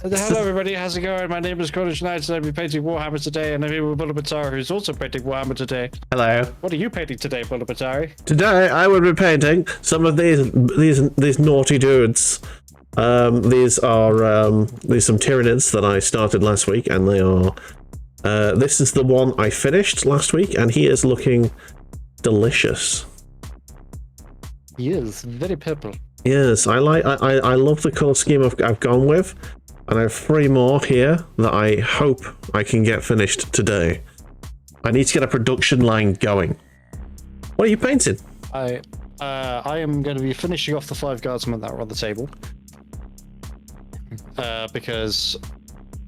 Hello everybody, how's it going? My name is TheCornishKnight and I'll be painting Warhammer today, and I'm here with Bula, who's also painting Warhammer today. Hello. What are you painting today, Bula? Today I will be painting some of these naughty dudes. These are some Tyranids that I started last week, and they are. This is the one I finished last week, and he is looking delicious. He is very purple. Yes, I love the colour scheme I've gone with, and I have 3 more here that I hope I can get finished today. I need to get a production line going. What are you painting? I am going to be finishing off the 5 guardsmen that are on the table. Because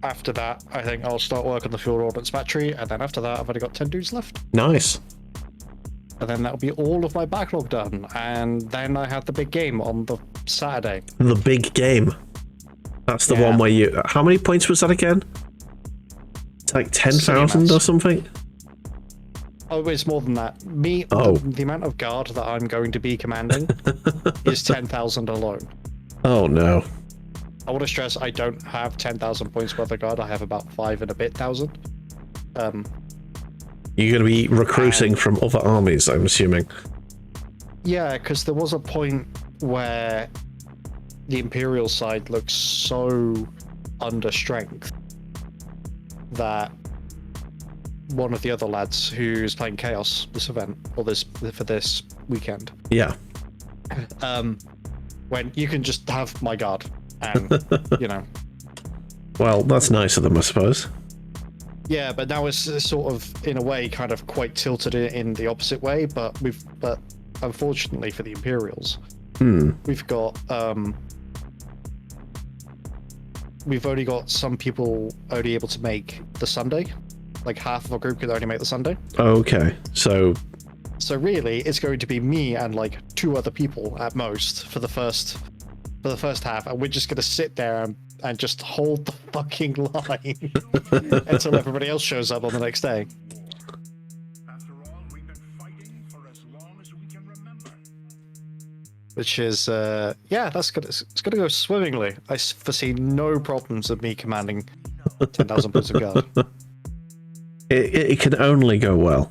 after that, I think I'll start work on the field ordnance battery, and then after that, I've only got 10 dudes left. Nice. And then that'll be all of my backlog done, and then I have the big game on the Saturday. The big game. That's the one where you... How many points was that again? It's like 10,000 or something? Oh, it's more than that. The amount of guard that I'm going to be commanding is 10,000 alone. Oh, no. I want to stress I don't have 10,000 points worth of guard. I have about 5 and a bit thousand. You're going to be recruiting from other armies, I'm assuming. Yeah, because there was a point where the Imperial side looks so under strength that one of the other lads who's playing Chaos this event, or for this weekend, when you can just have my guard, and you know. Well, that's nice of them, I suppose. Yeah, but now it's sort of, in a way, kind of quite tilted in the opposite way. But unfortunately for the Imperials, we've only got some people only able to make the Sunday. Like half of our group can only make the Sunday. Okay, so really, it's going to be me and like 2 other people at most for the first half, and we're just going to sit there and just hold the fucking line until everybody else shows up on the next day. After all, we've been fighting for as long as we can remember. Which is, it's gonna go swimmingly. I foresee no problems of me commanding 10,000 points of guard. it can only go well.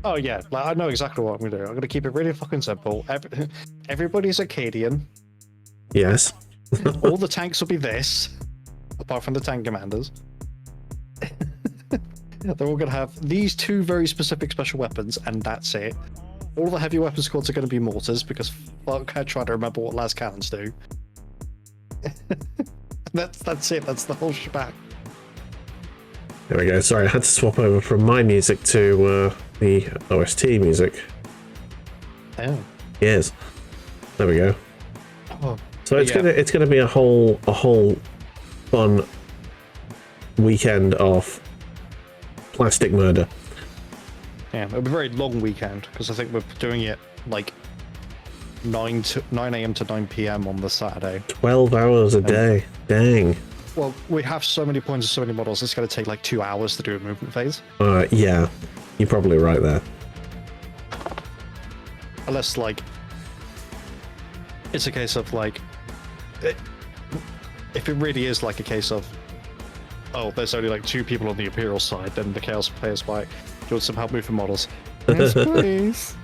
Oh yeah, like, I know exactly what I'm gonna do. I'm gonna keep it really fucking simple. Everybody's Acadian. Yes. All the tanks will be this, apart from the tank commanders. They're all gonna have these 2 very specific special weapons, and that's it. All the heavy weapon squads are gonna be mortars, because fuck, I try to remember what las cannons do. That's it. That's the whole shebang. There we go. Sorry, I had to swap over from my music to the OST music. Oh. Yes. There we go. Oh. So it's gonna be a whole fun weekend of plastic murder. Yeah, it'll be a very long weekend, because I think we're doing it like 9 a.m. to 9 p.m. on the Saturday. 12 hours a day. Dang. Well, we have so many points and so many models, it's going to take like 2 hours to do a movement phase. Yeah, you're probably right there. Unless, like, it's a case of, like, if it really is like a case of, oh, there's only like 2 people on the Imperial side, then the Chaos players might, do you want some help moving models? Yes, please.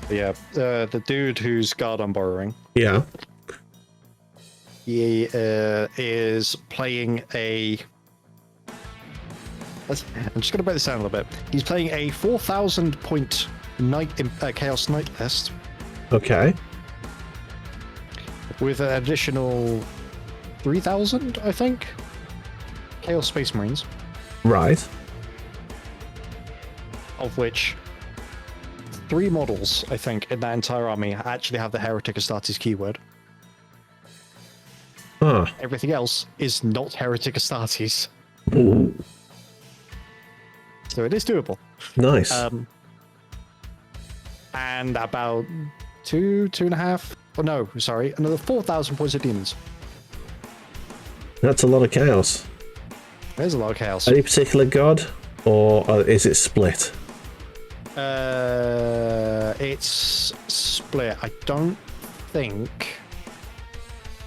But yeah, the dude whose guard I'm borrowing. Yeah. He is playing a... I'm just going to break this down a little bit. He's playing a 4,000 point Chaos Knight list. Okay. With an additional 3,000, I think, Chaos Space Marines. Right. Of which 3 models, I think, in that entire army actually have the Heretic Astartes keyword. Huh. Everything else is not Heretic Astartes. So it is doable. Nice. And about 2.5... Oh no, sorry, another 4,000 points of demons. That's a lot of chaos. There's a lot of chaos. Any particular god, or is it split? It's split. I don't think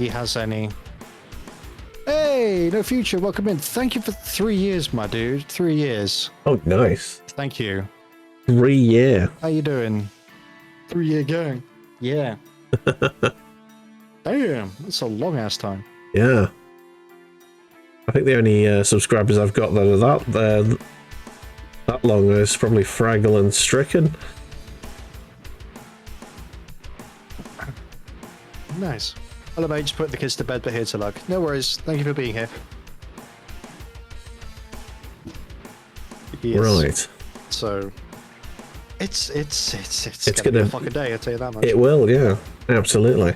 he has any. Hey, no future, welcome in. Thank you for 3 years, my dude. 3 years. Oh, nice. Thank you. 3 year. How you doing? 3 year gang. Yeah. Damn, that's a long ass time. Yeah. I think the only subscribers I've got that are that long is probably Fraggle and Stricken. Nice. Hello, mate. Just put the kids to bed, but here to luck. No worries. Thank you for being here. Yes. Right. So, it's gonna be a fucking day. I'll tell you that much. It will, yeah, absolutely.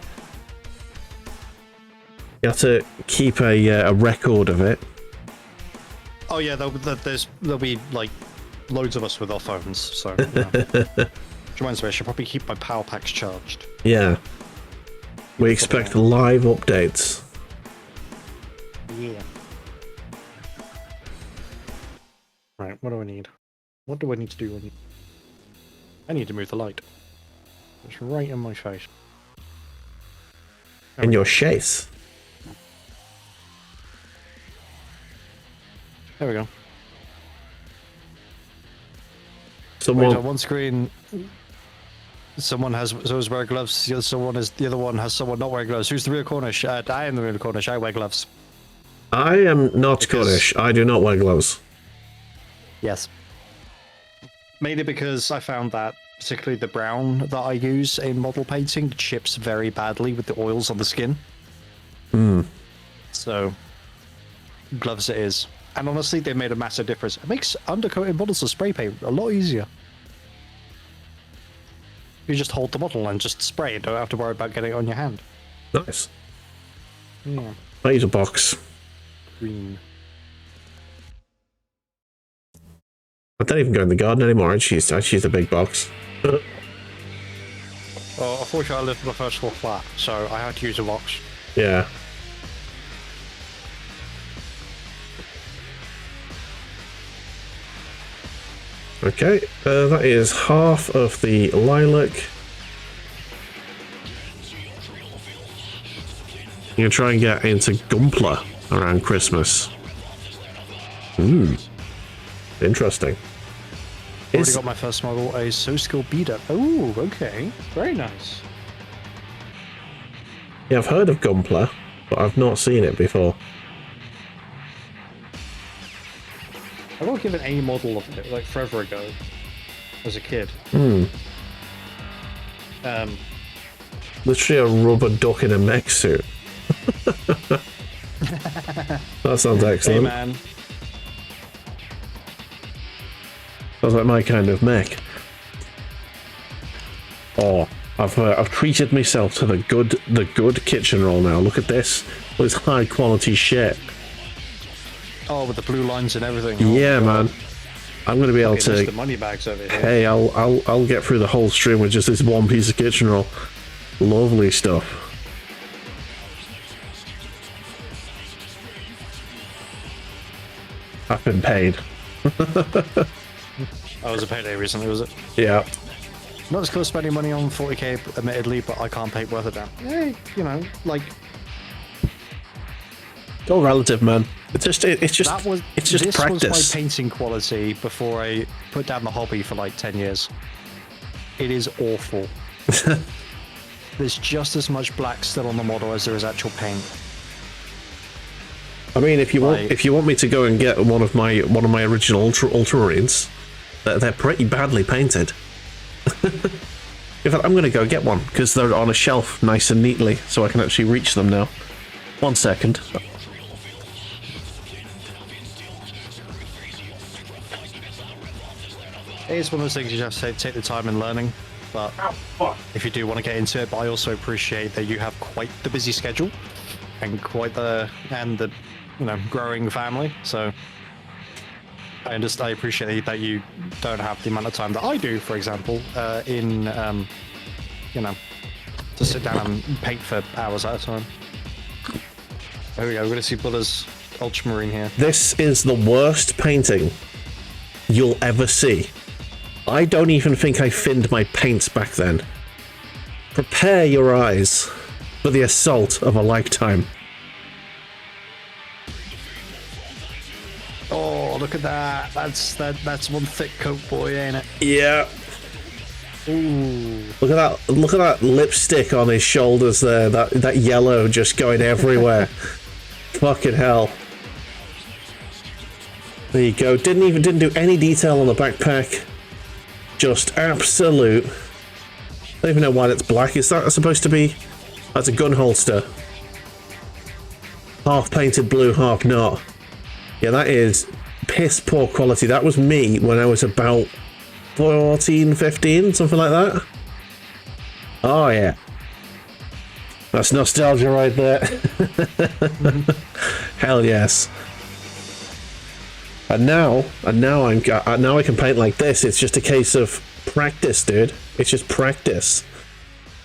You have to keep a record of it. Oh yeah, there'll be like loads of us with our phones. So, yeah. Which reminds me, I should probably keep my power packs charged. Yeah. We expect live updates. Yeah. Right, what do I need? What do I need to do? I need to move the light. It's right in my face. In your chase. There we go. Someone. Wait, on one screen, someone has wearing gloves. The other one has someone not wearing gloves. Who's the real Cornish? I am the real Cornish. I wear gloves. I am not Cornish. I do not wear gloves. Yes. Mainly because I found that particularly the brown that I use in model painting chips very badly with the oils on the skin. So, gloves it is. And honestly, they made a massive difference. It makes undercoating models of spray paint a lot easier. You just hold the model and just spray it. Don't have to worry about getting it on your hand. Nice. Yeah. I use a box. Green. I don't even go in the garden anymore. I just use the big box. Well, unfortunately, I live on the first floor flat, so I had to use a box. Yeah. Okay, that is half of the lilac. I'm gonna try and get into Gumpler around Christmas. Interesting. Already got my first model, a So-Skill Beater. Oh, okay. Very nice. Yeah, I've heard of Gumpler, but I've not seen it before. I got given a model of it, like, forever ago, as a kid. Literally a rubber duck in a mech suit. That sounds excellent. Hey, man. Sounds like my kind of mech. Oh, I've treated myself to the good kitchen roll now. Look at this. It's high quality shit. Oh, with the blue lines and everything. Yeah, man. I'm gonna be able to. The money bags over here. Hey, I'll get through the whole stream with just this one piece of kitchen roll. Lovely stuff. I've been paid. Oh, it was a payday recently, was it? Yeah. Not as close spending money on 40k, admittedly, but I can't pay worth it down. Hey, you know, like. It's all relative, man. It's just This practice. was my painting quality before I put down the hobby for like 10 years. It is awful. There's just as much black still on the model as there is actual paint. I mean, if you want me to go and get one of my original Ultramarines, they're pretty badly painted. In fact, I'm going to go get one because they're on a shelf nice and neatly, so I can actually reach them now. 1 second. It's one of those things you just have to take the time in learning, but if you do want to get into it, but I also appreciate that you have quite the busy schedule and the growing family. So I appreciate that you don't have the amount of time that I do, for example, to sit down and paint for hours at a time. There we go. We're going to see Bula's Ultramarine here. This is the worst painting you'll ever see. I don't even think I thinned my paints back then. Prepare your eyes. for the assault of a lifetime. Oh, look at that. That's one thick coat boy, ain't it? Yeah. Ooh. Look at that lipstick on his shoulders there. That yellow just going everywhere. Fucking hell. There you go. Didn't do any detail on the backpack. Just absolute. I don't even know why that's black. Is that supposed to be? That's a gun holster. Half painted blue, half not. Yeah, that is piss poor quality. That was me when I was about 14, 15, something like that. Oh yeah. That's nostalgia right there. Hell yes. And now I can paint like this. It's just a case of practice, dude. It's just practice.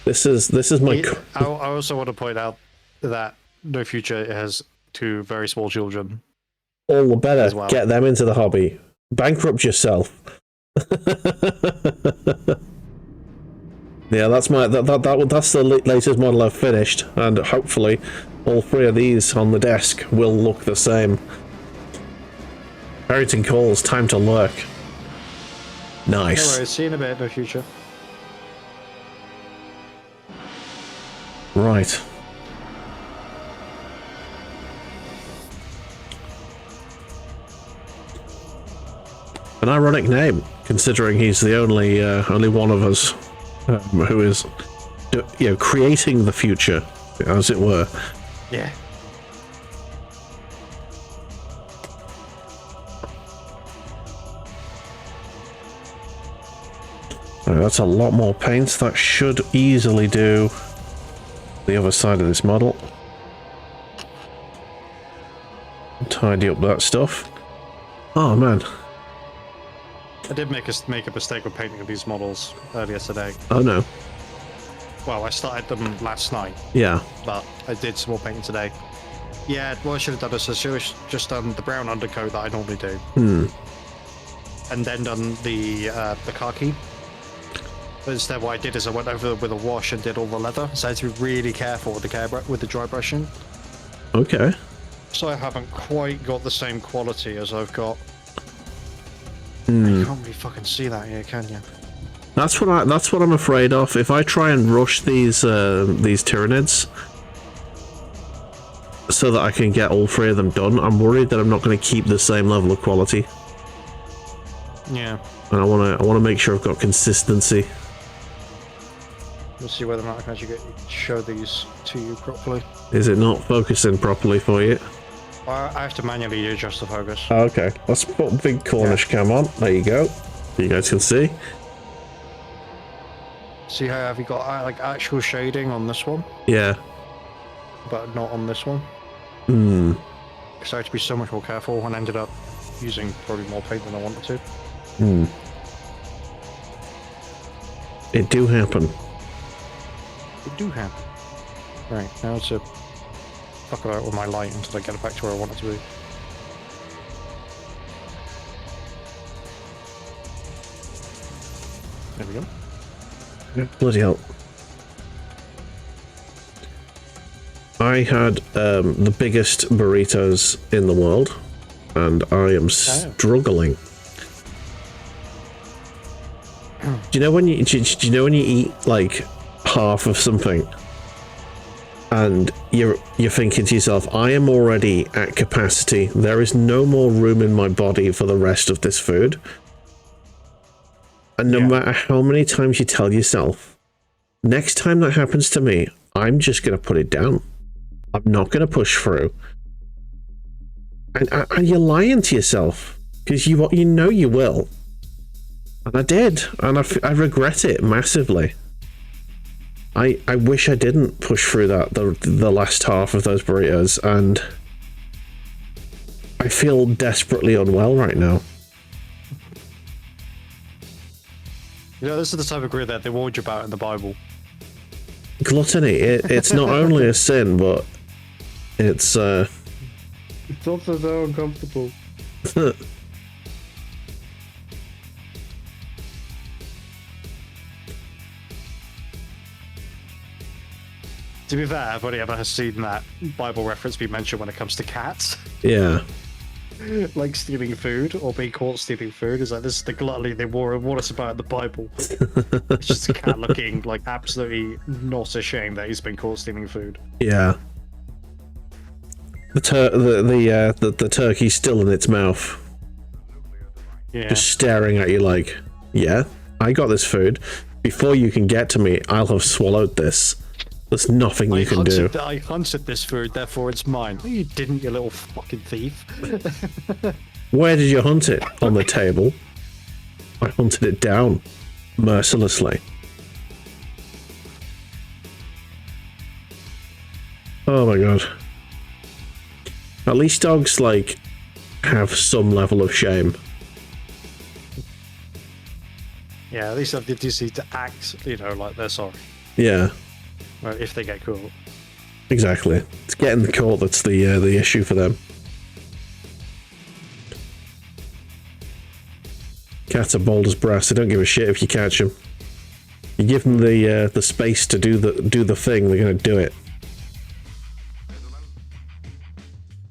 This is my. I also want to point out that No Future has 2 very small children. All the better. Well. Get them into the hobby. Bankrupt yourself. Yeah, that's the latest model I've finished, and hopefully all 3 of these on the desk will look the same. Parenting calls, time to lurk. Nice. No worries, see you in a bit, No Future. Right. An ironic name, considering he's the only one of us who is, creating the future, as it were. Yeah. That's a lot more paint. That should easily do the other side of this model. Tidy up that stuff. Oh man. I did make a mistake with painting these models earlier today. Oh no. Well, I started them last night. Yeah. But I did some more painting today. Yeah, what I should have done is I should have just done the brown undercoat that I normally do. And then done the khaki. But instead what I did is I went over with a wash and did all the leather. So I had to be really careful with the dry brushing. Okay. So I haven't quite got the same quality as I've got. You can't really fucking see that here, can you? That's what I'm afraid of. If I try and rush these Tyranids so that I can get all 3 of them done, I'm worried that I'm not going to keep the same level of quality. Yeah. And I want to make sure I've got consistency. We'll see whether or not I can actually show these to you properly. Is it not focusing properly for you? I have to manually adjust the focus. Oh, okay, let's put big Cornish cam on. There you go. You guys can see. See how have you got like actual shading on this one, Yeah. but not on this one? Because I had to be so much more careful and ended up using probably more paint than I wanted to. It do happen. It do happen. Right, now to fuck about with my light until I get it back to where I want it to be. There we go. Bloody hell. I had the biggest burritos in the world, and I am struggling. Do you know when you eat like half of something and you're thinking to yourself, I am already at capacity, there is no more room in my body for the rest of this food, and no matter how many times you tell yourself, next time that happens to me, I'm just gonna put it down, I'm not gonna push through, and you're lying to yourself because you know you will. And I did, and I regret it massively. I wish I didn't push through the last half of those burritos, and I feel desperately unwell right now. You know, this is the type of greed that they warned you about in the Bible. Gluttony, it's not only a sin, but it's It's also so uncomfortable. To be fair, I've only ever seen that Bible reference be mentioned when it comes to cats. Yeah. Like stealing food or being caught stealing food. Is like, this is the gluttony they warn us about in the Bible. It's just a cat looking like absolutely not ashamed that he's been caught stealing food. Yeah. The turkey's still in its mouth. Yeah. Just staring at you like, yeah, I got this food. Before you can get to me, I'll have swallowed this. There's nothing you can do. I hunted this food, therefore it's mine. No, you didn't, you little fucking thief. Where did you hunt it? On the table. I hunted it down. Mercilessly. Oh my god. At least dogs, like, have some level of shame. Yeah, at least have the decency to act, you know, like they're sorry. Yeah. Well, if they get caught. Exactly. It's getting the caught that's the issue for them. Cats are bold as brass. They don't give a shit if you catch them. You give them the space to do the thing, they're gonna do it.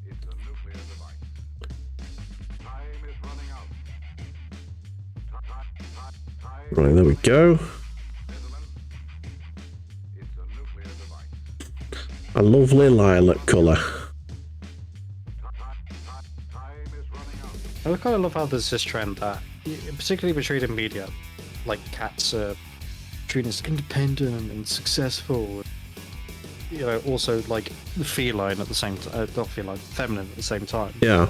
It's a nuclear device. Time is running out. Right, there we go. It's a nuclear device. A lovely lilac colour. Time is running out. I kind of love how there's this trend that, particularly between in media, like cats are treated as independent and successful. You know, also like feline at the same time, not feline, feminine at the same time. Yeah.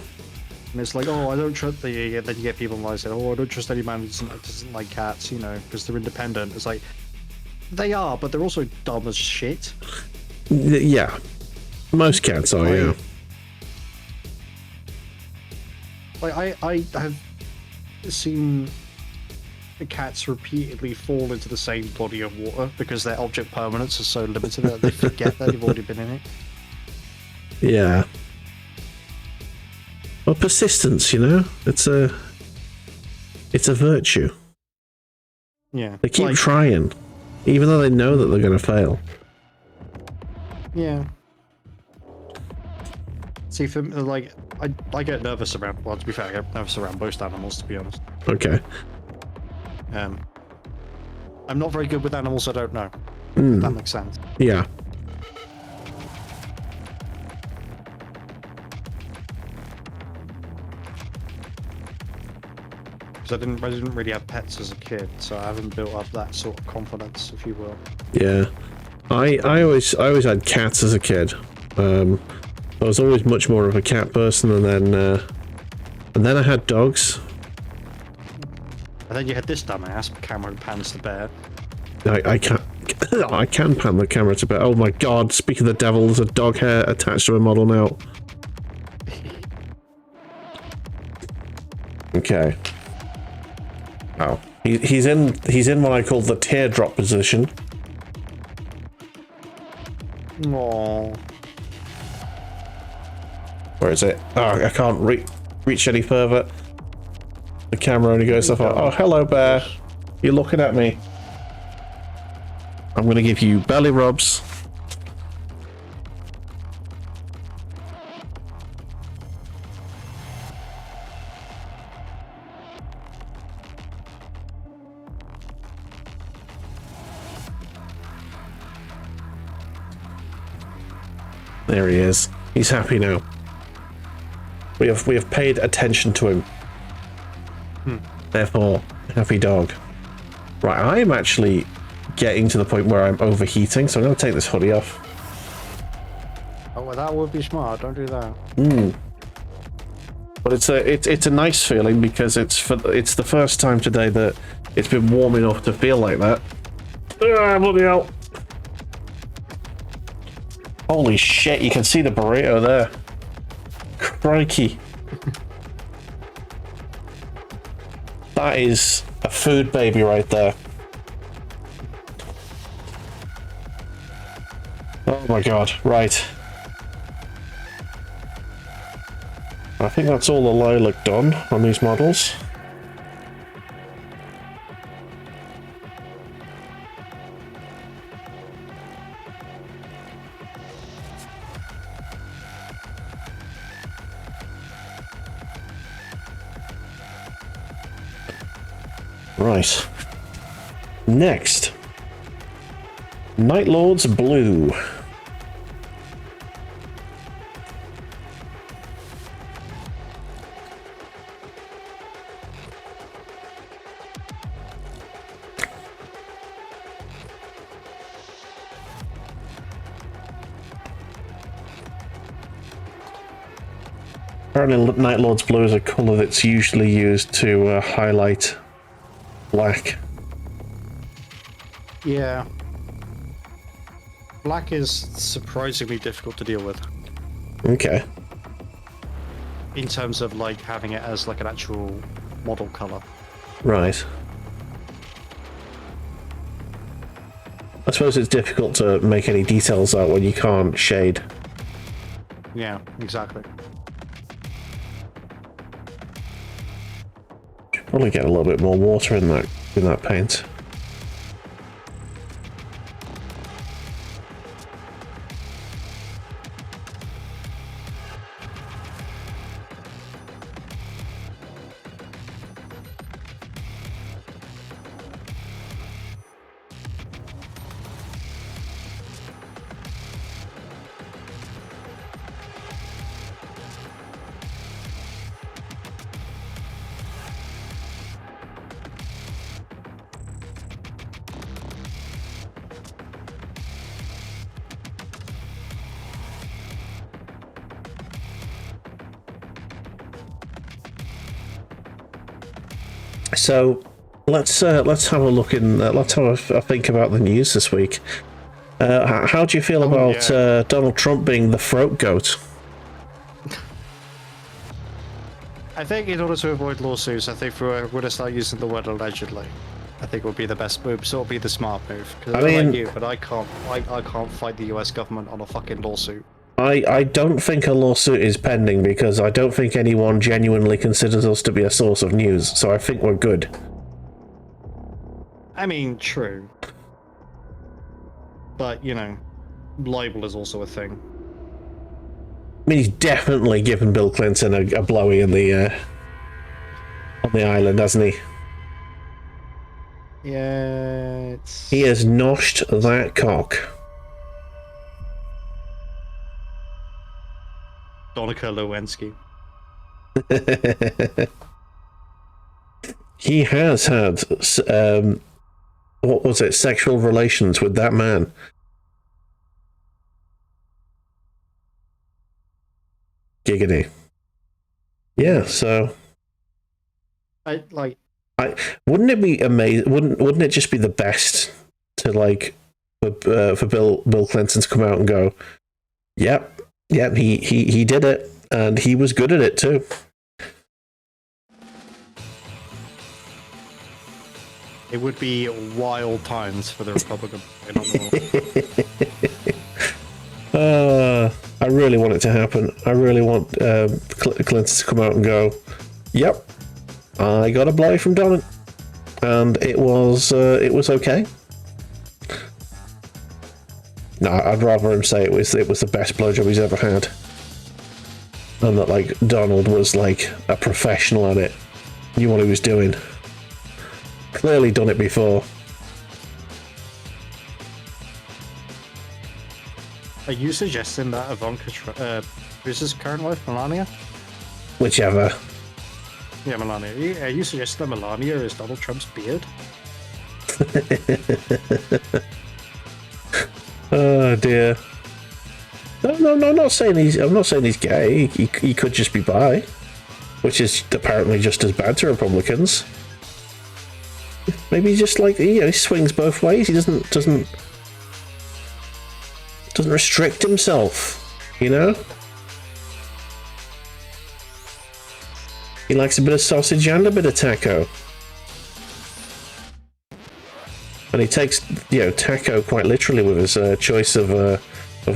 And it's like, oh, I don't trust the. Then you get people like saying, oh, I don't trust any man who doesn't like cats, you know, because they're independent. It's like, they are, but they're also dumb as shit. Yeah. Most cats are, yeah. Like I have seen the cats repeatedly fall into the same body of water because their object permanence is so limited that they forget that they've already been in it. Yeah. Well, persistence, you know? It's a virtue. Yeah. They keep trying, even though they know that they're going to fail. Yeah. See, for like, I get nervous around. Well, to be fair, I get nervous around most animals, to be honest. Okay. I'm not very good with animals I don't know. If that makes sense. Yeah. Because I didn't really have pets as a kid, so I haven't built up that sort of confidence, if you will. Yeah. I always had cats as a kid. I was always much more of a cat person, and then I had dogs. And then you had this dumbass camera who pans the bear. I can't. I can pan the camera to bear. Oh my god! Speak of the devil, there's a dog hair attached to a model now. Okay. Oh, he's in what I call the teardrop position. Aww. Where is it? Oh, I can't reach any further. The camera only goes so far. Oh, hello, bear. You're looking at me. I'm going to give you belly rubs. There he is. He's happy now. We have paid attention to him. Therefore, happy dog. Right, I am actually getting to the point where I'm overheating, so I'm going to take this hoodie off. Oh, well, that would be smart. Don't do that. But it's a nice feeling because it's the first time today that it's been warm enough to feel like that. Bloody hell. Holy shit, you can see the burrito there. Crikey. That is a food baby right there. Oh my god, right. I think that's all the lilac done on these models. Right. Next. Night Lord's Blue. Apparently, Night Lord's Blue is a colour that's usually used to highlight black. Yeah. Black is surprisingly difficult to deal with Okay. in terms of like having it as like an actual model color. Right. I suppose it's difficult to make any details out when you can't shade. Yeah, exactly. Probably get a little bit more water in that paint. So let's have a look let's have a think about the news this week. How do you feel about Donald Trump being the throat goat? I think in order to avoid lawsuits, I think we're going to start using the word allegedly. I think would be the best move. So it'll be the smart move. Because I mean, like you, but I can't fight the US government on a fucking lawsuit. I don't think a lawsuit is pending because I don't think anyone genuinely considers us to be a source of news, so I think we're good. I mean, true. But, you know, libel is also a thing. I mean, he's definitely given Bill Clinton a blowy in the on the island, hasn't he? Yeah, He has noshed that cock. Donica Lewinsky. He has had, what was it, sexual relations with that man. Giggity. Yeah, so... wouldn't it be amazing? Wouldn't it just be the best to, like, for Bill Clinton to come out and go, yep, he did it, and he was good at it too. It would be wild times for the Republican Party. I really want it to happen. I really want Clinton to come out and go, yep, I got a blow from Donald, and it was okay. No, I'd rather him say it was the best blowjob he's ever had, and that like Donald was like a professional at it, knew what he was doing, clearly done it before. Are you suggesting that Ivanka, who's his current wife, Melania? Whichever. Yeah, Melania. Are you suggesting that Melania is Donald Trump's beard? Oh dear. No, I'm not saying he's gay. He could just be bi, which is apparently just as bad to Republicans. Maybe he just like he swings both ways. He doesn't restrict himself, you know. He likes a bit of sausage and a bit of taco. And he takes, taco quite literally with his choice of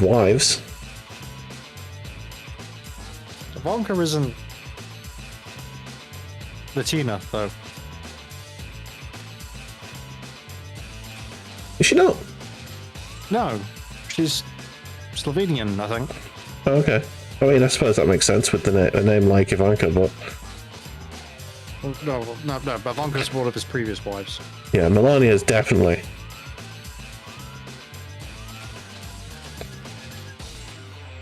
wives. Ivanka isn't Latina, though. Is she not? No, she's Slovenian, I think. Oh, okay. I mean, I suppose that makes sense with a name like Ivanka, but... Well, no, but Ivanka's one of his previous wives. Yeah, Melania's definitely.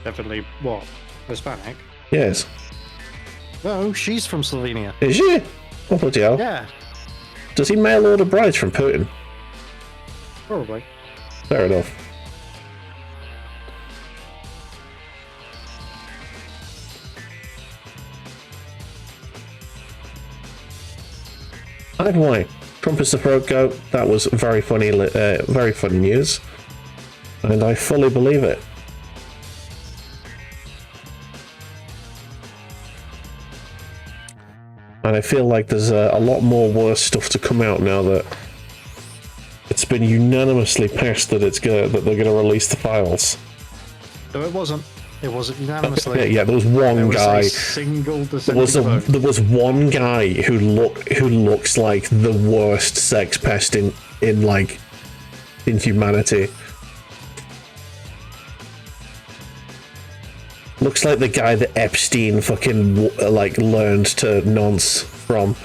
Definitely, what? Hispanic? Yes. No, she's from Slovenia. Is she? Oh, bloody hell. Yeah, Does he mail order brides from Putin? probably. Fair enough. Either way, Trump is the throat goat. That was very funny news, and I fully believe it. And I feel like there's a lot more worse stuff to come out now that it's been unanimously passed that they're going to release the files. No, it wasn't. It wasn't unanimously. Yeah, there was one There was guy. a single dissenting vote. There was one guy who looks like the worst sex pest in humanity. Looks like the guy that Epstein fucking learned to nonce from.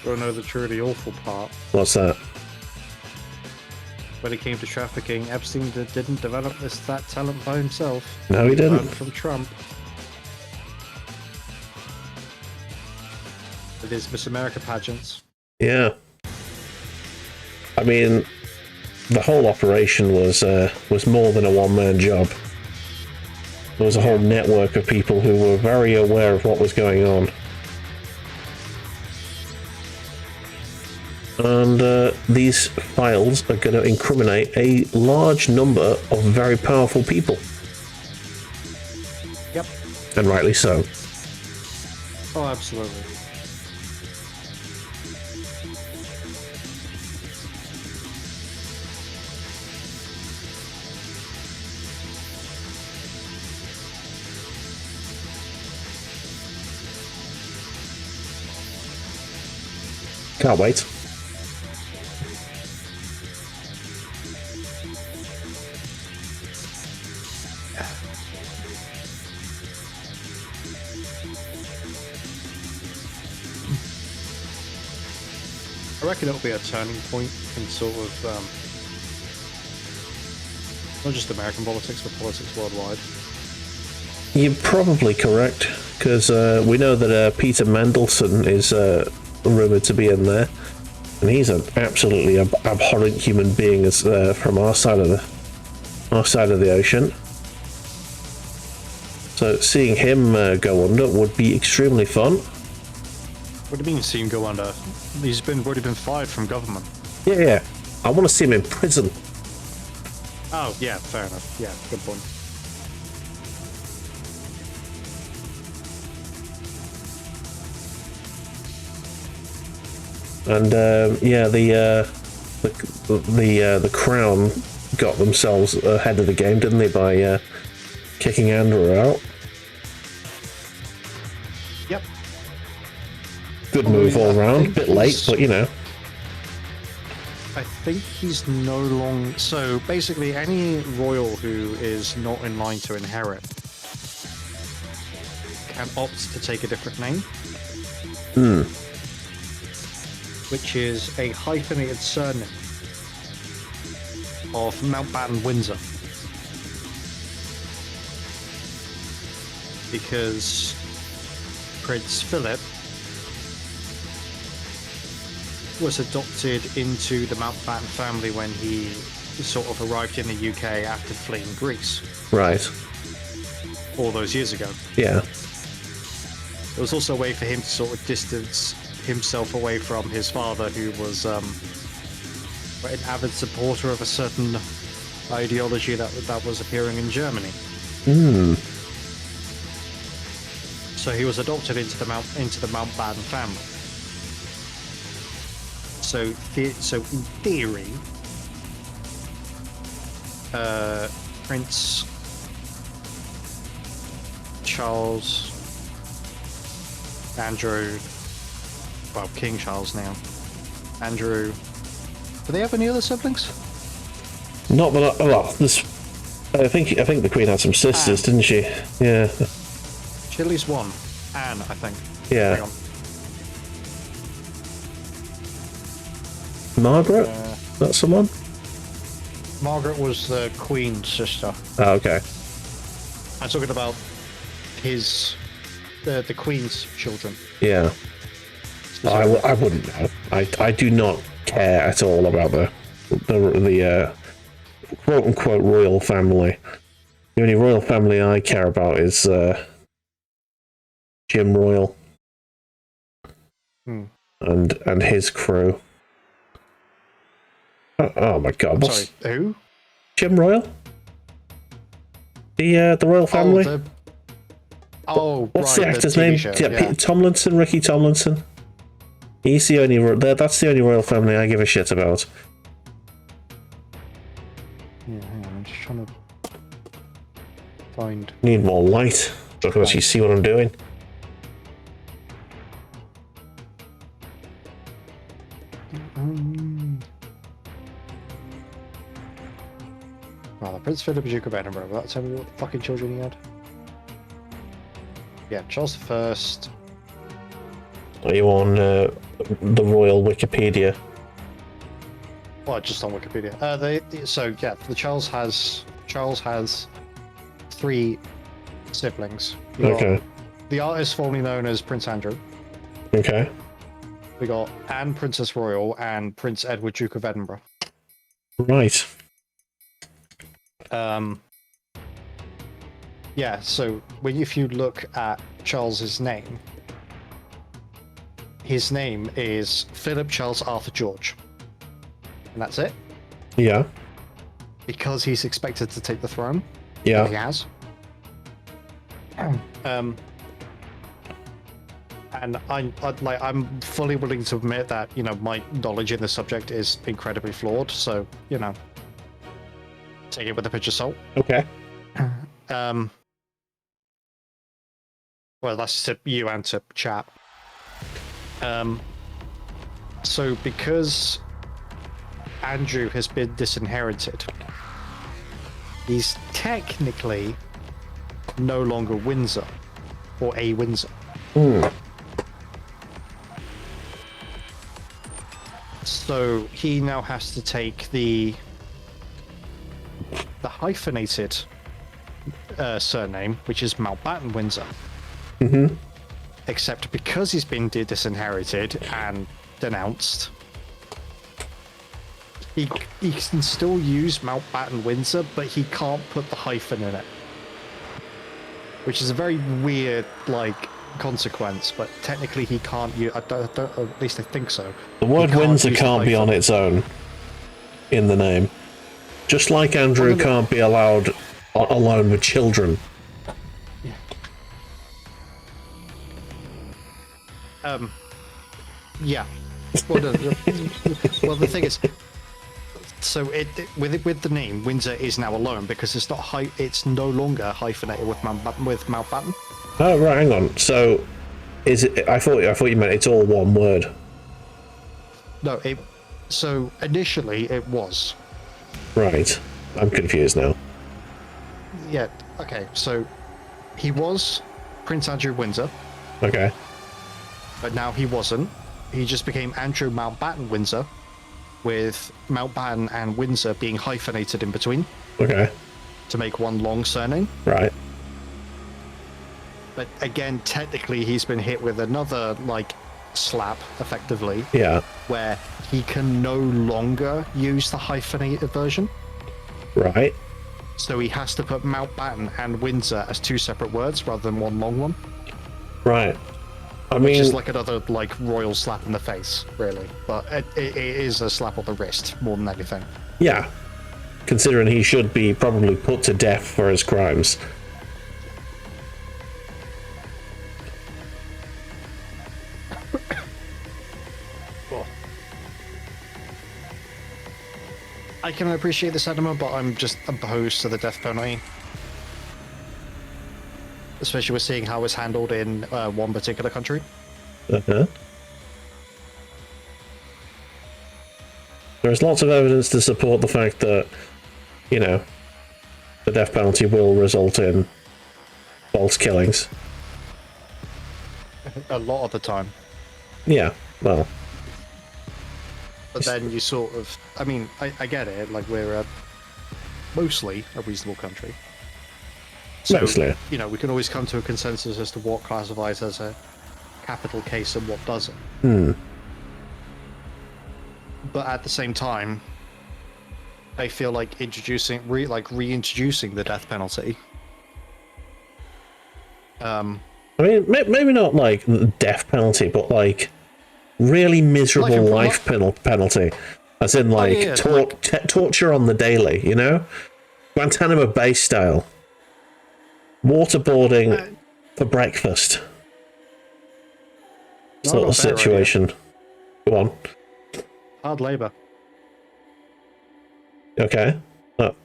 You know the truly awful part. What's that? When it came to trafficking, Epstein didn't develop that talent by himself. No, he didn't. Learned from Trump. With his Miss America pageants. Yeah. I mean, the whole operation was more than a one-man job. There was a whole network of people who were very aware of what was going on. And these files are going to incriminate a large number of very powerful people. Yep. And rightly so. Oh, absolutely. Can't wait. I reckon it'll be a turning point in sort of not just American politics, but politics worldwide. You're probably correct, because we know that Peter Mandelson is rumoured to be in there, and he's an absolutely abhorrent human being as from our side of the ocean. So seeing him go under would be extremely fun. What do you mean see him go under? He's already been fired from government. Yeah. I want to see him in prison. Oh, yeah, fair enough. Yeah, good point. And yeah, the Crown got themselves ahead of the game, didn't they, by kicking Andrew out? Yep. Good move all round. Bit late, but you know. I think he's no longer... So, basically, any royal who is not in line to inherit can opt to take a different name. Which is a hyphenated surname of Mountbatten Windsor. Because Prince Philip was adopted into the Mountbatten family when he sort of arrived in the UK after fleeing Greece. Right. All those years ago. Yeah. It was also a way for him to sort of distance himself away from his father, who was an avid supporter of a certain ideology that was appearing in Germany. So he was adopted into the Mountbatten family. So in theory, Prince Charles, Andrew, well, King Charles now, Andrew. Do they have any other siblings? Not that well, I think the Queen had some sisters, didn't she? Yeah. Chili's one. Anne, I think. Yeah. Hang on. Margaret? That's someone? Margaret was the Queen's sister. Oh, okay. I'm talking about the Queen's children. Yeah. I wouldn't know. I do not care at all about the quote unquote royal family. The only royal family I care about is Jim Royal and his crew. Oh my god! Sorry, who? Jim Royal? The royal family. What's the actor's name? Show, yeah, Peter Tomlinson, Ricky Tomlinson. He's the only. That's the only royal family I give a shit about. Yeah, hang on, I'm just trying to find. Need more light so I can actually see what I'm doing. Well, the Prince Philip, Duke of Edinburgh. Will that tell me what fucking children he had? Yeah, Charles I. Are you on the royal Wikipedia? Well, just on Wikipedia. The Charles has 3 siblings. Okay. The artist formerly known as Prince Andrew. Okay. We got Anne, Princess Royal, and Prince Edward, Duke of Edinburgh. Right. Yeah, so if you look at Charles's name, his name is Philip Charles Arthur George. And that's it. Yeah. Because he's expected to take the throne. Yeah. He has. And I'm fully willing to admit that, my knowledge in the subject is incredibly flawed, so, take it with a pinch of salt. Okay. Well, that's to you and to chat. So because Andrew has been disinherited, he's technically no longer Windsor, or a Windsor. So he now has to take the hyphenated surname, which is Mountbatten Windsor. Mm-hmm. Except because he's been disinherited and denounced, he can still use Mountbatten Windsor, but he can't put the hyphen in it. Which is a very weird, consequence, but technically he can't use... at least I think so. The word Windsor can't be on its own in the name. Just like Andrew can't be allowed alone with children. Yeah. Well, the thing is, so with the name, Windsor is now alone because it's not it's no longer hyphenated with Mountbatten. Oh right, hang on. So, is it? I thought you meant it's all one word. No, so initially it was. Right, I'm confused now. Yeah. Okay. So, he was Prince Andrew Windsor. Okay. But now he wasn't. He just became Andrew Mountbatten Windsor, with Mountbatten and Windsor being hyphenated in between. Okay. To make one long surname. Right. But again, technically, he's been hit with another, slap, effectively. Yeah. Where he can no longer use the hyphenated version. Right. So he has to put Mountbatten and Windsor as 2 separate words rather than one long one. Right. I mean, which is another royal slap in the face, really. But it is a slap on the wrist more than anything. Yeah, considering he should be probably put to death for his crimes. I can appreciate the sentiment, but I'm just opposed to the death penalty. Especially with seeing how it's handled in one particular country. Uh-huh. There's lots of evidence to support the fact that, the death penalty will result in false killings. A lot of the time. Yeah, well, But then you sort of, I mean, I get it. Like we're mostly a reasonable country. So, mostly. you know, we can always come to a consensus as to what classifies as a capital case and what doesn't. But at the same time, I feel like reintroducing the death penalty. I mean, maybe not like the death penalty, but like really miserable life penalty, as in like torture on the daily. You know, Guantanamo Bay style, waterboarding for breakfast, sort of situation. Go on. Hard labor. Okay,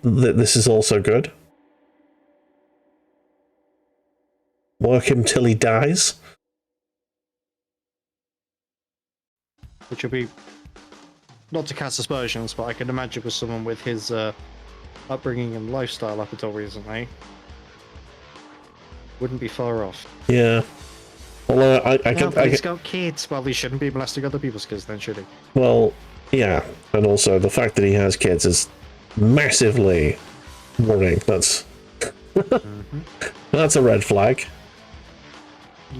this is also good. Work him till he dies. Which would be, not to cast aspersions, but I can imagine with someone with his upbringing and lifestyle up until recently, wouldn't be far off. Yeah. Although He's got kids. Well, he shouldn't be molesting other people's kids then, should he? Well, yeah, and also the fact that he has kids is massively worrying. That's that's a red flag.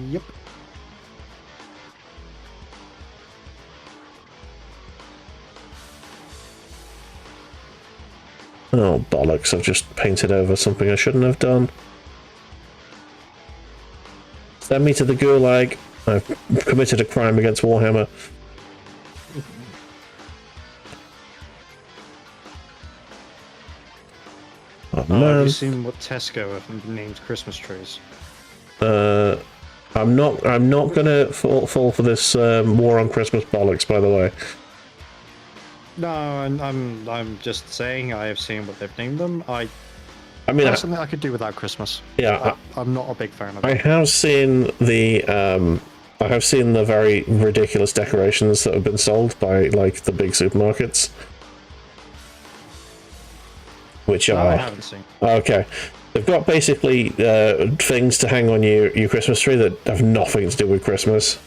Yep. Oh, bollocks, I've just painted over something I shouldn't have done. Send me to the gulag. I've committed a crime against Warhammer. Oh, man. Have you seen what Tesco have named Christmas trees? I'm not gonna fall for this war on Christmas bollocks, by the way. No, I'm just saying I have seen what they've named them. I mean, that's something I could do without Christmas. Yeah, I'm not a big fan of it. I have seen the very ridiculous decorations that have been sold by like the big supermarkets, which No, are I haven't seen. okay. They've got basically things to hang on your Christmas tree that have nothing to do with Christmas.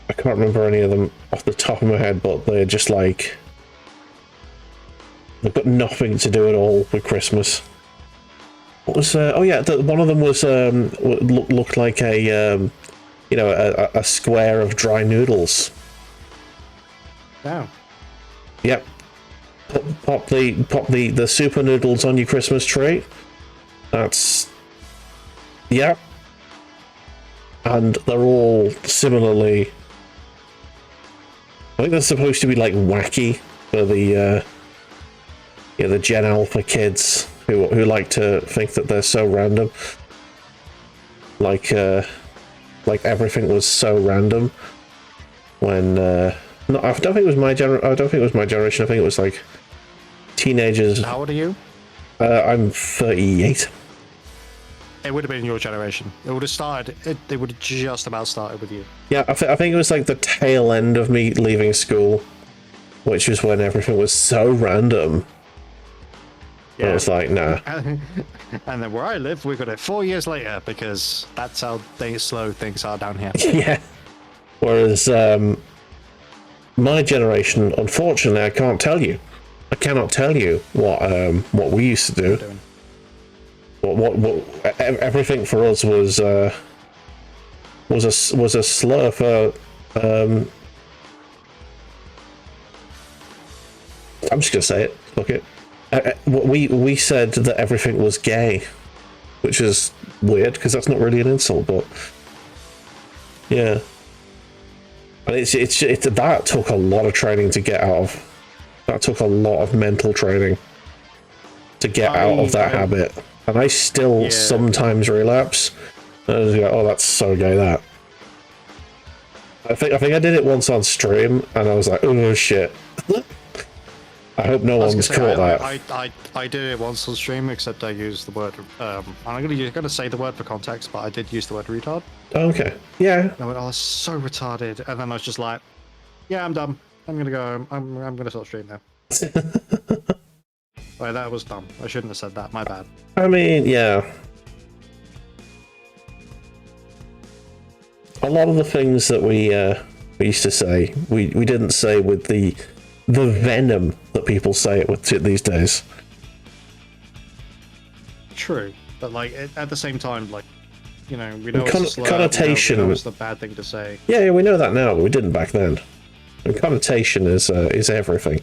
I can't remember any of them off the top of my head, but they're just like they've got nothing to do at all with Christmas. What was? Oh yeah, one of them was looked like a a square of dry noodles. Wow. Yep. Pop the super noodles on your Christmas tree. That's yep. And they're all similarly. I think they're supposed to be like wacky for the Gen Alpha kids who like to think that they're so random. Like everything was so random. When no, I don't think it was my generation. I think it was like teenagers. How old are you? I'm 38. It would have been your generation. It would have started. It would have just about started with you. Yeah, I think it was like the tail end of me leaving school, which was when everything was so random. Yeah. I was like, nah. And then where I live, we got it 4 years later because that's how slow things are down here. Yeah. Whereas my generation, unfortunately, I can't tell you. I cannot tell you what we used to do. What everything for us was a slur for I'm just gonna say it. Fuck it. We said that everything was gay, which is weird because that's not really an insult, but yeah. And it's that took a lot of training to get out of. That took a lot of mental training to get out of that habit. And I still sometimes relapse. And I just go, oh, that's so gay, that. I think I did it once on stream, and I was like, oh shit. I hope no one's caught that. I did it once on stream, except I used the word. I'm gonna say the word for context, but I did use the word retard. Oh, okay. Yeah. I went, oh, that's so retarded, and then I was just like, yeah, I'm done. I'm gonna go home. I'm gonna stop stream now. Like, that was dumb. I shouldn't have said that. My bad. I mean, yeah. A lot of the things that we used to say, we didn't say with the venom that people say it with these days. True, but like at the same time, like, you know, we know And it's a slur, connotation. we know it's the bad thing to say. Yeah, we know that now, but we didn't back then. And connotation is everything.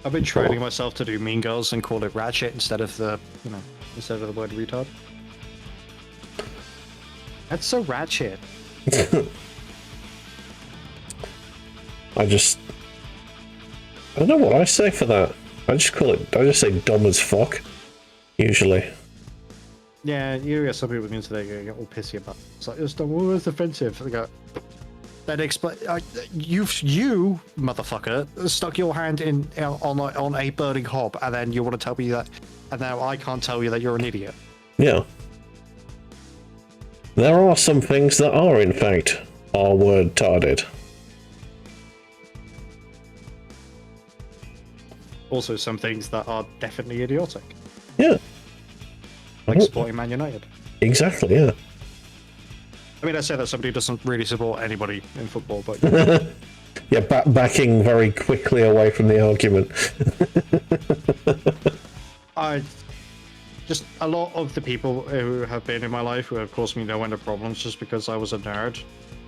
I've been training myself to do Mean Girls and call it ratchet instead of the word retard. That's so ratchet. I don't know what I say for that. I just say dumb as fuck, usually. Yeah, you get some people into there get all pissy about it. It's like, it's dumb, oh, it's offensive. They go, then explain. You motherfucker stuck your hand in on a burning hob, and then you want to tell me that, and now I can't tell you that you're an idiot. Yeah. There are some things that are, in fact, word-tarded. Also, some things that are definitely idiotic, Yeah. like supporting Man United. Exactly, yeah. I mean, I say that somebody doesn't really support anybody in football, but Yeah, backing very quickly away from the argument. just a lot of the people who have been in my life who have caused me no end of problems just because I was a nerd.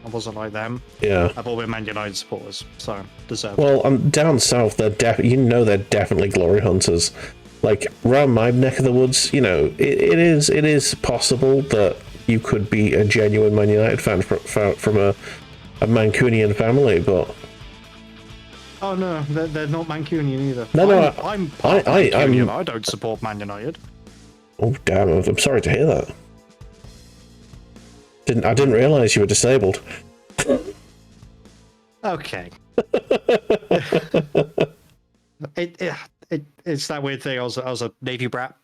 I wasn't like them. Yeah. I've all been Man United supporters, so deserved. Well, down south, they're definitely glory hunters. Like, around my neck of the woods, you know, it is possible that you could be a genuine Man United fan from a Mancunian family, but... Oh no, they're not Mancunian either. No, I'm Mancunian. I don't support Man United. Oh damn! I'm sorry to hear that. I didn't realise you were disabled. Okay. It's that weird thing. I was a Navy brat,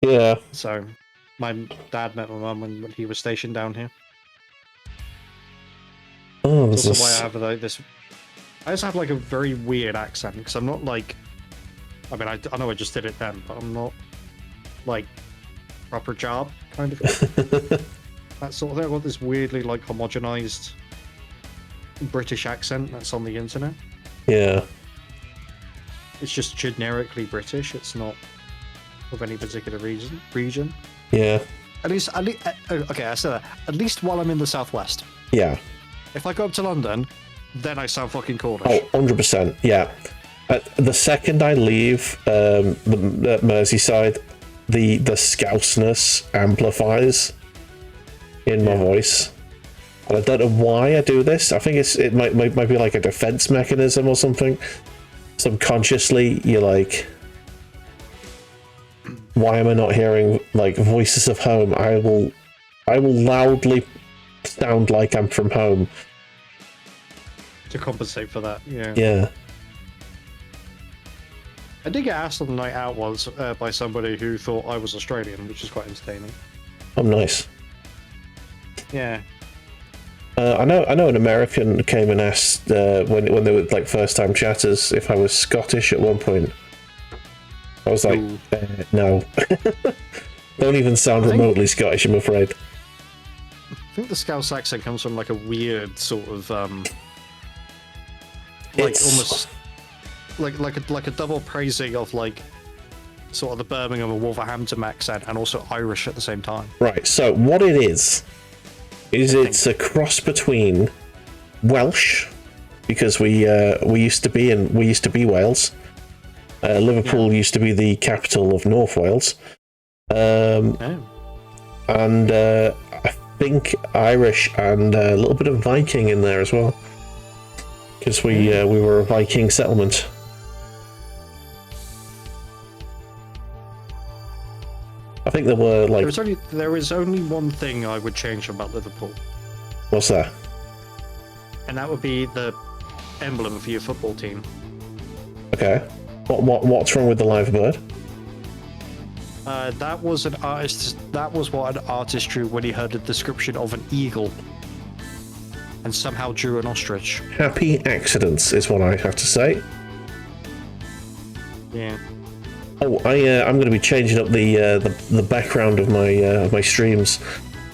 Yeah. so my dad met my mum when he was stationed down here. Oh, That's also why I have like this. I just have like a very weird accent because I'm not like. I mean, I know I just did it then, but I'm not like proper job kind of. That sort of thing. I've got this weirdly like homogenized British accent that's on the internet. Yeah. It's just generically British. It's not of any particular region. Yeah. At least, okay, I said that. At least while I'm in the southwest. Yeah. If I go up to London, then I sound fucking Cornish. Oh, 100%. Yeah. The second I leave the Merseyside, the Scouseness amplifies in my voice. And I don't know why I do this. I think it might be like a defense mechanism or something. Subconsciously, you're like, why am I not hearing like voices of home? I will loudly sound like I'm from home to compensate for that. Yeah. Yeah. I did get asked on the night out once by somebody who thought I was Australian, which is quite entertaining. Oh, nice. Yeah. I know an American came and asked when they were like first time chatters if I was Scottish at one point. I was like, no. Don't even sound remotely Scottish, I'm afraid. I think the Scouse accent comes from like a weird sort of like almost like a double praising of like sort of the Birmingham and Wolverhampton accent and also Irish at the same time. Right, so what it is it's a cross between Welsh, because we used to be Wales. Liverpool used to be the capital of North Wales. And I think Irish and a little bit of Viking in there as well, because we were a Viking settlement. I think there were like... There is only one thing I would change about Liverpool. What's that? And that would be the emblem for your football team. Okay. What's wrong with the live bird? That was an artist. That was what an artist drew when he heard the description of an eagle, and somehow drew an ostrich. Happy accidents is what I have to say. Yeah. Oh, I'm going to be changing up the background of my streams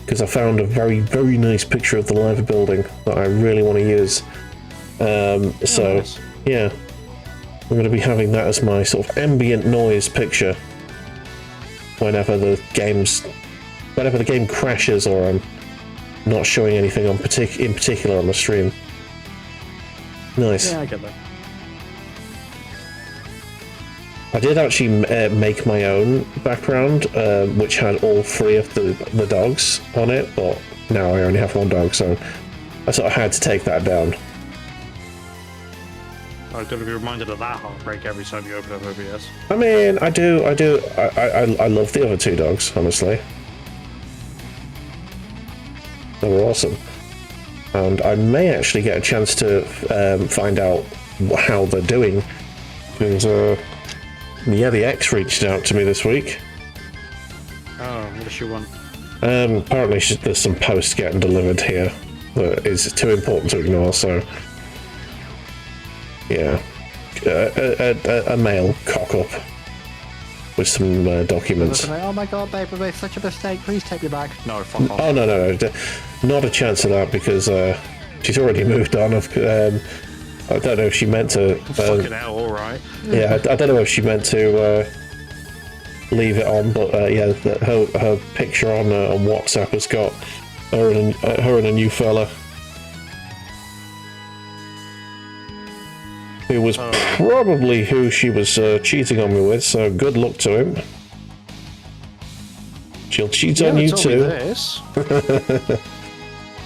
because I found a very nice picture of the live building that I really want to use. So nice. yeah, I'm going to be having that as my sort of ambient noise picture whenever the game crashes or I'm not showing anything in particular on the stream. Nice. Yeah, I get that. I did actually make my own background, which had all three of the dogs on it, but now I only have one dog, so I sort of had to take that down. I'm going to be reminded of that heartbreak every time you open up OBS. I mean, I do. I love the other two dogs, honestly. They were awesome. And I may actually get a chance to find out how they're doing. Because, yeah, the X reached out to me this week. Oh, what does she want? Apparently there's some post getting delivered here that is too important to ignore, so... Yeah. A mail cock-up with some documents. Oh my god, babe, I made such a mistake. Please take me back. No, fuck off. Oh, no. Not a chance of that, because she's already moved on. I don't know if she meant to... Fucking hell, alright. Yeah, I don't know if she meant to leave it on, but yeah, her picture on WhatsApp has got her and a new fella. Who was probably who she was cheating on me with, so good luck to him. She'll cheat on you too. This.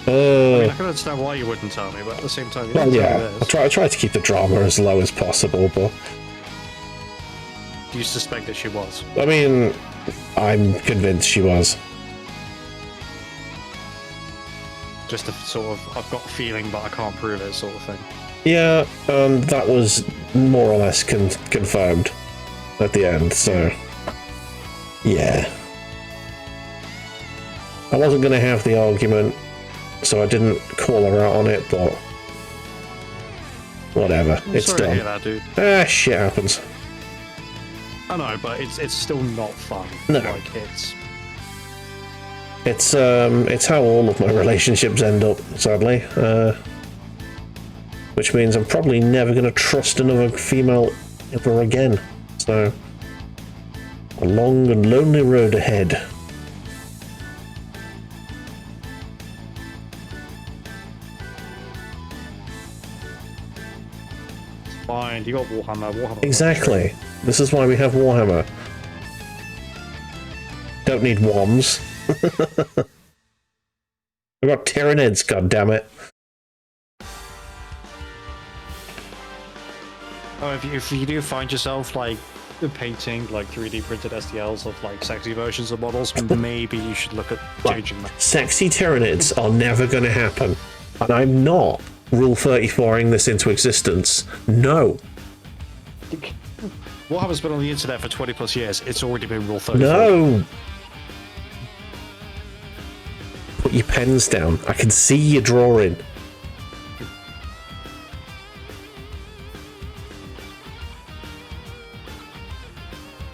I mean, I can understand why you wouldn't tell me, but at the same time, you well, didn't yeah, tell me this. I try to keep the drama as low as possible, but... Do you suspect that she was? I mean, I'm convinced she was. Just a sort of, I've got a feeling, but I can't prove it sort of thing. Yeah, that was more or less confirmed at the end, so... Yeah. I wasn't going to have the argument, so I didn't call her out on it, but... Whatever, I'm it's sorry to done. hear that, dude. Ah, shit happens. I know, but it's still not fun. No. Like, It's how all of my relationships end up, sadly. Which means I'm probably never going to trust another female ever again. So, a long and lonely road ahead. fine. You got Warhammer. Exactly. This is why we have Warhammer. Don't need WOMs. We've got Tyranids, goddammit. Oh, if you do find yourself like painting like 3D printed STLs of like sexy versions of models, maybe you should look at changing them. Sexy Tyranids are never going to happen, and I'm not Rule 34ing this into existence. No. Warhammer's been on the internet for 20 plus years. It's already been Rule 34. No. Put your pens down. I can see you drawing.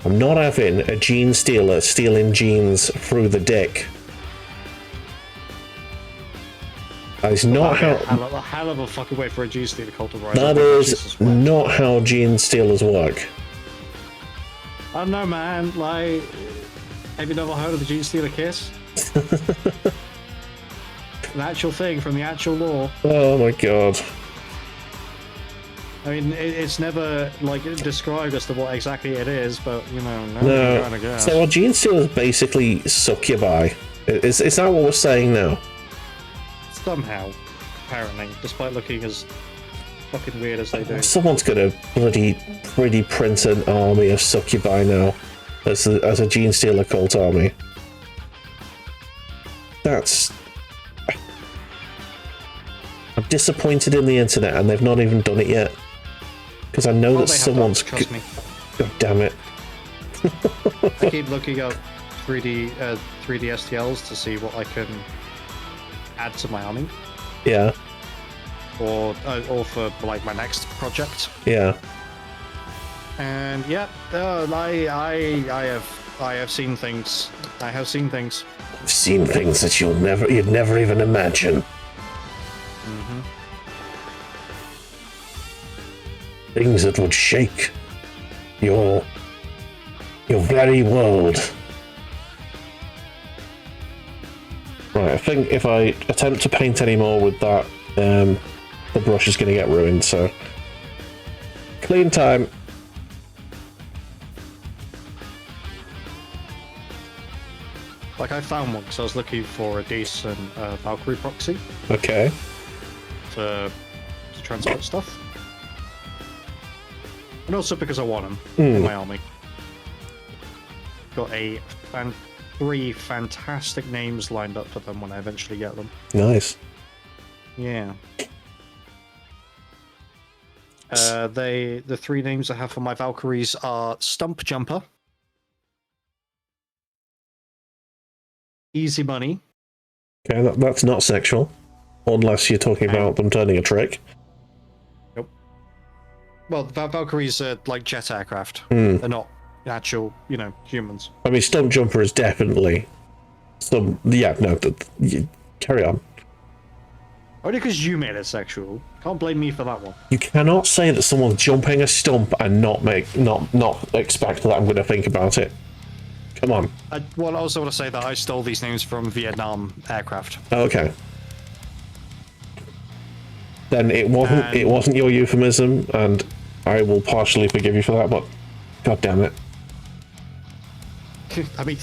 I'm not having a gene stealer stealing genes through the dick. That is not how... A hell of a fucking way for a gene stealer cult to rise. That is not how gene stealers work. I don't know, man. Like, have you never heard of the gene stealer kiss? An actual thing from the actual lore. Oh my god. I mean, it's never like described as to what exactly it is, but you know, No. kind of guess. So are gene stealers basically succubi? Is that what we're saying now? Somehow, apparently, despite looking as fucking weird as they do. Someone's gonna bloody print an army of succubi now as a gene stealer cult army. That's... I'm disappointed in the internet, and they've not even done it yet. Because I know that someone's... Trust me. God damn it. I keep looking up 3D 3D STLs to see what I can add to my army, Yeah. or for like my next project. Yeah. And yeah, I have seen things. I have seen things. I've seen things that you'd never even imagine. Mm-hmm. Things that would shake your very world. Right, I think if I attempt to paint any more with that, the brush is going to get ruined, so... Clean time. Like I found one because I was looking for a decent Valkyrie proxy Okay. to transport stuff, and also because I want them in my army. Got three fantastic names lined up for them when I eventually get them. Nice. Yeah. The three names I have for my Valkyries are Stump Jumper, Easy Money. Okay, that's not sexual. Unless you're talking about them turning a trick. Nope. Well, Valkyries are like jet aircraft. Hmm. They're not actual, humans. I mean, Stump Jumper is definitely some... Yeah, no, carry on. Only because you made it sexual. Can't blame me for that one. You cannot say that someone's jumping a stump and not expect that I'm going to think about it. Come on. I also want to say that I stole these names from Vietnam aircraft. Okay. Then it wasn't your euphemism, and I will partially forgive you for that. But god damn it! I mean,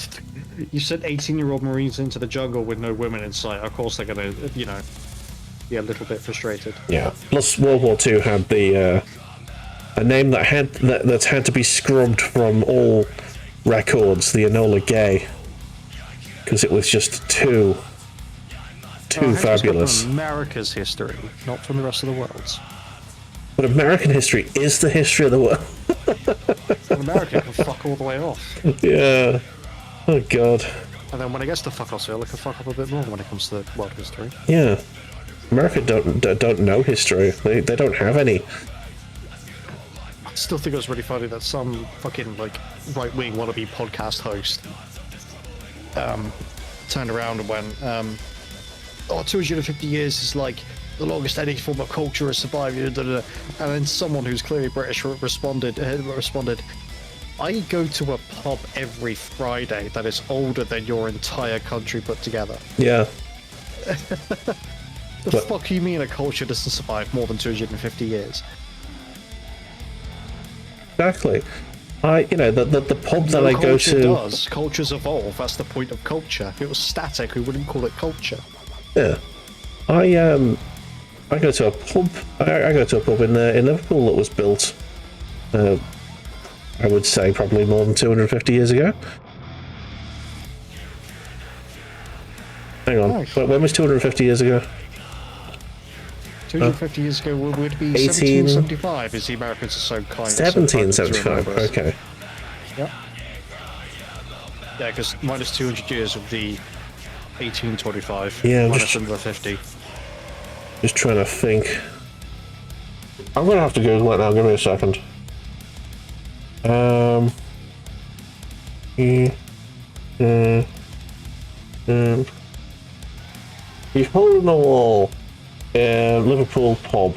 you sent 18-year-old Marines into the jungle with no women in sight. Of course, they're gonna, be a little bit frustrated. Yeah. Plus, World War II had the a name that had to be scrubbed from all records, the Enola Gay, because it was just too fabulous. From America's history, not from the rest of the world's. But American history is the history of the world. And America can fuck all the way off. Yeah. Oh god. And then when it gets to fuck off, it can fuck up a bit more when it comes to world history. Yeah. America don't know history. They don't have any. I still think it was really funny that some fucking right-wing wannabe podcast host turned around and went, 250 years is like the longest any form of culture has survived. And then someone who's clearly British responded, I go to a pub every Friday that is older than your entire country put together. Yeah. The fuck you mean a culture doesn't survive more than 250 years? Exactly. The pub that I go to... does. Cultures evolve. That's the point of culture. If it was static, we wouldn't call it culture. Yeah. I go to a pub. I go to a pub in Liverpool that was built, I would say probably more than 250 years ago. Hang on. Nice. When was 250 years ago? 250 years ago would be 1775, is the Americans are so kind. 1775, okay. Yep. Yeah, because minus 200 years of the 1825. Yeah, minus another 50. Just trying to think. I'm going to have to Google it now, give me a second. The hole in the wall. Liverpool pub.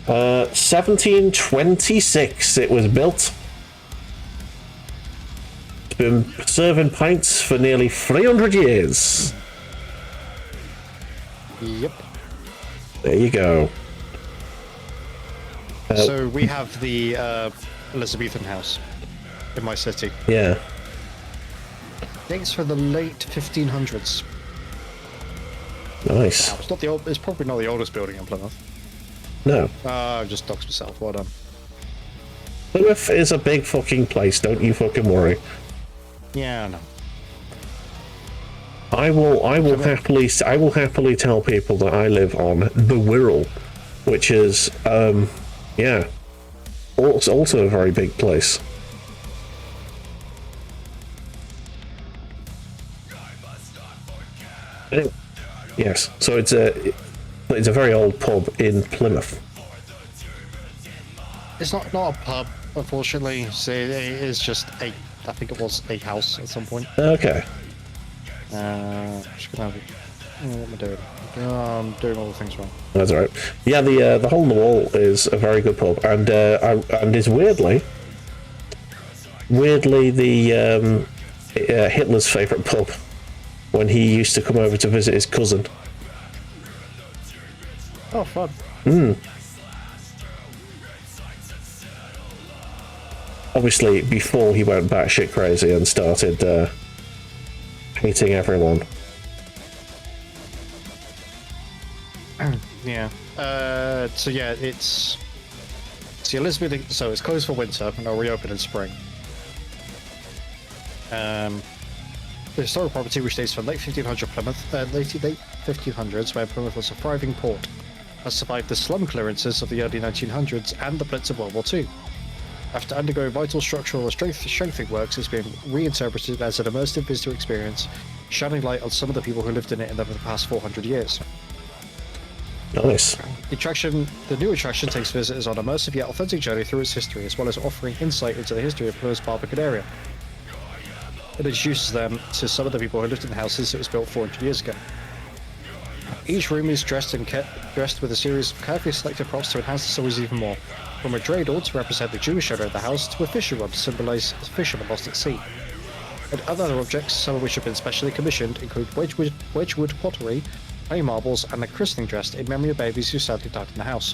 1726 it was built. It's been serving pints for nearly 300 years. Yep. There you go. So we have the Elizabethan house in my city. Yeah. I think it's for the late 1500s. Nice. Now, it's probably not the oldest building in Plymouth. No. I've just doxed myself. Well done. Plymouth is a big fucking place. Don't you fucking worry. Yeah, I know. I will happily tell people that I live on the Wirral, which is also a very big place. Anyway, yes, so it's a very old pub in Plymouth. It's not a pub, unfortunately. So it is just I think it was a house at some point. Okay. Just gonna have what am I doing? I'm doing all the things wrong. That's all right. Yeah, the hole in the wall is a very good pub, and is weirdly the Hitler's favourite pub when he used to come over to visit his cousin. Oh, fun. Obviously, before he went batshit crazy and started hating everyone. Yeah. So yeah, it's Elizabeth. So it's closed for winter and it'll reopen in spring. The historic property, which dates from late 1500 Plymouth, late 1500s, where Plymouth was a thriving port, has survived the slum clearances of the early 1900s and the Blitz of World War II. After undergoing vital structural strengthening works, it's been reinterpreted as an immersive visitor experience, shining light on some of the people who lived in it over the past 400 years. Nice. The new attraction takes visitors on an immersive yet authentic journey through its history, as well as offering insight into the history of Plymouth's Barbican area. It introduces them to some of the people who lived in the house since it was built 400 years ago. Each room is dressed with a series of carefully selected props to enhance the stories even more, from a dreidel to represent the Jewish owner of the house to a fishing rod to symbolise fishermen lost at sea. And other objects, some of which have been specially commissioned, include Wedgwood pottery, clay marbles, and a christening dress in memory of babies who sadly died in the house.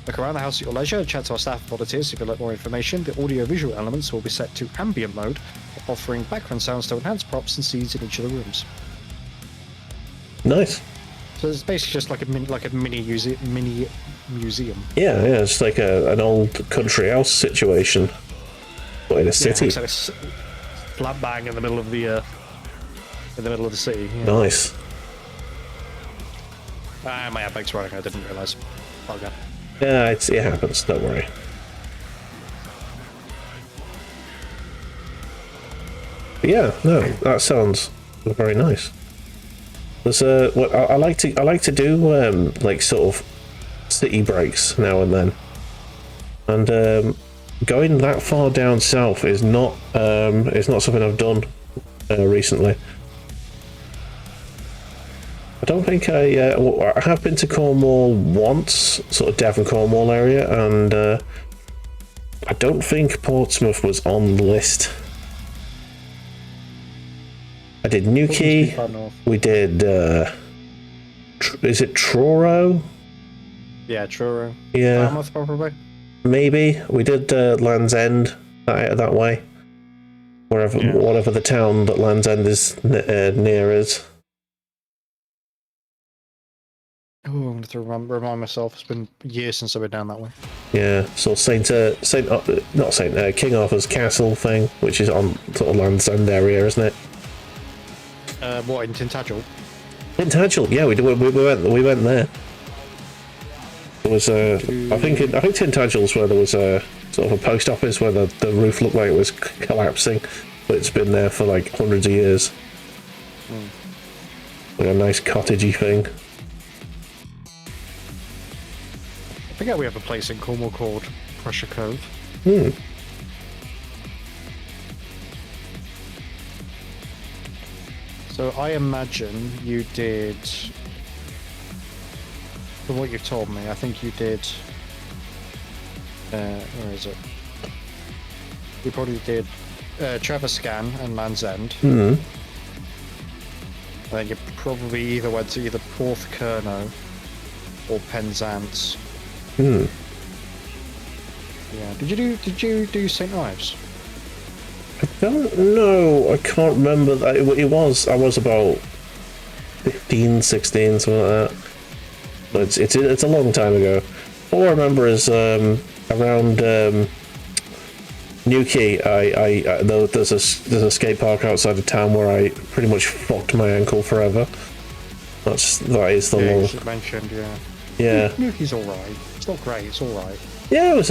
Look around the house at your leisure and chat to our staff and volunteers if you'd like more information. The audio-visual elements will be set to ambient mode, offering background sounds to enhance props and scenes in each of the rooms. Nice. So it's basically just like a mini museum. Yeah, it's like an old country house situation, but in a city. Yeah, it's flat bang in the middle of the city. Yeah. Nice. My airbag's running. I didn't realise. Okay. Yeah, it happens. Don't worry. But yeah, no, that sounds very nice. There's what I like to do like sort of city breaks now and then, and going that far down south is not something I've done recently. I don't think I have been to Cornwall once, sort of Devon Cornwall area, and I don't think Portsmouth was on the list. I did Newquay. We did. Is it Truro? Yeah, Truro. Yeah. Falmouth, probably. Maybe we did Land's End that way. Whatever the town that Land's End is near is. Oh, I'm going to remind myself. It's been years since I've been down that way. Yeah, so King Arthur's Castle thing, which is on sort of Land's End area, isn't it? What, in Tintagel? Tintagel, yeah, we went there. There was I think Tintagel's where there was a sort of a post office where the roof looked like it was collapsing, but it's been there for like hundreds of years. Like a nice cottagey thing. I forget we have a place in Cornwall called Prussia Cove. So I imagine you did, from what you've told me, I think you did, where is it? You probably did Treviscan and Land's End. I think you probably either went to either Porthcurno or Penzance. Yeah. Did you do St. Ives? I don't know. I can't remember. I was about 15, 16, something like that. But it's a long time ago. All I remember is around Newquay. There's a skate park outside of town where I pretty much fucked my ankle forever. That is the long. You mentioned, yeah. Yeah. Newquay's all right. It's not great. It's all right. Yeah, it was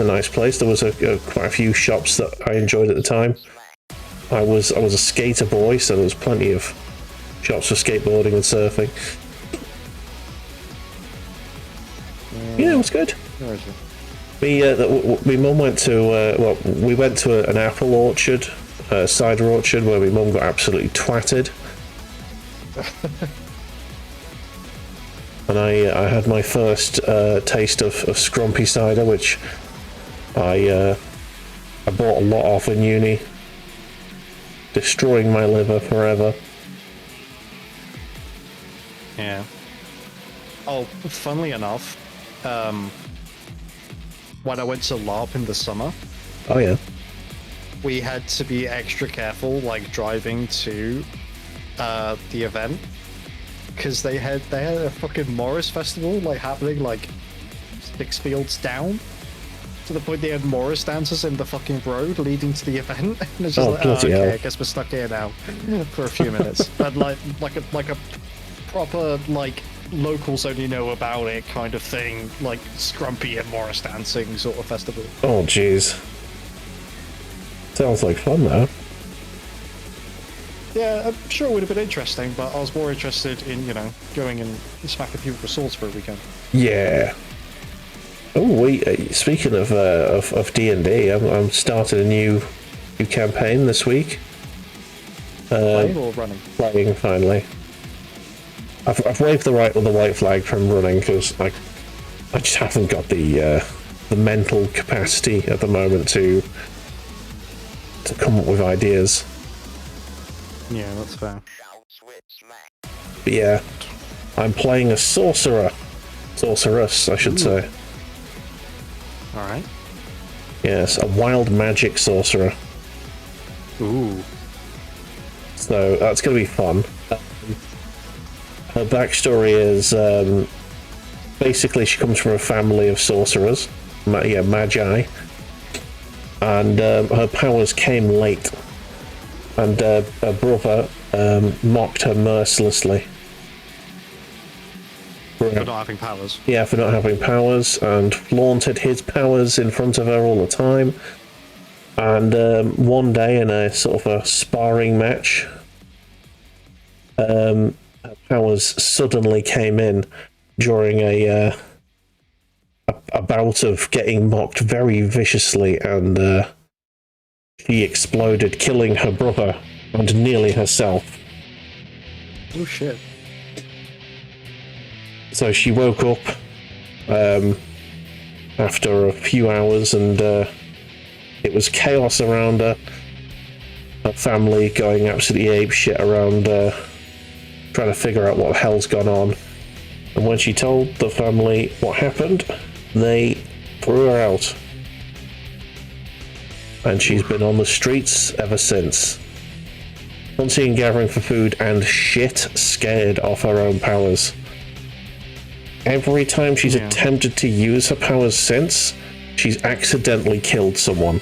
a nice place. There was quite a few shops that I enjoyed at the time. I was a skater boy, so there was plenty of shops for skateboarding and surfing. Yeah, it was good. Where is it? My mum went to we went to an apple orchard, cider orchard, where my mum got absolutely twatted. And I had my first taste of scrumpy cider, which I bought a lot off in uni, destroying my liver forever. Yeah. Oh, funnily enough, when I went to LARP in the summer, Oh yeah. we had to be extra careful, like driving to the event, because they had a fucking Morris festival like happening like 6 fields down. To the point they had Morris dancers in the fucking road leading to the event. And it's just Oh, like, bloody okay, hell. I guess we're stuck here now for a few minutes. But like a proper like locals only know about it kind of thing, like Scrumpy and Morris dancing sort of festival. Oh jeez. Sounds like fun though. Yeah, I'm sure it would have been interesting, but I was more interested in, going and smacking people with swords for a weekend. Yeah. Oh, speaking of D&D, I'm starting a new campaign this week. Playing or running? Playing finally. I've waved the white flag from running because I just haven't got the mental capacity at the moment to come up with ideas. Yeah, that's fair. But yeah, I'm playing a sorceress, I should say. Alright. Yes, a wild magic sorcerer. Ooh. So that's going to be fun. Her backstory is basically she comes from a family of sorcerers, magi, and her powers came late, and her brother mocked her mercilessly. For not having powers. Yeah, for not having powers, and flaunted his powers in front of her all the time. And one day in a sort of a sparring match, her powers suddenly came in during a bout of getting mocked very viciously, and she exploded, killing her brother and nearly herself. Oh shit. So she woke up after a few hours, and it was chaos around her. Her family going absolutely apeshit around, trying to figure out what the hell's gone on. And when she told the family what happened, they threw her out. And she's been on the streets ever since. Hunting and gathering for food and shit scared of her own powers. Every time she's attempted to use her powers since, she's accidentally killed someone.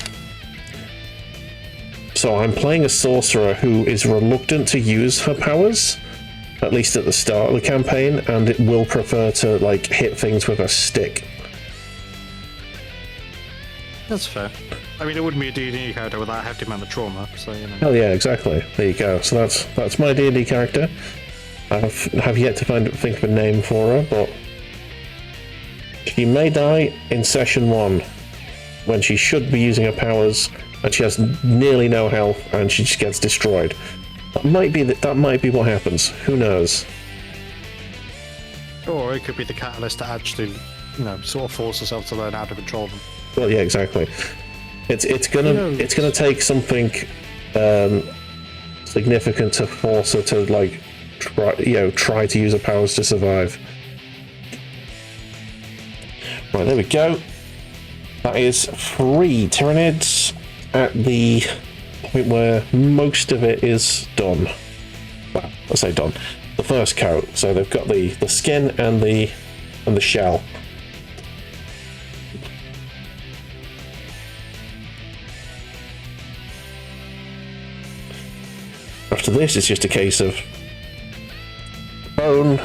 So I'm playing a sorcerer who is reluctant to use her powers, at least at the start of the campaign, and it will prefer to like hit things with a stick. That's fair. I mean, it wouldn't be a D&D character without a hefty amount of trauma, so Hell yeah, exactly. There you go. So that's my D&D character. I have yet to think of a name for her, but she may die in session 1 when she should be using her powers and she has nearly no health and she just gets destroyed. That might be what happens. Who knows? Or it could be the catalyst to actually, sort of force herself to learn how to control them. Well, yeah, exactly. It's gonna take something significant to force her to like try to use her powers to survive. Right, there we go. That is 3 Tyranids at the point where most of it is done. Well, I say done. The first coat. So they've got the skin and the shell. After this, it's just a case of the bone,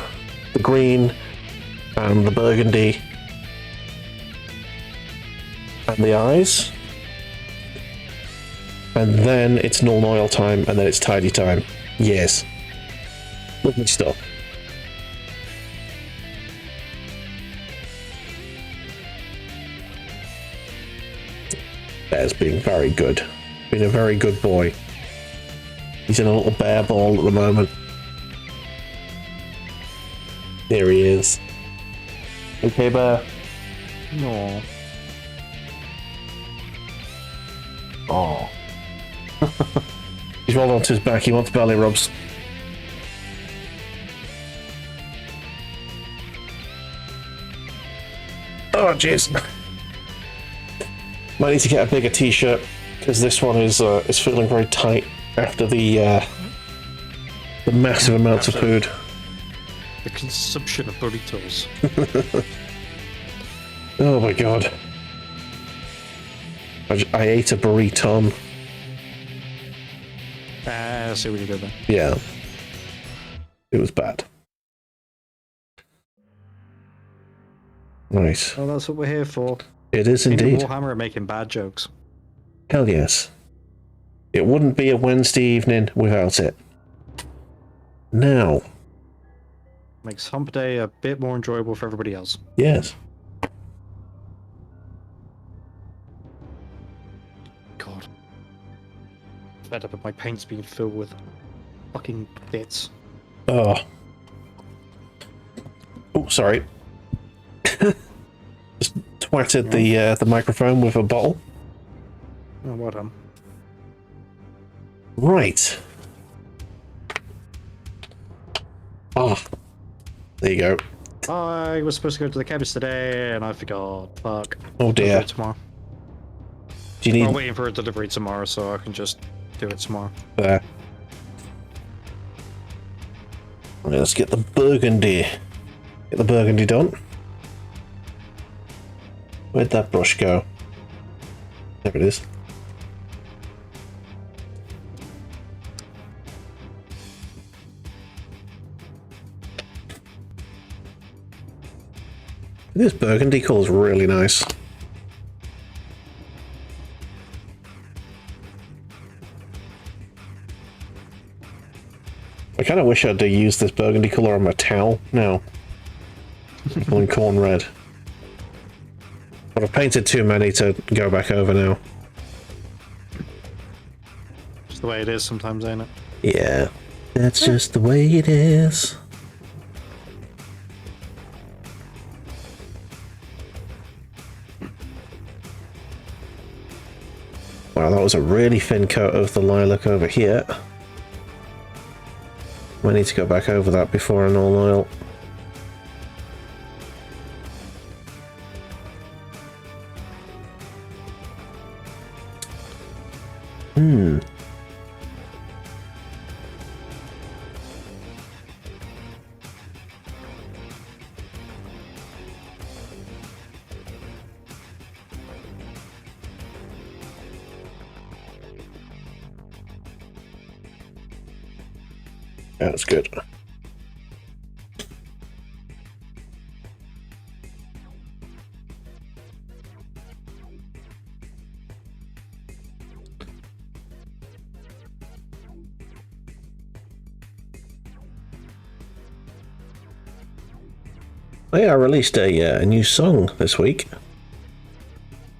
the green, and the burgundy, and the eyes, and then it's Null Oil time, and then it's tidy time. Yes. Lovely stuff. Bear's being very good. Been a very good boy. He's in a little bear ball at the moment. Here he is. Okay, bear. No. Oh. He's rolled onto his back. He wants belly rubs. Oh, jeez. Might need to get a bigger t-shirt because this one is feeling very tight after the massive amounts of food. The consumption of burritos. Oh my god. I ate a burrito. I see what you did there. Yeah. It was bad. Nice. Well, that's what we're here for. It is Me and indeed. Warhammer are making bad jokes. Hell yes. It wouldn't be a Wednesday evening without it. Now. Makes Hump Day a bit more enjoyable for everybody else. Yes. God. Fed up with my paints being filled with fucking bits. Oh. Oh, sorry. Just twatted the microphone with a bottle. Oh, well done. Right. Ah. There you go. I was supposed to go to the chemist today, and I forgot. Fuck. Oh I'll do dear. it tomorrow. Do you need I'm waiting for a delivery tomorrow, so I can just do it tomorrow. there? Right, let's get the burgundy. Get the burgundy done. Where'd that brush go? There it is. This burgundy colour's really nice. I kind of wish I'd used this burgundy colour on my towel now. On corn red. But I've painted too many to go back over now. Just the way it is sometimes, ain't it? Yeah. That's just the way it is. Wow, that was a really thin coat of the lilac over here. I need to go back over that before an all oil. That's good. Oh yeah, I released a new song this week.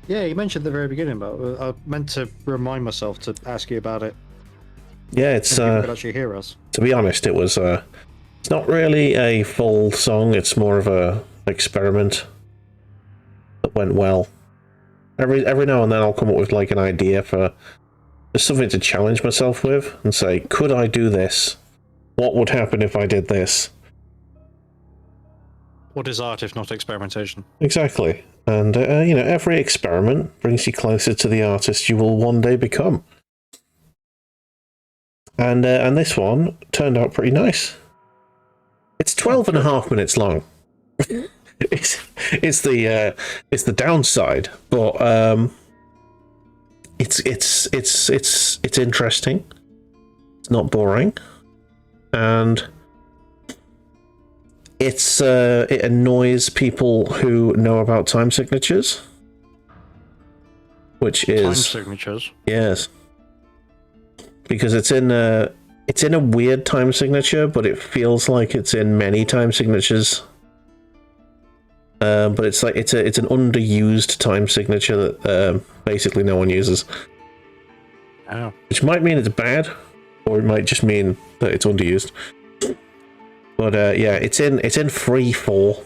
Yeah, you mentioned at the very beginning, but I meant to remind myself to ask you about it. Yeah, it's So people could actually hear us. to be honest, it was it's not really a full song. It's more of a experiment that went well. Every now and then I'll come up with like an idea for just something to challenge myself with and say, could I do this? What would happen if I did this? What is art if not experimentation? Exactly. And you know, every experiment brings you closer to the artist you will one day become. And this one turned out pretty nice. It's 12.5 minutes long. it's the downside, but it's interesting. It's not boring, and it annoys people who know about time signatures, which is Time signatures. yes, because it's in It's in a weird time signature, but it feels like it's in many time signatures. But it's like it's an underused time signature that basically no one uses. Oh. Which might mean it's bad, or it might just mean that it's underused. But yeah, it's in 3/4,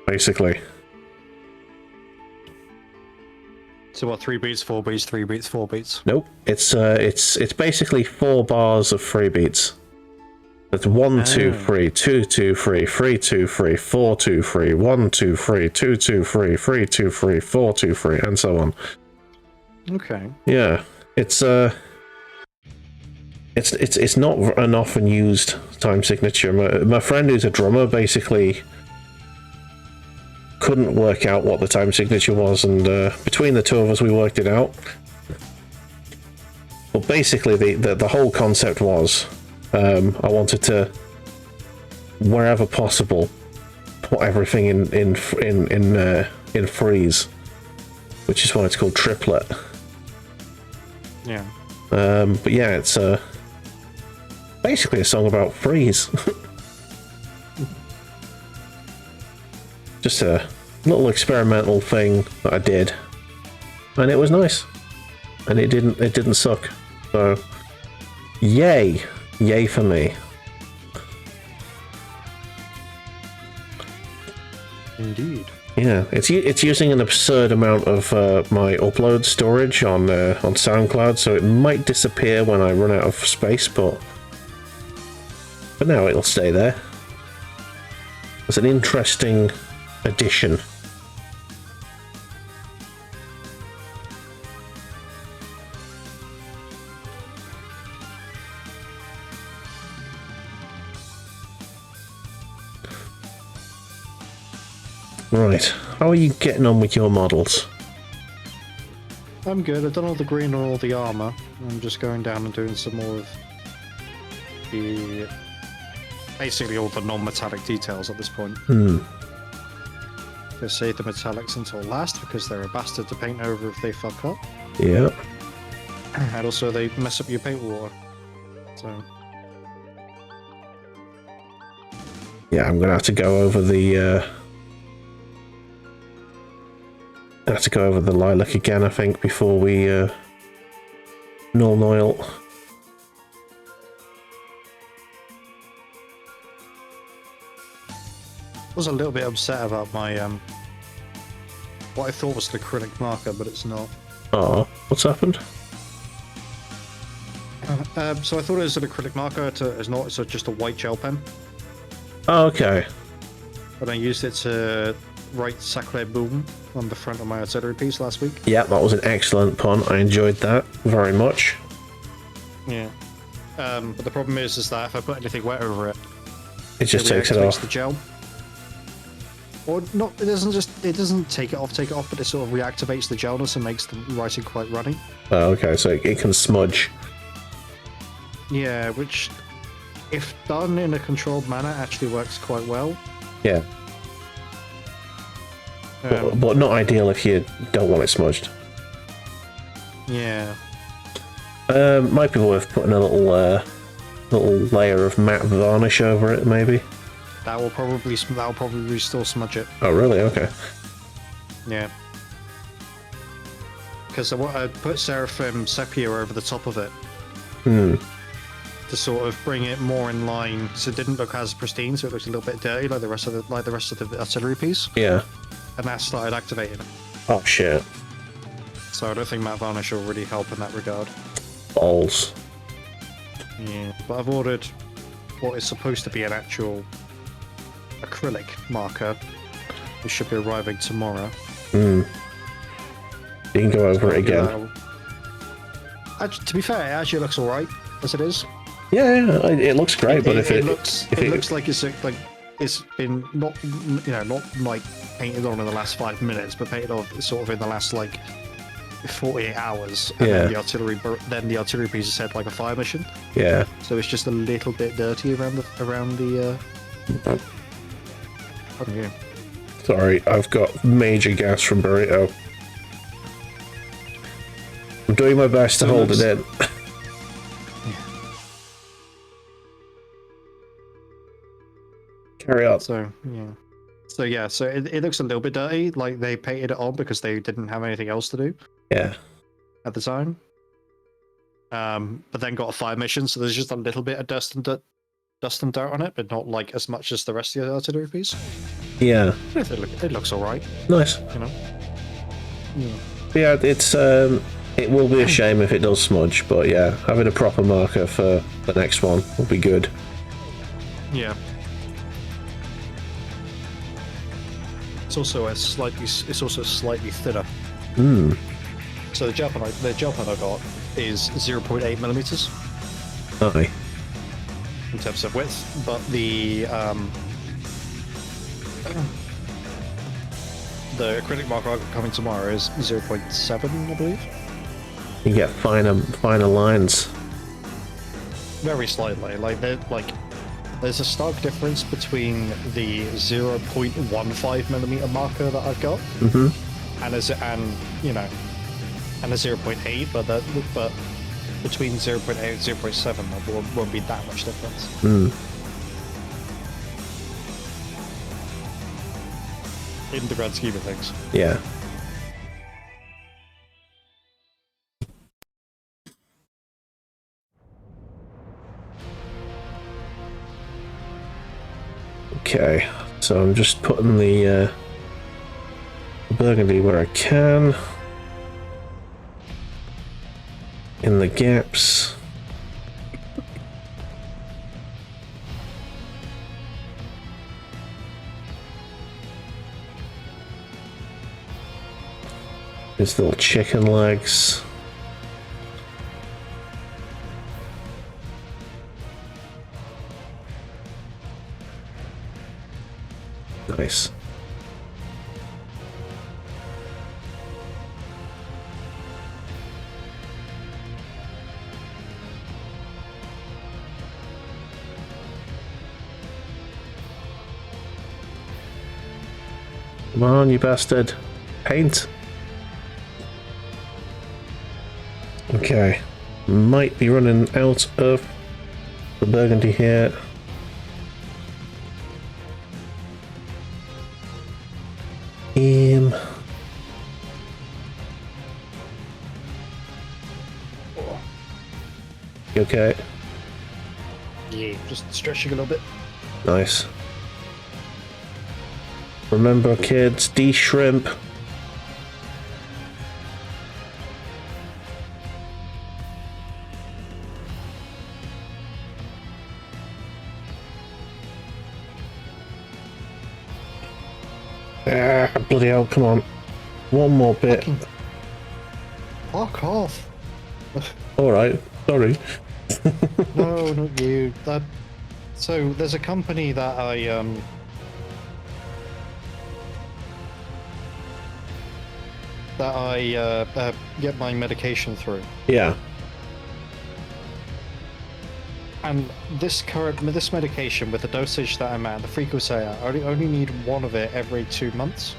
basically. So what? 3 beats, 4 beats, 3 beats, 4 beats. Nope, it's basically 4 bars of 3 beats. That's 1 2 3 2 2 3 3 2 3 4 2 3 1 2 3 2 2 3 3 2 3 4 2 3 and so on. Okay. Yeah, it's not an often used time signature. My friend who's a drummer basically couldn't work out what the time signature was, and between the two of us we worked it out. Well, basically the whole concept was I wanted to, wherever possible, put everything in freeze, which is why it's called triplet. Yeah. But yeah, it's basically a song about freeze. Just a little experimental thing that I did, and it was nice, and it didn't suck. So, yay for me. Indeed. Yeah, it's using an absurd amount of my upload storage on SoundCloud, so it might disappear when I run out of space, but for now it'll stay there. It's an interesting addition. Right, how are you getting on with your models? I'm good. I've done all the green and all the armor. I'm just going down and doing some more of the... basically all the non-metallic details at this point. They save the metallics until last because they're a bastard to paint over if they fuck up. Yeah. And also they mess up your paint water. So... yeah, I'm gonna have to go over the lilac again, I think, before we null oil. I was a little bit upset about my what I thought was an acrylic marker, but it's not. Oh, what's happened? So I thought it was an acrylic marker. It's not. It's just a white gel pen. Oh, okay. But I used it to write Sacre Boom on the front of my artillery piece last week. Yeah, that was an excellent pun. I enjoyed that very much. Yeah. But the problem is that if I put anything wet over it, It just takes it off. the gel. Or not, it doesn't take it off, but it sort of reactivates the gelness and makes the writing quite runny. Oh, okay, so it can smudge. Yeah, which, if done in a controlled manner, actually works quite well. Yeah. But not ideal if you don't want it smudged. Yeah. Might be worth putting a little layer of matte varnish over it, maybe. That will probably still smudge it. Oh, really? Okay. Yeah. Because I put Seraphim Sepia over the top of it. To sort of bring it more in line, so it didn't look as pristine, so it looked a little bit dirty, like the rest of the artillery piece. Yeah. And that started activating it. Oh, shit. So I don't think matte varnish will really help in that regard. Balls. Yeah. But I've ordered what is supposed to be an actual acrylic marker. It should be arriving tomorrow. You can go over it again. To be fair, it actually looks alright as it is. Yeah, it looks great, but it looks like it's been not like painted on in the last 5 minutes, but painted on sort of in the last like 48 hours. And Yeah. then the artillery piece is set like a fire mission. Yeah. So it's just a little bit dirty around the. Pardon you. Sorry, I've got major gas from burrito. I'm doing my best to hold it in. Carry on. So yeah. So it looks a little bit dirty. Like they painted it on because they didn't have anything else to do Yeah. at the time. But then got a fire mission, so there's just a little bit of dust and dirt on it, but not like as much as the rest of the artillery piece. Yeah. It looks all right, Nice. you know. Yeah, it's it will be a shame if it does smudge, but yeah, having a proper marker for the next one will be good. Yeah. It's also slightly thinner. Hmm. So the gel pen I got is 0.8 millimeters Aye. in terms of width, but the acrylic marker I got coming tomorrow is 0.7, I believe. You get finer lines. Very slightly. There's a stark difference between the 0.15 millimeter marker that I've got, and a 0.8, but between 0.8 and 0.7 there won't be that much difference. In the grand scheme of things. Yeah. Okay, so I'm just putting the burgundy where I can. In the gaps. These little chicken legs. Nice. Come on, you bastard. Paint. Okay. Might be running out of the burgundy here. You okay? Yeah, just stretching a little bit. Nice. Remember, kids, de-shrimp. Ah, bloody hell, come on. One more bit. Fuck off. Alright, sorry. No, not you. So there's a company that I get my medication through, Yeah. and this medication with the dosage that I'm at, the frequency I only need one of it every 2 months,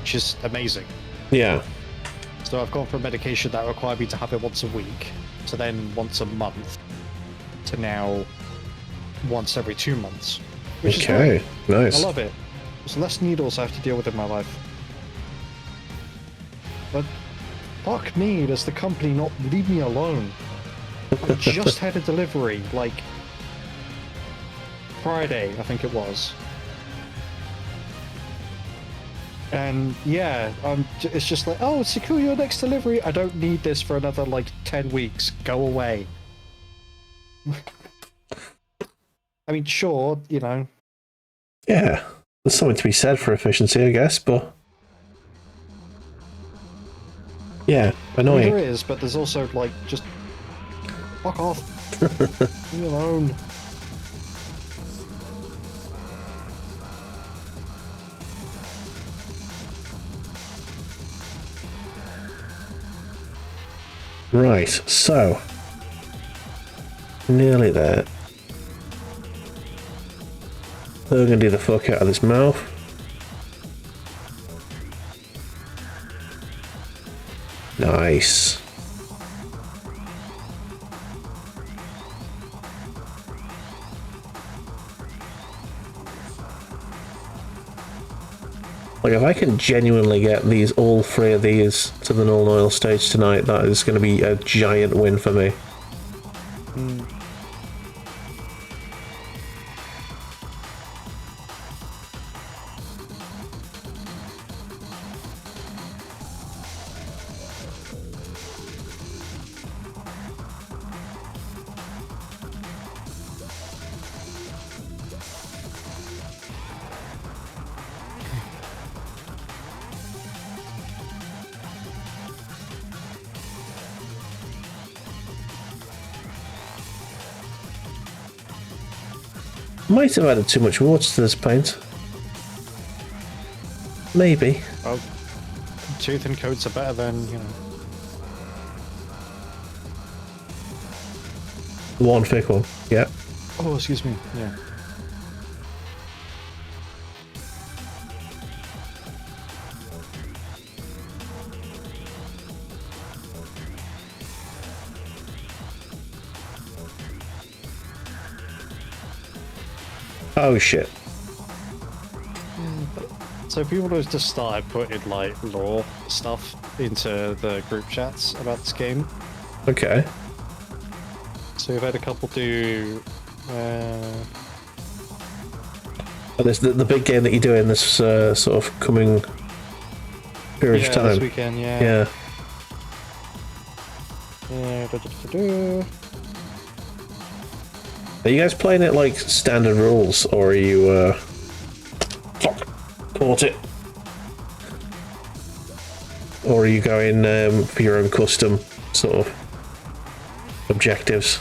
which is amazing. Yeah. So I've gone from medication that required me to have it once a week, to then once a month, to now once every 2 months. Which is Okay, great. nice. I love it. There's less needles I have to deal with in my life. But fuck me, does the company not leave me alone? I just had a delivery, like Friday, I think it was. And yeah, it's just like, oh, secure your next delivery. I don't need this for another like 10 weeks. Go away. I mean, sure, you know. Yeah. There's something to be said for efficiency, I guess, but... Yeah, annoying. There is, but there's also like, just fuck off. Leave me alone. Right, so... Nearly there. Burgundy the fuck out of this mouth. Nice. Like, if I can genuinely get all three of these to the Null Oil stage tonight, that is going to be a giant win for me. Might have added too much water to this paint. Maybe. Well, tooth and coats are better than, you know. One thick one, yeah. Oh, excuse me. Yeah. Oh shit. So people have just started putting like lore stuff into the group chats about this game. Okay. So we've had a couple do. Oh, there's the big game that you're doing this sort of coming period of time. This weekend, yeah. Yeah. Yeah. Are you guys playing it like standard rules, or are you fuck, caught it? Or are you going for your own custom sort of objectives?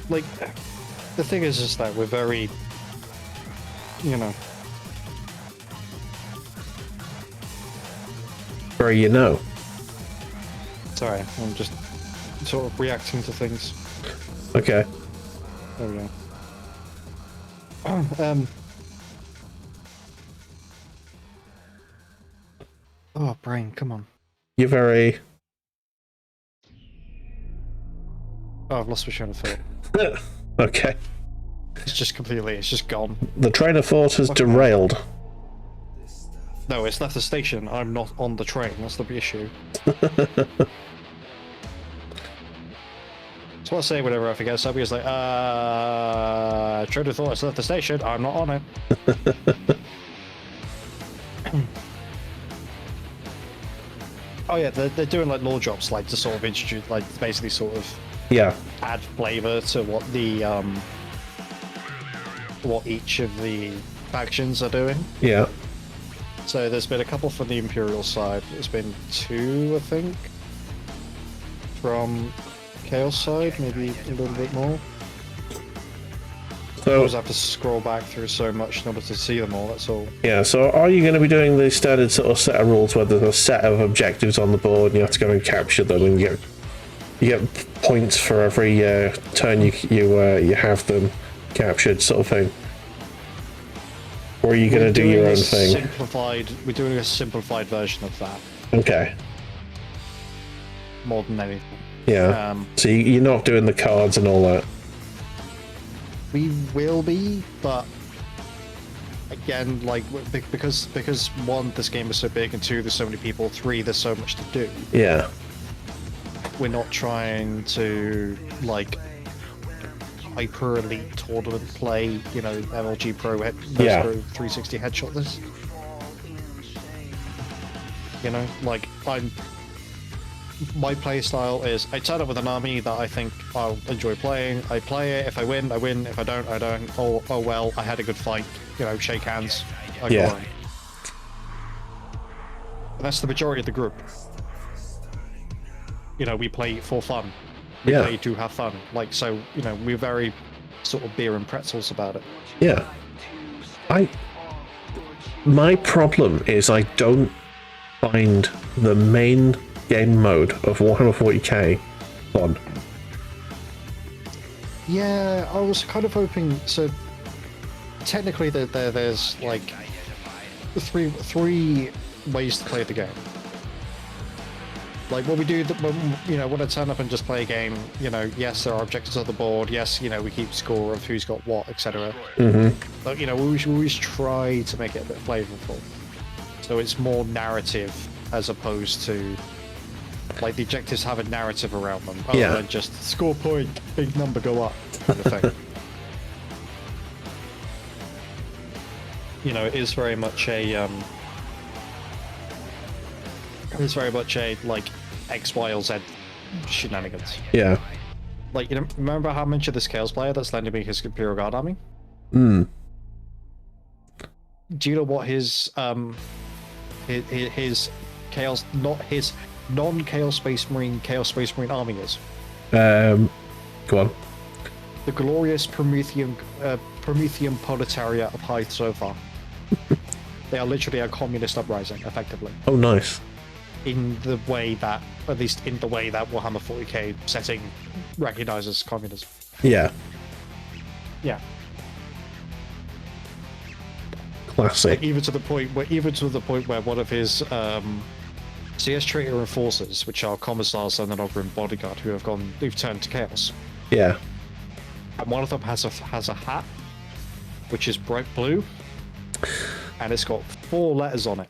Like, the thing is that we're very, you know. Very, you know. Sorry, I'm just sort of reacting to things. Okay. There we go. Oh, brain, come on. You're very. Oh, I've lost my train of thought. Okay. It's just gone. The train of thought has derailed. No, it's left the station. I'm not on the train. That's the issue. So I say whenever I forget something, it's like, train of thought has left the station. I'm not on it. Oh yeah, they're doing like lore drops, like to sort of introduce, like basically sort of Yeah. add flavor to what the what each of the factions are doing. Yeah. So there's been a couple from the Imperial side. There's been 2, I think, from Chaos side, maybe a little bit more. I So always have to scroll back through so much in order to see them all, that's all. yeah. So are you going to be doing the standard sort of set of rules where there's a set of objectives on the board and you have to go and capture them, and you get points for every turn you have them captured, sort of thing? Or are you going to do your own thing? We're doing a simplified version of that, Okay. more than anything. Yeah. So you're not doing the cards and all that. We will be, but again, like because 1, this game is so big, and 2, there's so many people, 3, there's so much to do. Yeah. We're not trying to like hyper elite tournament play, you know, MLG Pro Pro 360 headshot this. You know, like my play style is I turn up with an army that I think I'll enjoy playing. I play it. If I win, I win. If I don't, I don't. Oh well, I had a good fight. You know, shake hands. I go on. And that's the majority of the group. You know, we play for fun. We play to have fun. Like, so, you know, we're very sort of beer and pretzels about it. Yeah. My problem is I don't find the main game mode of Warhammer 40k fun. Yeah, I was kind of hoping. So technically, there's like three ways to play the game. Like when we do, when I turn up and just play a game, yes, there are objectives on the board. Yes, we keep score of who's got what, etc. But we always try to make it a bit flavorful, so it's more narrative as opposed to like the objectives have a narrative around them, other than just score point, big number go up kind of thing. It is very much a like X, Y, or Z shenanigans. Yeah. Like, remember how I mentioned this Chaos player that's lending me his Imperial Guard army? Hmm. Do you know what his Chaos, not his non-Chaos Space Marine army is? Go on. The glorious Promethean proletariat of High Sofa. They are literally a communist uprising, effectively. Oh, nice. In the way that, at least in the way that Warhammer 40k setting recognizes communism. Yeah. Yeah. Classic. Like, even to the point where one of his CS traitor enforcers, which are commissars and an Ogrim bodyguard, who've turned to chaos. Yeah. And one of them has a hat, which is bright blue, and it's got 4 letters on it.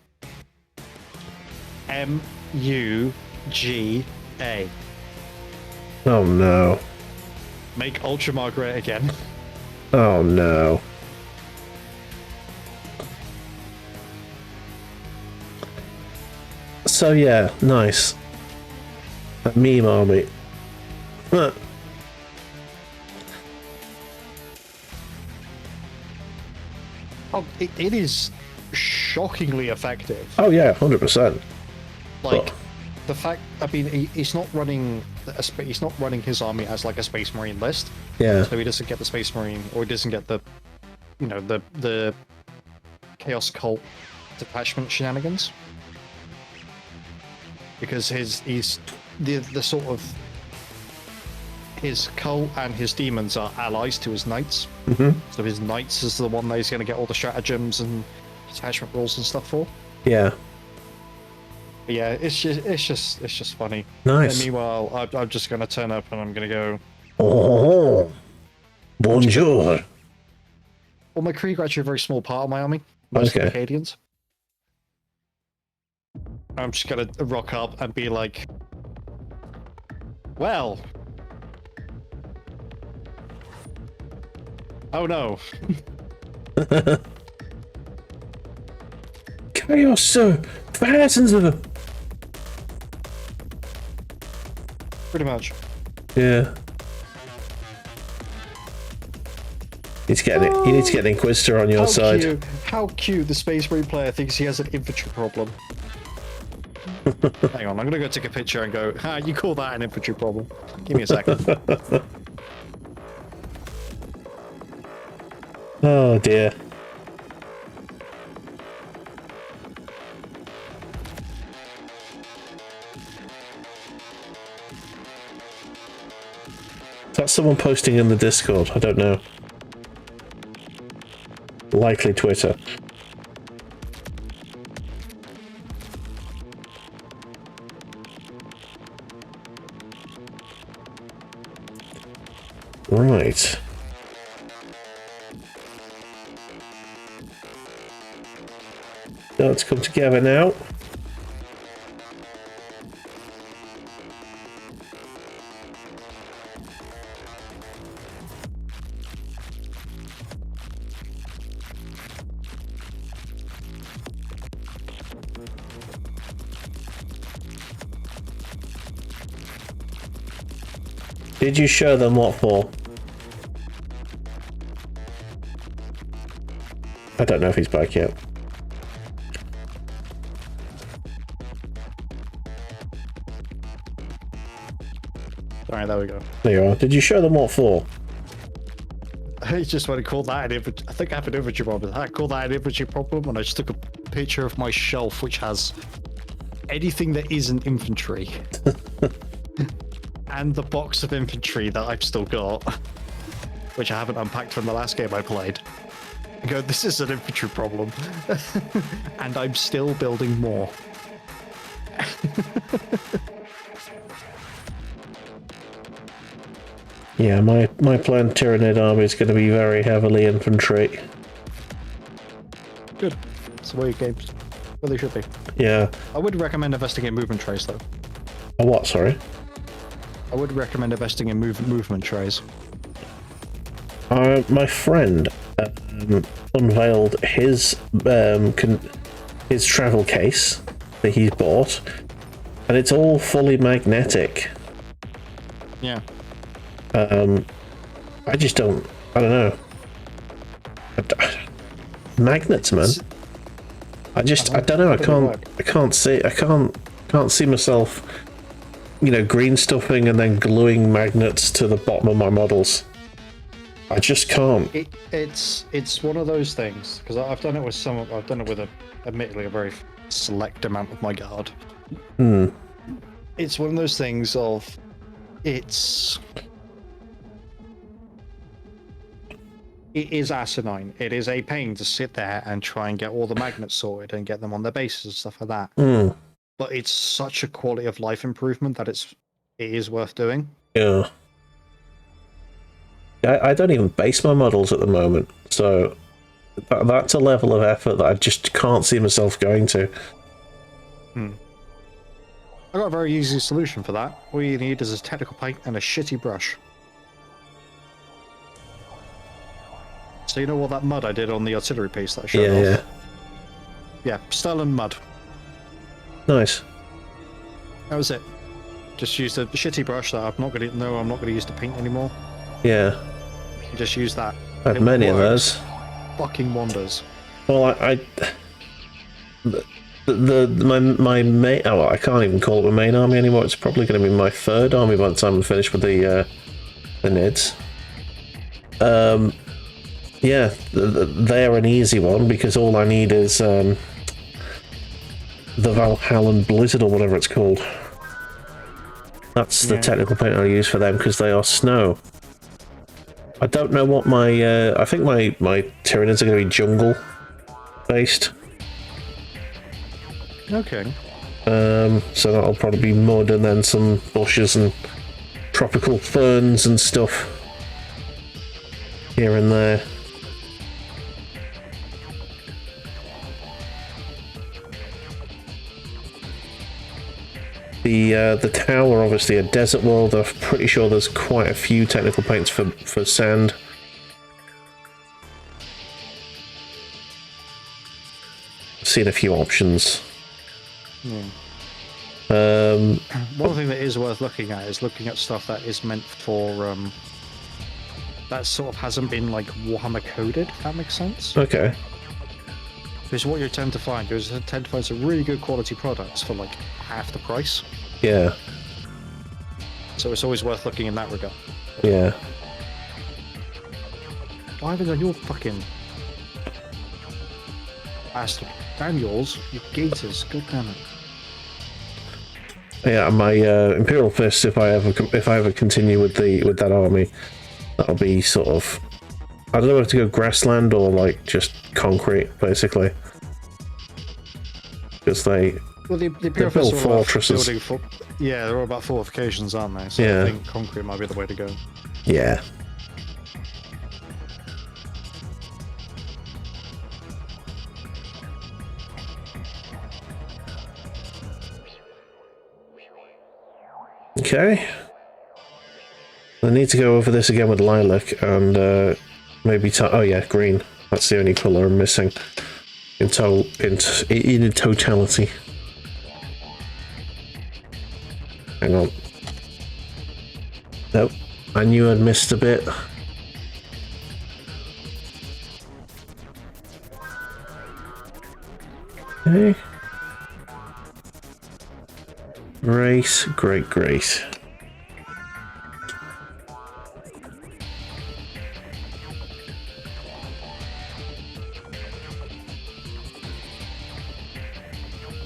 M-U-G-A. Oh no. Make Ultramar great again. Oh no. So yeah, nice. That meme army. Huh. Oh, it is shockingly effective. Oh yeah, 100%. Like, the fact, I mean, he's not running his army as like a Space Marine list. Yeah. So he doesn't get the Space Marine, or he doesn't get the, the Chaos Cult detachment shenanigans. Because he's the sort of, his cult and his demons are allies to his knights. Mm-hmm. So his knights is the one that he's going to get all the stratagems and detachment rules and stuff for. Yeah. But yeah, it's just funny. Nice. And meanwhile, I'm just going to turn up and I'm going to go, Oh, bonjour. well, my Krieg are actually a very small part of my army. Most Okay. Acadians. I'm just going to rock up and be like, well. Oh no. Chaos, sir. Thousands of them. Pretty much. Yeah. You need to get an Inquisitor on your side. How cute the Space Marine player thinks he has an infantry problem. Hang on, I'm gonna go take a picture and go, you call that an infantry problem? Give me a second. Oh dear. That's someone posting in the Discord. I don't know. Likely Twitter. Right. Let's come together now. Did you show them what for? I don't know if he's back yet. Alright, there we go. There you are. Did you show them what for? I just want to call that an infantry. I think I have an infantry problem. I call that an infantry problem, and I just took a picture of my shelf, which has anything that isn't infantry. And the box of infantry that I've still got, which I haven't unpacked from the last game I played. I go, this is an infantry problem. And I'm still building more. Yeah, my planned Tyranid army is going to be very heavily infantry. Good. That's the way games. Well, they should be. Yeah. I would recommend investing in movement trays, though. A what, sorry? I would recommend investing in movement trays. My friend unveiled his travel case that he's bought, and it's all fully magnetic. Yeah. I just don't. I don't know. Magnets, man. I don't know. I can't see myself, green stuffing and then gluing magnets to the bottom of my models. I just can't. It's one of those things, because I've done it with admittedly a very select amount of my guard. It's one of those things of it is asinine. It is a pain to sit there and try and get all the magnets sorted and get them on their bases and stuff like that. But it's such a quality of life improvement that it is worth doing. Yeah. I don't even base my models at the moment, so that's a level of effort that I just can't see myself going to. I got a very easy solution for that. All you need is a technical paint and a shitty brush. So you know what that mud I did on the artillery piece that I showed off? Yeah, Stirland mud. Nice. That was it. Just used a shitty brush that I'm not gonna use to paint anymore. Yeah. Just use that. I had many of those. Fucking wonders. Well, I can't even call it my main army anymore. It's probably going to be my third army by the time I'm finished with the Nids. Yeah, they're an easy one because all I need is the Valhallan Blizzard or whatever it's called. That's the technical paint I use for them because they are snow. I don't know what my I think my Tyranids are going to be jungle based. Okay. So that'll probably be mud and then some bushes and tropical ferns and stuff here and there. The tower, obviously a desert world. I'm pretty sure there's quite a few technical paints for sand. I've seen a few options. One thing that is worth looking at is looking at stuff that is meant for that sort of hasn't been like Warhammer coded, if that makes sense. Okay. Because what you tend to find is some really good quality products for like half the price. Yeah. So it's always worth looking in that regard. Yeah. Why haven't you your fucking bastard Daniels, you gators, good damn it. Yeah, my Imperial Fist. If I ever continue with that army, that'll be sort of. I don't know if to go grassland or like just concrete, basically. Because they build fortresses. They're all about fortifications, aren't they? So Yeah. I think concrete might be the way to go. Yeah. Okay. I need to go over this again with Lilac and maybe oh yeah, green. That's the only colour I'm missing in totality. Hang on. Nope. I knew I'd missed a bit. Okay. Great.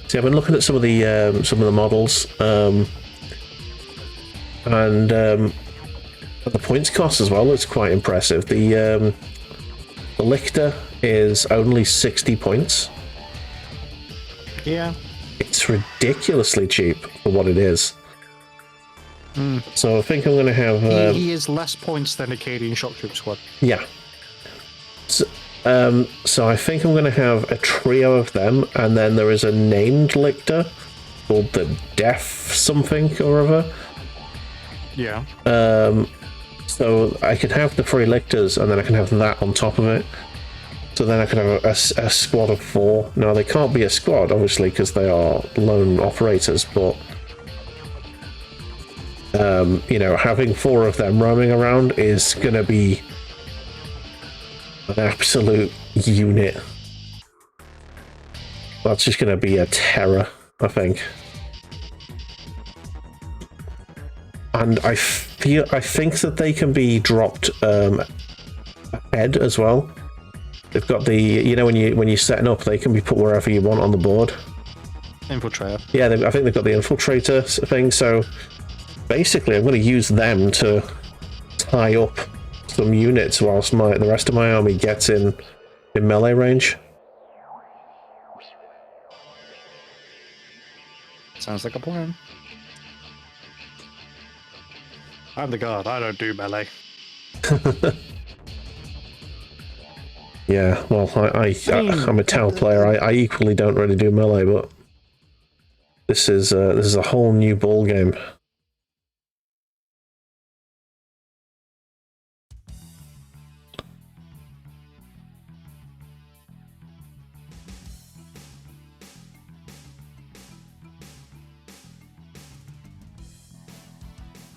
See, I've been looking at some of the models, and the points cost as well. It's quite impressive. The Lictor is only 60 points. Yeah. It's ridiculously cheap for what it is. So I think I'm going to have... He is less points than Acadian Shock Troop Squad. Yeah. So I think I'm going to have a trio of them, and then there is a named lictor called the Deaf something or other. Yeah. So I can have the 3 lictors, and then I can have that on top of it. So then I can have a squad of 4. Now, they can't be a squad, obviously, because they are lone operators, but... you know, having 4 of them roaming around is going to be an absolute unit. That's just going to be a terror, I think. And I think that they can be dropped ahead as well. They've got the, you know, when you're setting up, they can be put wherever you want on the board. Infiltrator. Yeah, I think they've got the infiltrator thing, so basically I'm going to use them to tie up some units whilst the rest of my army gets in melee range. Sounds like a plan. I'm the guard, I don't do melee. Yeah, well, I'm a Tau player. I equally don't really do melee, but this is a whole new ball game.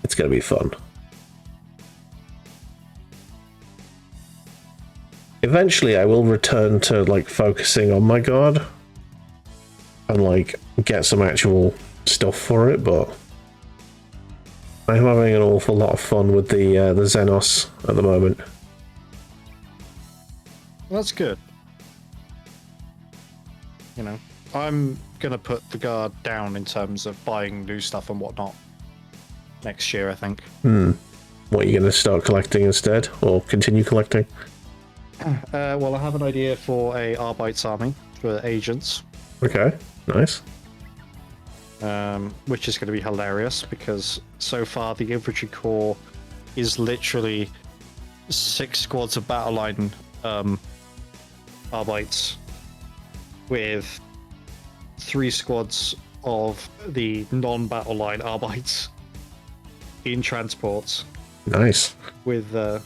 It's gonna be fun. Eventually, I will return to, like, focusing on my guard and, like, get some actual stuff for it, but I'm having an awful lot of fun with the Xenos at the moment. Well, that's good. You know, I'm gonna put the guard down in terms of buying new stuff and whatnot next year, I think. What, are you going to start collecting instead, or continue collecting? Well, I have an idea for a Arbites army for agents. Okay, nice. Which is going to be hilarious because so far the infantry corps is literally 6 squads of battle line Arbites with 3 squads of the non-battle line Arbites in transports. Nice. With the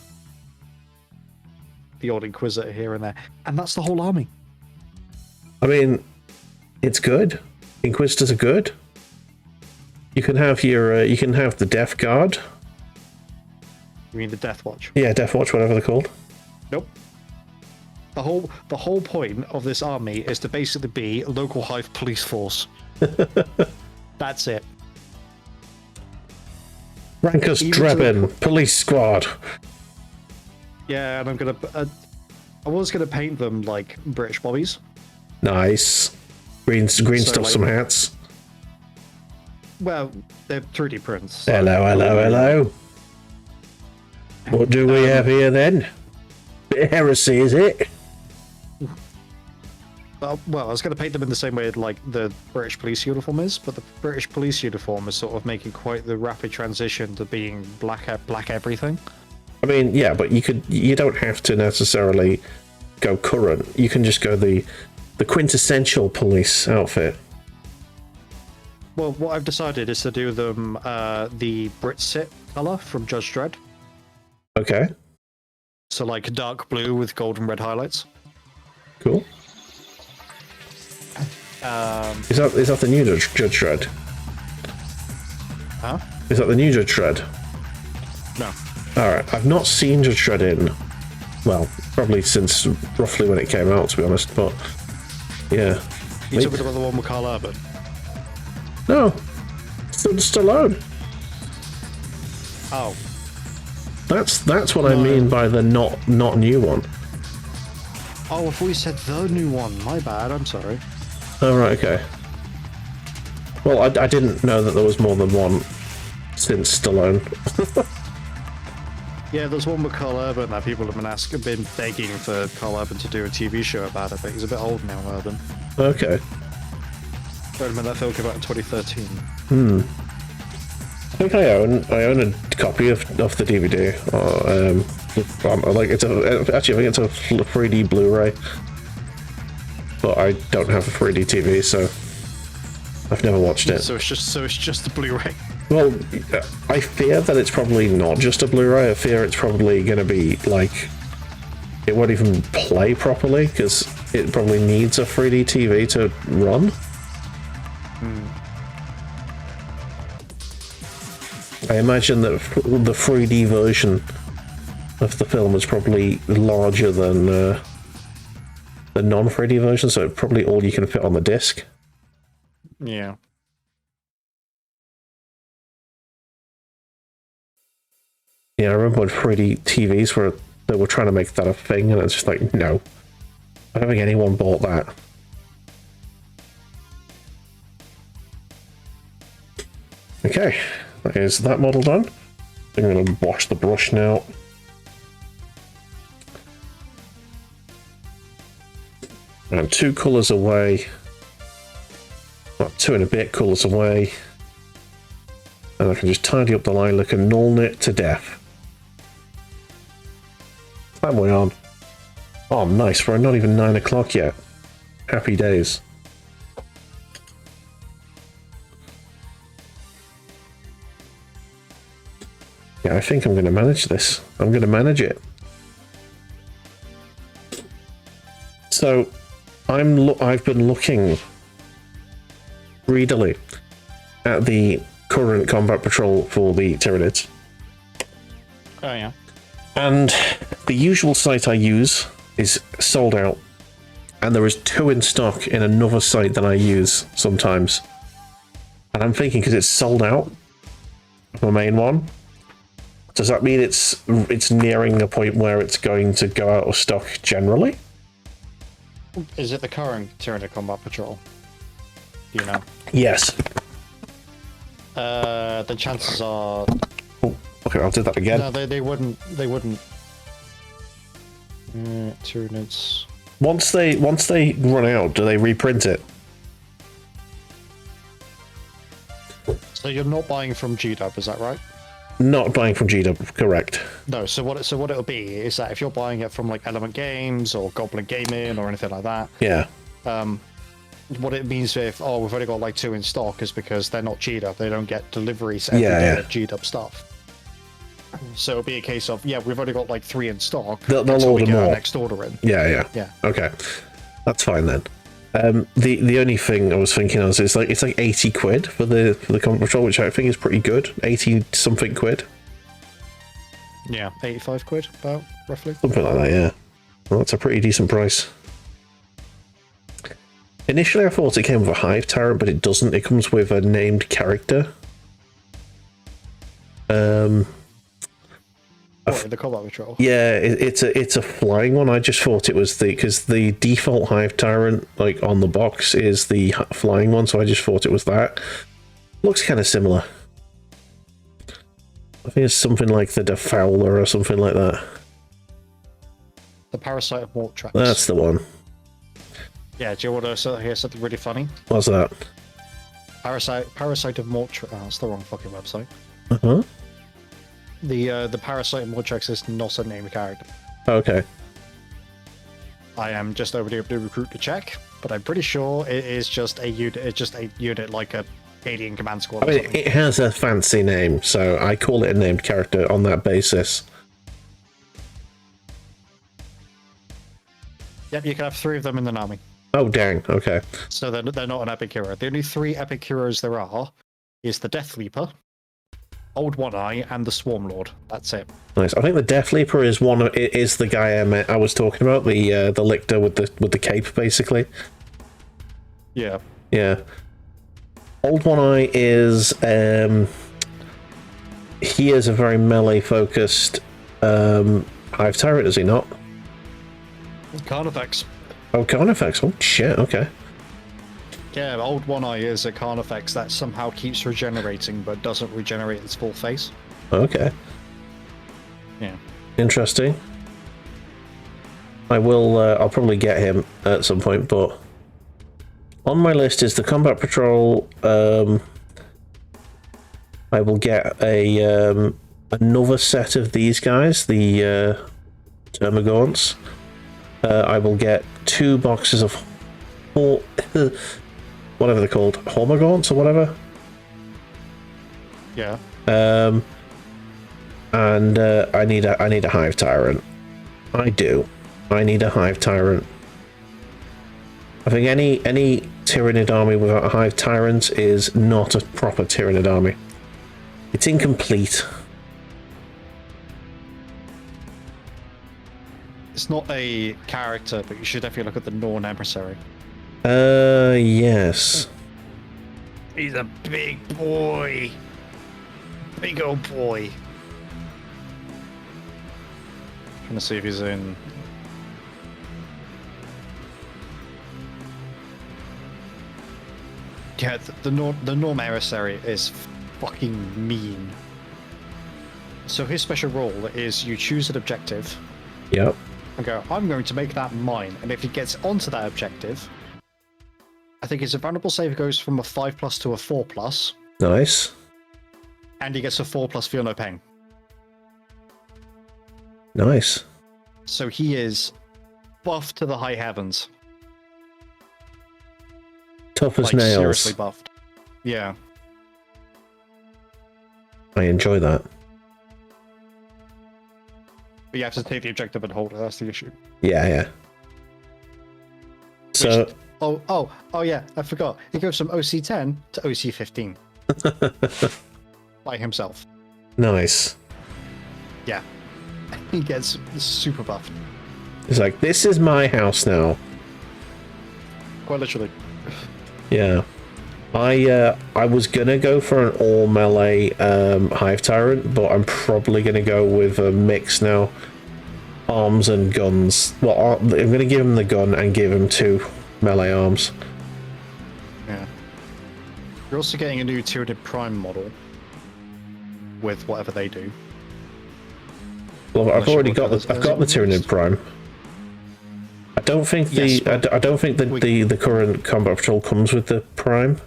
odd Inquisitor here and there, and that's the whole army. I mean, it's good. Inquisitors are good. You can have you can have the Death Guard. You mean the Death Watch? Yeah, Death Watch, whatever they're called. Nope. The whole point of this army is to basically be a local hive police force. That's it. Rankus Drebin, Police Squad. Yeah, and I'm gonna. I was gonna paint them like British bobbies. Nice. Green stuff, like, some hats. Well, they're 3D prints. So. Hello. What do we have here then? Bit of heresy, is it? Well, I was going to paint them in the same way like the British police uniform is, but the British police uniform is sort of making quite the rapid transition to being black everything. I mean, yeah, but you don't have to necessarily go current. You can just go the quintessential police outfit. Well, what I've decided is to do them the Brit Sit color from Judge Dredd. Okay. So like dark blue with gold and red highlights. Cool. Is that the new Judge Dredd? Huh? Is that the new Judge Dredd? No. Alright, I've not seen Judge Dredd in, well, probably since roughly when it came out, to be honest, but yeah. You talking about the one with Carl Urban? No. Stallone. Oh. That's what I mean by the not new one. Oh, I thought you said the new one. My bad, I'm sorry. Oh, right, okay. Well, I didn't know that there was more than one since Stallone. Yeah, there's one with Carl Urban that people have been begging for Carl Urban to do a TV show about it, but he's a bit old now, Urban. Okay. Wait a minute, that film came out in 2013. think I own a copy of the DVD. Like actually, I think it's a 3D Blu-ray, but I don't have a 3D TV, so I've never watched it. So it's just a Blu-ray. Well, I fear that it's probably not just a Blu-ray. I fear it's probably going to be like it won't even play properly because it probably needs a 3D TV to run. I imagine that the 3D version of the film is probably larger than the non-3D version, so probably all you can fit on the disc. Yeah. Yeah, I remember when 3D TVs were trying to make that a thing, and it's just like, no. I don't think anyone bought that. Okay, is that model done? I'm going to wash the brush now. And 2 colours away. Well, 2 and a bit colours away. And I can just tidy up the lilac and null it to death. That way on. Oh, nice. We're not even 9 o'clock yet. Happy days. Yeah, I think I'm going to manage this. I'm going to manage it. So, I've been looking greedily at the current combat patrol for the Tyranids. Oh yeah. And the usual site I use is sold out, and there is 2 in stock in another site that I use sometimes. And I'm thinking, because it's sold out, the main one, does that mean it's nearing a point where it's going to go out of stock generally? Is it the current Tyranid Combat Patrol? Do you know? Yes. The chances are. Oh, okay, I'll do that again. No, they wouldn't. They wouldn't. Tyranids. Once they run out, do they reprint it? So you're not buying from GDub, is that right? Not buying from GW, correct. No. So what it'll be is that if you're buying it from like Element Games or Goblin Gaming or anything like that, Yeah. What it means if we've only got like 2 in stock is because they're not GDub. They don't get deliveries every day of GDub stuff. So it'll be a case of we've only got like 3 in stock. They'll until we order get our more. next order in. Yeah. Okay, that's fine then. The only thing I was thinking of is it's like 80 quid for the combat patrol, which I think is pretty good. 80 something quid. Yeah, 85 quid about roughly. Something like that, yeah. Well, that's a pretty decent price. Initially I thought it came with a Hive Tyrant, but it doesn't. It comes with a named character. What, the combat patrol? Yeah, it's a flying one. I just thought it was because the default Hive Tyrant, like on the box, is the flying one, so I just thought it was that. Looks kind of similar. I think it's something like the Defowler or something like that. The Parasite of Mortrax. That's the one. Yeah, do you want to hear something really funny? What's that? Parasite of Mortrax. Oh, that's the wrong fucking website. Uh-huh. The Parasite of Mortrax is not a named character. Okay. I am just over here to recruit to check, but I'm pretty sure it is just a unit. It's just a unit like a alien command squad. I mean, it has a fancy name, so I call it a named character on that basis. Yep, you can have 3 of them in an army. Oh, dang. Okay. So they're not an epic hero. The only 3 epic heroes there are is the Death Leaper, Old One Eye, and the Swarm Lord. That's it. Nice. I think the Death Leaper is is the guy I was talking about, the lictor with the cape, basically. Yeah. Yeah. Old One Eye is he is a very melee focused Hive Tyrant, is he not? Carnifex. Oh, Carnifex. Oh shit. Okay. Yeah, Old One Eye is a Carnifex that somehow keeps regenerating but doesn't regenerate its full face. Okay. Yeah. Interesting. I'll probably get him at some point, but on my list is the Combat Patrol. I I will get a another set of these guys, the Termagants. I will get 2 boxes of whatever they're called, Hormagaunts or whatever. Yeah. And I need a Hive Tyrant. I do. I need a Hive Tyrant. I think any Tyranid army without a Hive Tyrant is not a proper Tyranid army. It's incomplete. It's not a character, but you should definitely look at the Norn Emissary. Yes. He's a big boy. Big old boy. Trying to see if he's in. Yeah, the Norm Emissary is fucking mean. So his special role is you choose an objective. Yep. And go, I'm going to make that mine. And if he gets onto that objective, I think his invulnerable save goes from a 5+ to a 4+. Nice. And he gets a 4+ feel no pain. Nice. So he is buffed to the high heavens. Tough as Like, nails. seriously buffed. Yeah. I enjoy that. But you have to take the objective and hold it, that's the issue. Yeah, yeah. So... Oh yeah, I forgot. He goes from OC10 to OC15. By himself. Nice. Yeah. He gets super buffed. It's like, this is my house now. Quite literally. Yeah. I was gonna go for an all melee Hive Tyrant, but I'm probably gonna go with a mix now. Arms and guns. Well, I'm gonna give him the gun and give him 2 melee arms. Yeah. You're also getting a new Tyranid Prime model with whatever they do. Well, I've Unless you already want got the others I've got the as well. Tyranid Prime. I don't think Yes, I don't think that the current combat patrol comes with the Prime.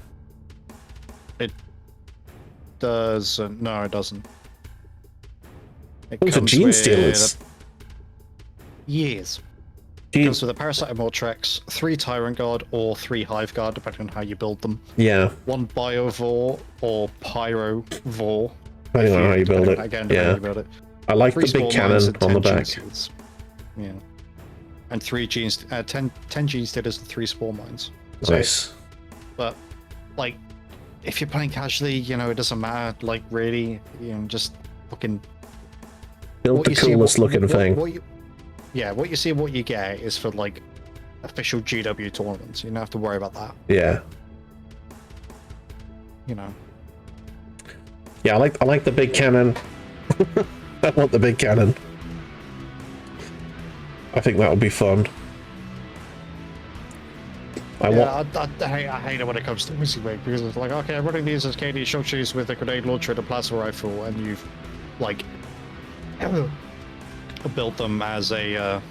It doesn't. No, it doesn't. It Those are comes Gene with Stealers. Yes. It Gene... comes with a Parasite Mortrex, 3 Tyrant Guard, or 3 Hive Guard, depending on how you build them. Yeah. 1 Biovore or Pyrovore. Depending on how you build it. Again, yeah. how you build it. I like 3 the big Spore cannon Mines and on the 10 back. Gene Stealers. Yeah. And 3 Gene, 10 Gene Stealers and 3 Spore Mines. So, Nice. but, like, if you're playing casually, you know, it doesn't matter. Like, really, you know, just fucking Build the coolest looking thing. What you see and what you get is for, like, official GW tournaments. You don't have to worry about that. Yeah. You know. Yeah, I like the big cannon. I want the big cannon. I think that would be fun. I hate it when it comes to WYSIWYG because it's like, okay, I'm running these as KD shot shooters with a grenade launcher and a plasma rifle, and you've like built them as a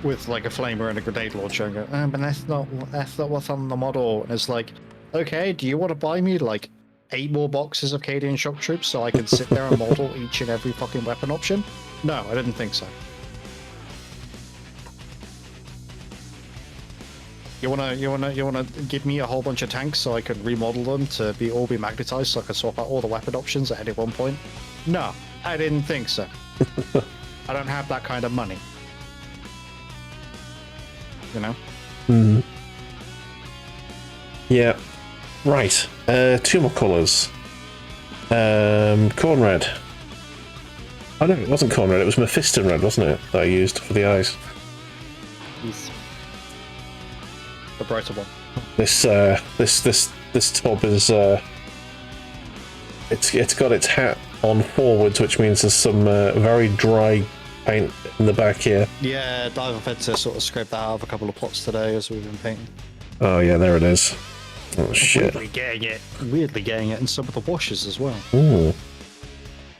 with like a flamer and a grenade launcher, and go, but that's not what's on the model. And it's like, okay, do you want to buy me like 8 more boxes of Cadian shock troops so I can sit there and model each and every fucking weapon option? No, I didn't think so. You wanna give me a whole bunch of tanks so I can remodel them to all be magnetized so I can swap out all the weapon options at any one point? No, I didn't think so. I don't have that kind of money. You know? Hmm. Yeah. Right. 2 more colours. Corn red. Oh no, it wasn't corn red. It was Mephiston red, wasn't it? That I used for the eyes. He's the brighter one. This tub is it's got its hat on forwards, which means there's some very dry paint in the back here. Yeah, I've had to sort of scrape that out of a couple of pots today as we've been painting. Oh yeah, there it is. Oh shit. Weirdly getting it in some of the washes as well. Ooh.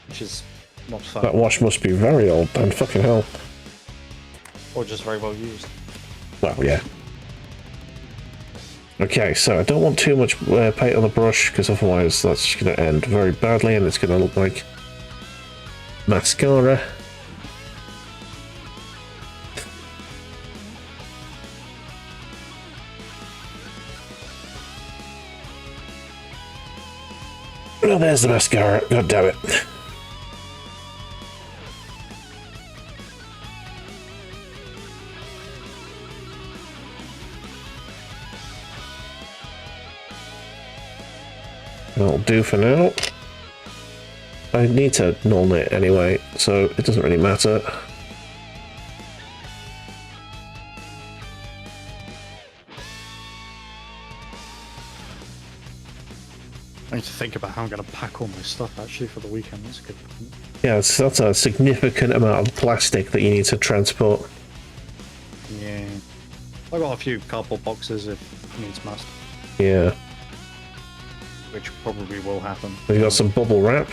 Which is not fun. That wash must be very old, and fucking hell. Or just very well used. Well, yeah. Okay, so I don't want too much paint on the brush, because otherwise that's just going to end very badly and it's going to look like mascara. Well, there's the mascara. God damn it. That'll do for now. I need to null knit anyway, so it doesn't really matter. I need to think about how I'm going to pack all my stuff actually for the weekend. That's a good point. Yeah, that's a significant amount of plastic that you need to transport. Yeah. I got a few cardboard boxes if needs must, Yeah. which probably will happen. We've got some bubble wrap.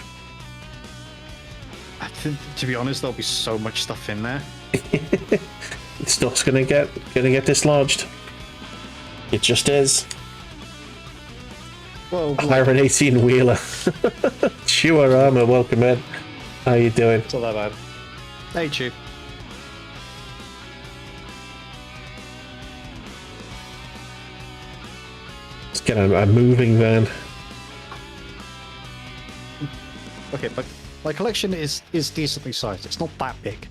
I think, to be honest, there'll be so much stuff in there. Stuff's gonna get dislodged. It just is. Well, Iron 18 wheeler. Sure armor, welcome in. How you doing? it's not that bad. Hey, Chew. Let's get a moving van. Okay, but my collection is decently sized. It's not that big.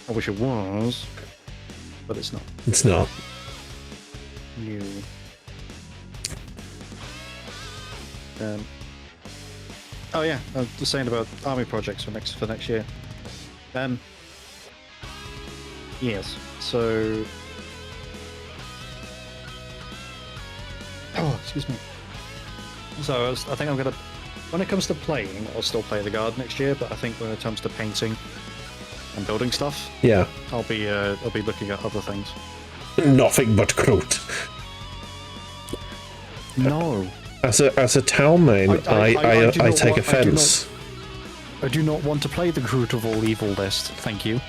I wish it was, but it's not. It's not. You. Oh yeah, I was just saying about army projects for next year. Yes. So. Oh, excuse me. So I think I'm gonna. When it comes to playing, I'll still play the guard next year. But I think when it comes to painting and building stuff, Yeah. I'll be looking at other things. Nothing but Groot. No. As a town main, I take offence. I do not want to play the Groot of all evil list. Thank you.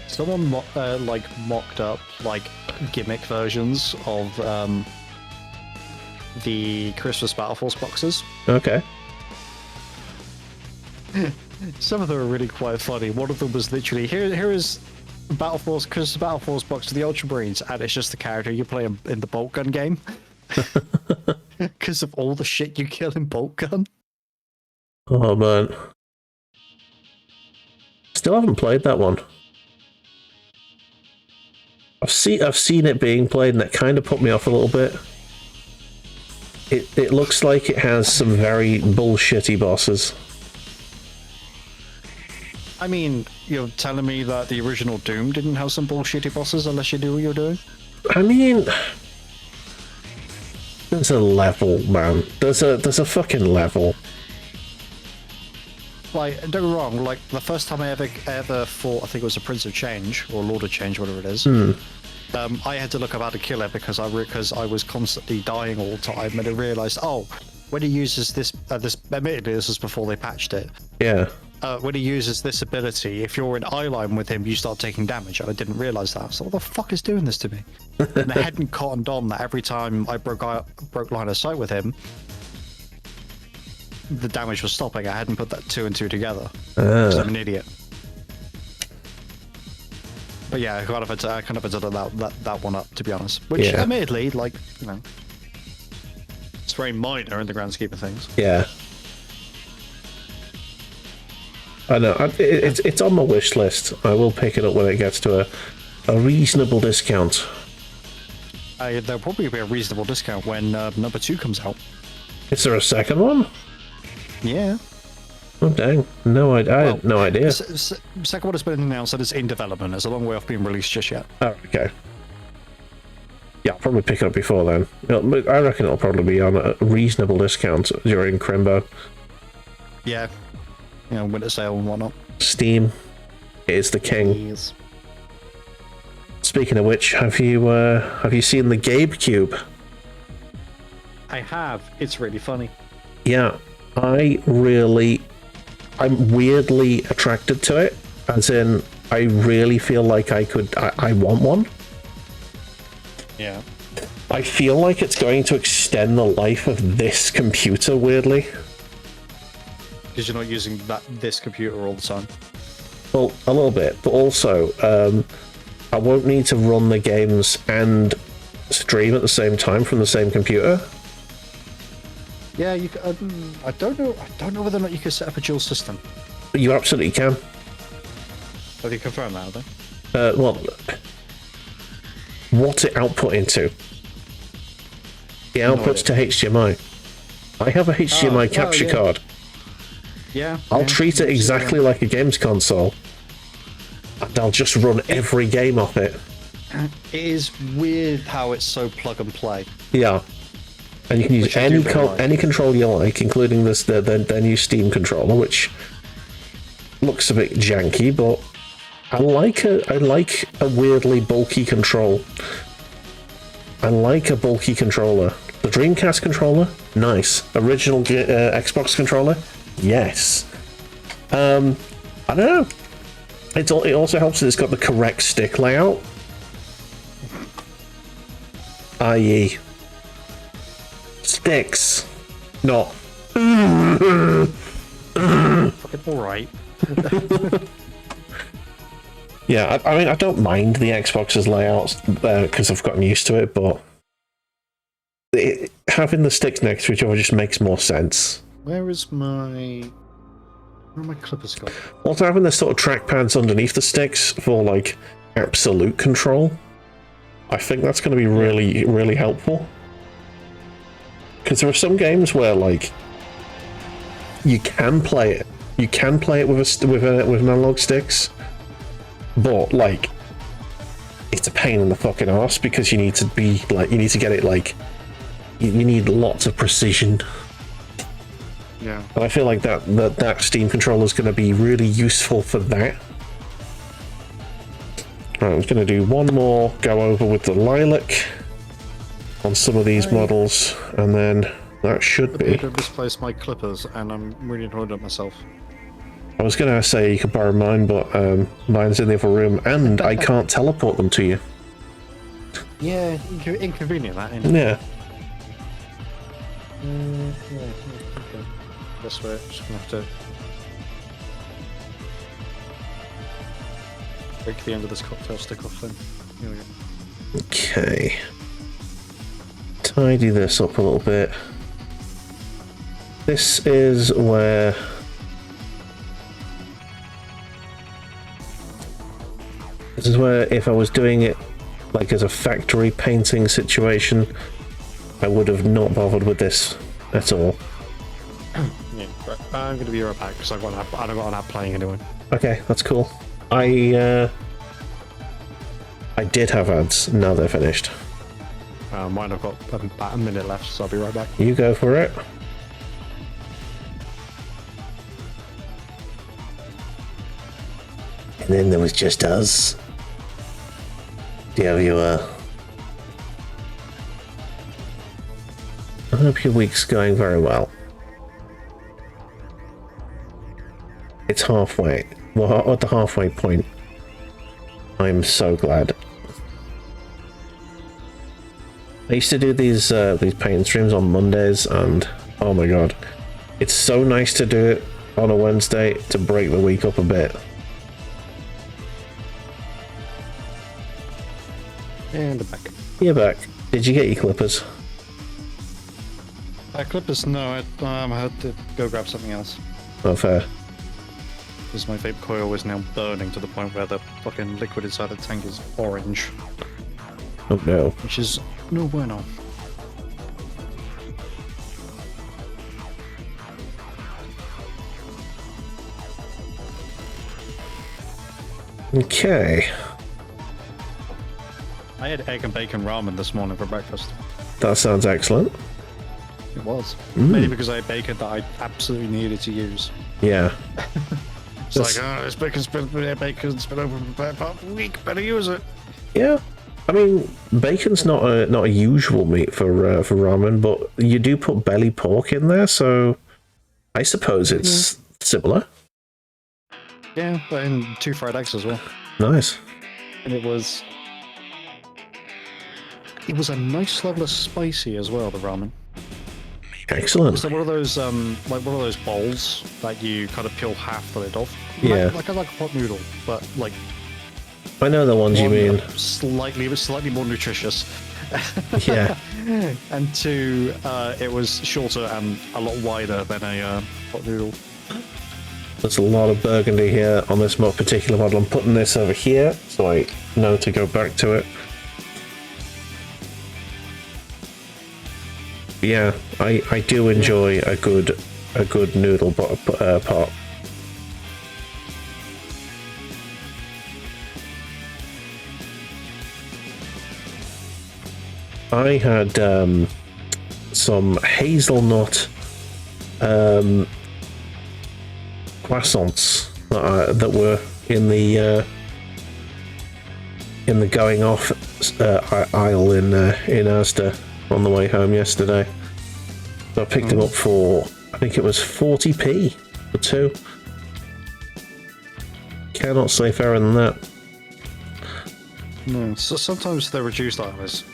Someone mocked up like gimmick versions of the Christmas Battle Force boxes. Okay. Some of them are really quite funny. One of them was literally here is Battle Force Christmas Battle Force box to the Ultramarines, and it's just the character you play in the bolt gun game. Because of all the shit you kill in bolt gun. Oh man. Still haven't played that one. I've seen it being played, and it kind of put me off a little bit. It looks like it has some very bullshitty bosses. I mean, you're telling me that the original Doom didn't have some bullshitty bosses unless you do what you're doing? I mean, there's a level, man. There's a fucking level. Like, don't get me wrong, like, the first time I ever fought, I think it was a Prince of Change, or Lord of Change, whatever it is, I had to look up how to kill it because I was constantly dying all the time, and I realised, oh, when he uses this, admittedly this was before they patched it, Yeah. when he uses this ability, if you're in eye line with him, you start taking damage, and I didn't realise that. So what the fuck is doing this to me? And I hadn't cottoned on that every time I broke line of sight with him, the damage was stopping. I hadn't put that 2 and 2 together. Because I'm an idiot. But yeah, I kind of had to that one up, to be honest. Which, Yeah. admittedly, like, you know, it's very minor in the grand scheme of things. Yeah. I know. It's on my wish list. I will pick it up when it gets to a reasonable discount. There'll probably be a reasonable discount when number 2 comes out. Is there a second one? Yeah. Oh dang! No, I had no idea. Second one has been announced and it's in development. It's a long way off being released just yet. Oh, okay. Yeah, I'll probably pick it up before then. I reckon it'll probably be on a reasonable discount during Crimbo. Yeah. You know, winter sale and whatnot. Steam is the king. Yes. Speaking of which, have you seen the Gabe Cube? I have. It's really funny. Yeah, I'm weirdly attracted to it. As in, I really feel like I want one. Yeah. I feel like it's going to extend the life of this computer, weirdly. Because you're not using this computer all the time. Well, a little bit, but also, I won't need to run the games and stream at the same time from the same computer. Yeah, you. I don't know. I don't know whether or not you can set up a dual system. But you absolutely can. Have you confirmed that? Have they? Well, what's it output into? The outputs to HDMI. I have a HDMI capture card. Yeah. I'll treat it exactly like a games console. And I'll just run every game off it. It is weird how it's so plug and play. Yeah. And you can use any control you like, including this the new Steam controller, which looks a bit janky, but I like a weirdly bulky control. I like a bulky controller. The Dreamcast controller, nice. Original Xbox controller, yes. I don't know. It also helps that it's got the correct stick layout, i.e. sticks, not. Fucking alright. Yeah, I mean, I don't mind the Xbox's layouts because I've gotten used to it, but having the sticks next to each other just makes more sense. Where are my clippers gone? Also, having the sort of trackpads underneath the sticks for like absolute control, I think that's going to be really, really helpful. Because there are some games where like you can play it with analog sticks, but like it's a pain in the fucking arse because you need to get it like you need lots of precision. Yeah. And I feel like that Steam controller is going to be really useful for that. Right, I'm going to do one more go over with the Lilac on some of these models, and then that should be. I misplaced my clippers, and I'm really annoyed at myself. I was going to say you could borrow mine, but mine's in the other room, and I can't teleport them to you. Yeah, inconvenient that, ain't it? Yeah. Okay. This way, just gonna have to break the end of this cocktail stick off then. Here we go. Okay. Tidy this up a little bit. This is where if I was doing it like as a factory painting situation, I would have not bothered with this at all. Yeah, right. I'm gonna be right back because I don't got an app playing anyway. Okay, that's cool. I did have ads. Now they're finished. Mine have got about a minute left, so I'll be right back. You go for it. And then there was just us. Dear viewer. I hope your week's going very well. It's halfway. Well, at the halfway point. I'm so glad. I used to do these paint streams on Mondays, and oh my god, it's so nice to do it on a Wednesday to break the week up a bit. And I'm back. You're back. Did you get your clippers? Clippers? No, I had to go grab something else. Oh, fair. Because my vape coil is now burning to the point where the fucking liquid inside the tank is orange. Oh no. Which is no bueno. Okay. I had egg and bacon ramen this morning for breakfast. That sounds excellent. It was. Maybe because I had bacon that I absolutely needed to use. Yeah. It's like, oh, this bacon's been over for the better part of a week. Better use it. Yeah. I mean, bacon's not a usual meat for ramen, but you do put belly pork in there, so I suppose it's similar. Yeah, but in 2 fried eggs as well. Nice. And it was a nice level of spicy as well, the ramen. Excellent. So one of those like one of those bowls that you kind of peel half the lid off. Yeah. Like a pot noodle, but like I know the ones you mean. Slightly more nutritious. Yeah. And two, it was shorter and a lot wider than a pot noodle. There's a lot of burgundy here on this particular model. I'm putting this over here so I know to go back to it. Yeah, I do enjoy a good noodle pot. I had some hazelnut croissants that were in the going off aisle in Asda on the way home yesterday. So I picked them up for, I think it was 40p for two. Cannot say fairer than that. No, so sometimes the reduced item is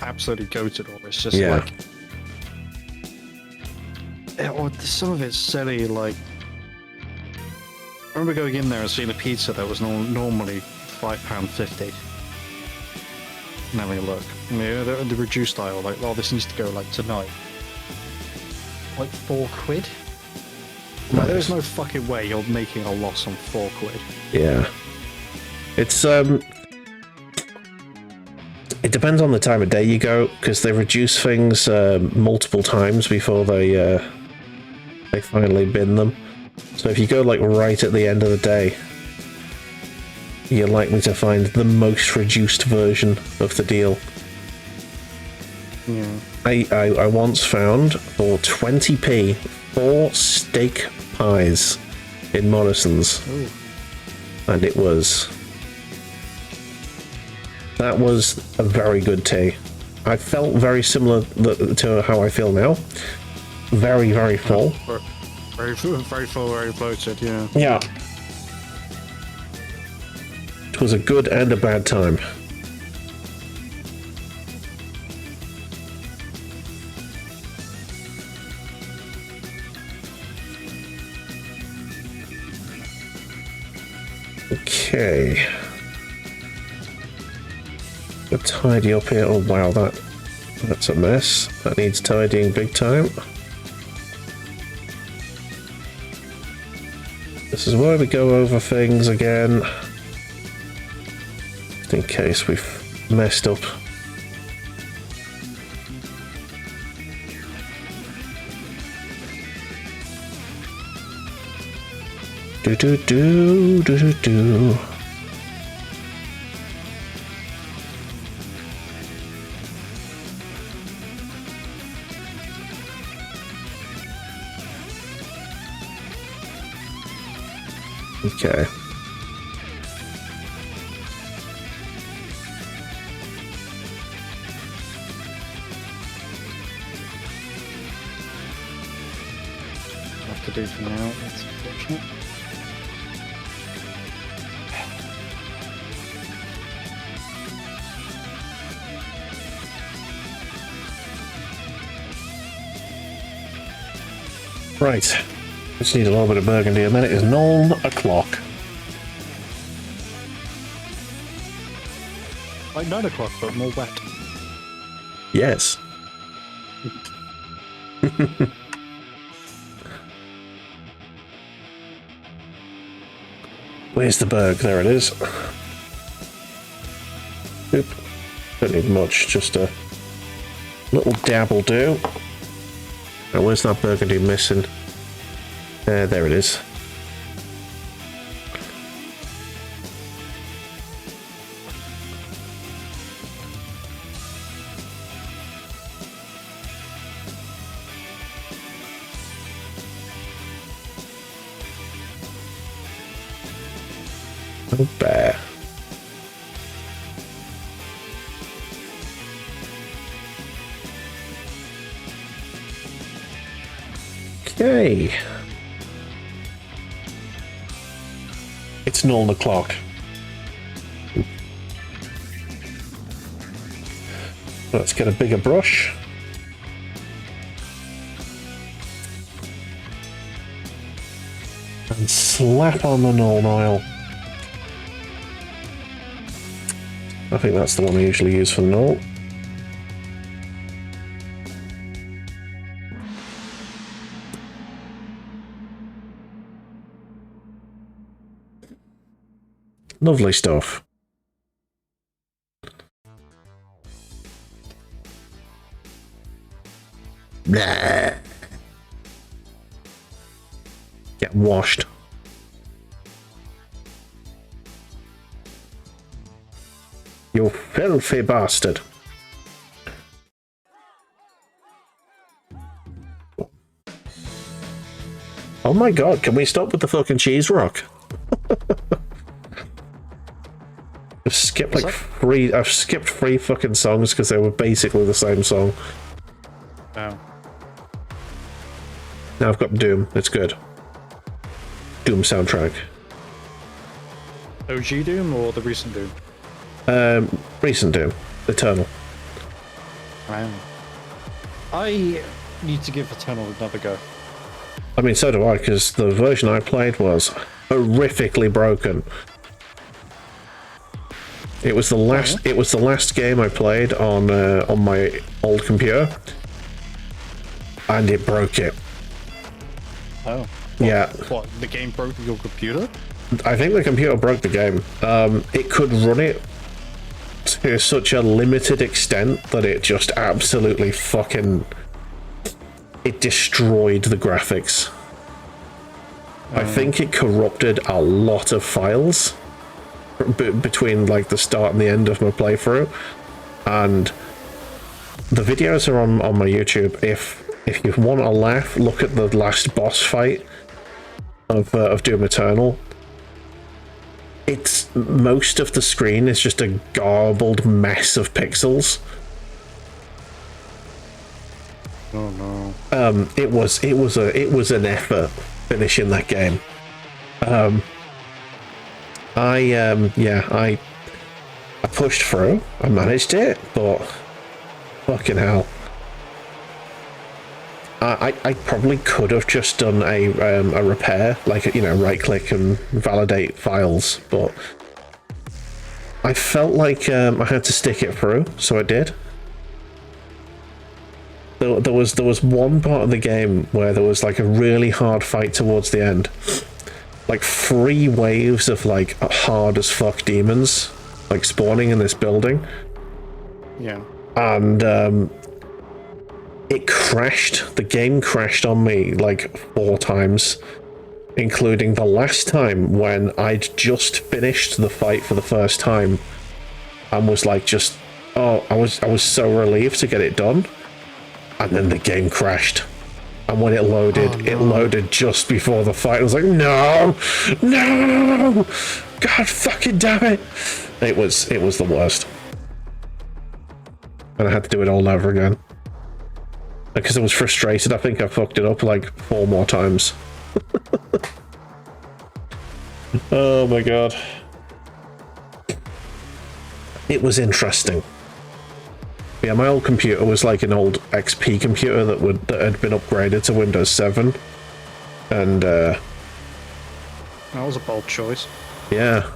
absolutely goated, or it's just Yeah. like, or some of it's silly. Like, I remember going in there and seeing a pizza that was normally £5.50 and having a look. And the reduced aisle, like, oh, this needs to go like tonight, like £4. Like, there's no fucking way you're making a loss on £4. Yeah, it's it depends on the time of day you go, because they reduce things multiple times before they finally bin them. So if you go like right at the end of the day, you're likely to find the most reduced version of the deal. Yeah. I once found for 20p 4 steak pies in Morrison's. Ooh. And that was a very good tea. I felt very similar to how I feel now. Very, very full. Very full, very bloated, yeah. Yeah. It was a good and a bad time. Okay. Go tidy up here. Oh wow, that's a mess. That needs tidying big time. This is where we go over things again, just in case we've messed up. Do. Okay. Have to do for now, that's unfortunate. Right. Just need a little bit of burgundy, and then it is 9 o'clock. Like 9 o'clock, but more wet. Yes. Where's the berg? There it is. Oop. Don't need much, just a little dab will do. Now, where's that burgundy missing? There it is. Oh, bear. Okay. It's 9 o'clock. Let's get a bigger brush. And slap on the null nile. I think that's the one I usually use for the null. Lovely stuff. Blah. Get washed. You filthy bastard. Oh my god, can we stop with the fucking cheese rock? I've skipped like I've skipped 3 fucking songs because they were basically the same song. Oh. Now I've got Doom. It's good. Doom soundtrack. OG Doom or the recent Doom? Recent Doom. Eternal. Wow. I need to give Eternal another go. I mean, so do I, because the version I played was horrifically broken. It was the last. It was the last game I played on my old computer, and it broke it. Oh. Yeah. What? The game broke your computer? I think the computer broke the game. It could run it to such a limited extent that it just absolutely fucking... It destroyed the graphics. I think it corrupted a lot of files between like the start and the end of my playthrough, and the videos are on my YouTube. If you want a laugh, look at the last boss fight of Doom Eternal. It's most of the screen is just a garbled mess of pixels. Oh no. It was an effort finishing that game. I pushed through. I managed it, but fucking hell. I probably could have just done a repair, like, you know, right click and validate files, but I felt like I had to stick it through, so I did. There was one part of the game where there was like a really hard fight towards the end, like 3 waves of like hard as fuck demons like spawning in this building. Yeah. And it crashed. The game crashed on me like 4 times, including the last time when I'd just finished the fight for the first time and was like, just, oh, I was so relieved to get it done, and then the game crashed. And when it loaded, it loaded just before the fight. I was like, no, God fucking damn it! It was the worst, and I had to do it all over again. Because I was frustrated, I think I fucked it up like 4 more times. Oh my god. It was interesting. Yeah, my old computer was like an old XP computer that had been upgraded to Windows 7. And that was a bold choice. Yeah.